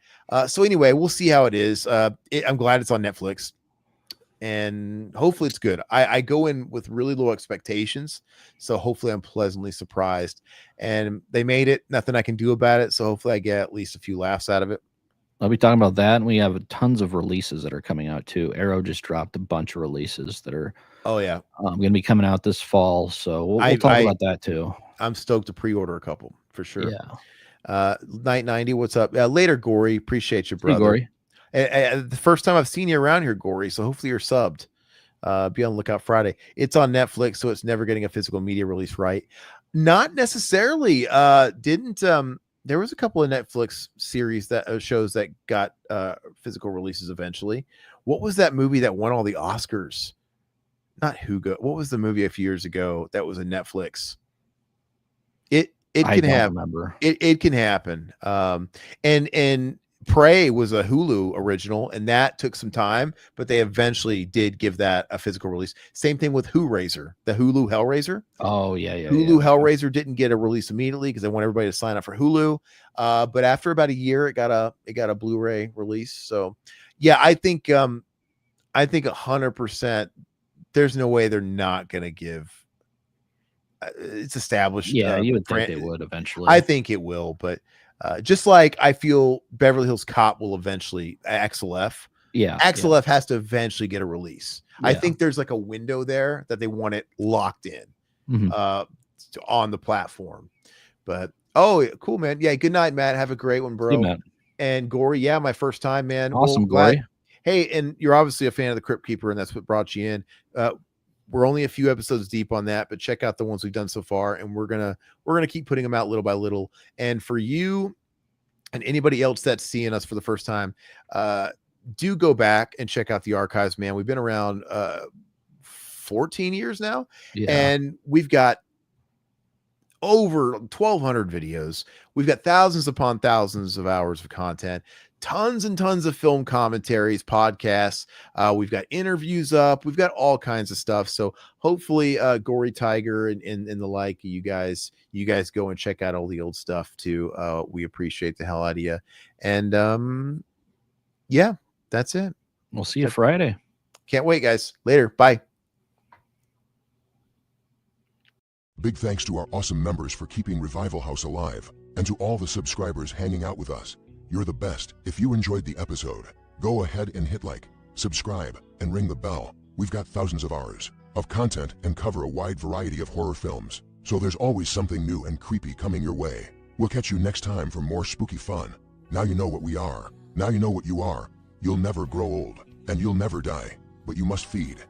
so anyway, we'll see how it is. I'm glad it's on Netflix, and hopefully it's good. I go in with really low expectations, so hopefully I'm pleasantly surprised. And they made it, nothing I can do about it, so hopefully I get at least a few laughs out of it. I'll be talking about that, and we have tons of releases that are coming out too. Arrow just dropped a bunch of releases that are going to be coming out this fall, so we'll talk about that too. I'm stoked to pre-order a couple for sure. Night 90, what's up? Later, Gory, appreciate you, brother. Hey, Gory. The first time I've seen you around here, Gory, so hopefully you're subbed. Be on the lookout Friday. It's on Netflix, so it's never getting a physical media release, right? Not necessarily. There was a couple of Netflix series that shows that got physical releases eventually. What was that movie that won all the Oscars? Not Hugo. What was the movie a few years ago that was a Netflix? It can happen. It can happen. And Prey was a Hulu original, and that took some time, but they eventually did give that a physical release. Same thing with Hellraiser, the Hulu Hellraiser. Oh yeah. Hulu Hellraiser didn't get a release immediately because they want everybody to sign up for Hulu. But after about a year, it got a Blu-ray release. So yeah, I think 100%. There's no way they're not going to give. It's established. Yeah, you would think they would eventually. I think it will, but. Just like I feel Beverly Hills Cop will eventually, XLF. Yeah. XLF has to eventually get a release. Yeah. I think there's like a window there that they want it locked in on the platform. But cool, man. Yeah, good night, Matt. Have a great one, bro. Matt. And Gory, my first time, man. Awesome, Gory. Hey, and you're obviously a fan of the Crypt Keeper, and that's what brought you in. We're only a few episodes deep on that, but check out the ones we've done so far, and we're gonna keep putting them out little by little. And for you and anybody else that's seeing us for the first time, do go back and check out the archives, man. We've been around 14 years now, and we've got over 1,200 videos. We've got thousands upon thousands of hours of content. Tons and tons of film commentaries, podcasts. We've got interviews up. We've got all kinds of stuff. So hopefully, Gory Tiger and the like, you guys go and check out all the old stuff too. We appreciate the hell out of you. And yeah, that's it. We'll see you Friday. Can't wait, guys. Later. Bye. Big thanks to our awesome members for keeping Revival House alive. And to all the subscribers hanging out with us, you're the best. If you enjoyed the episode, go ahead and hit like, subscribe, and ring the bell. We've got thousands of hours of content and cover a wide variety of horror films, so there's always something new and creepy coming your way. We'll catch you next time for more spooky fun. Now you know what we are. Now you know what you are. You'll never grow old, and you'll never die, but you must feed.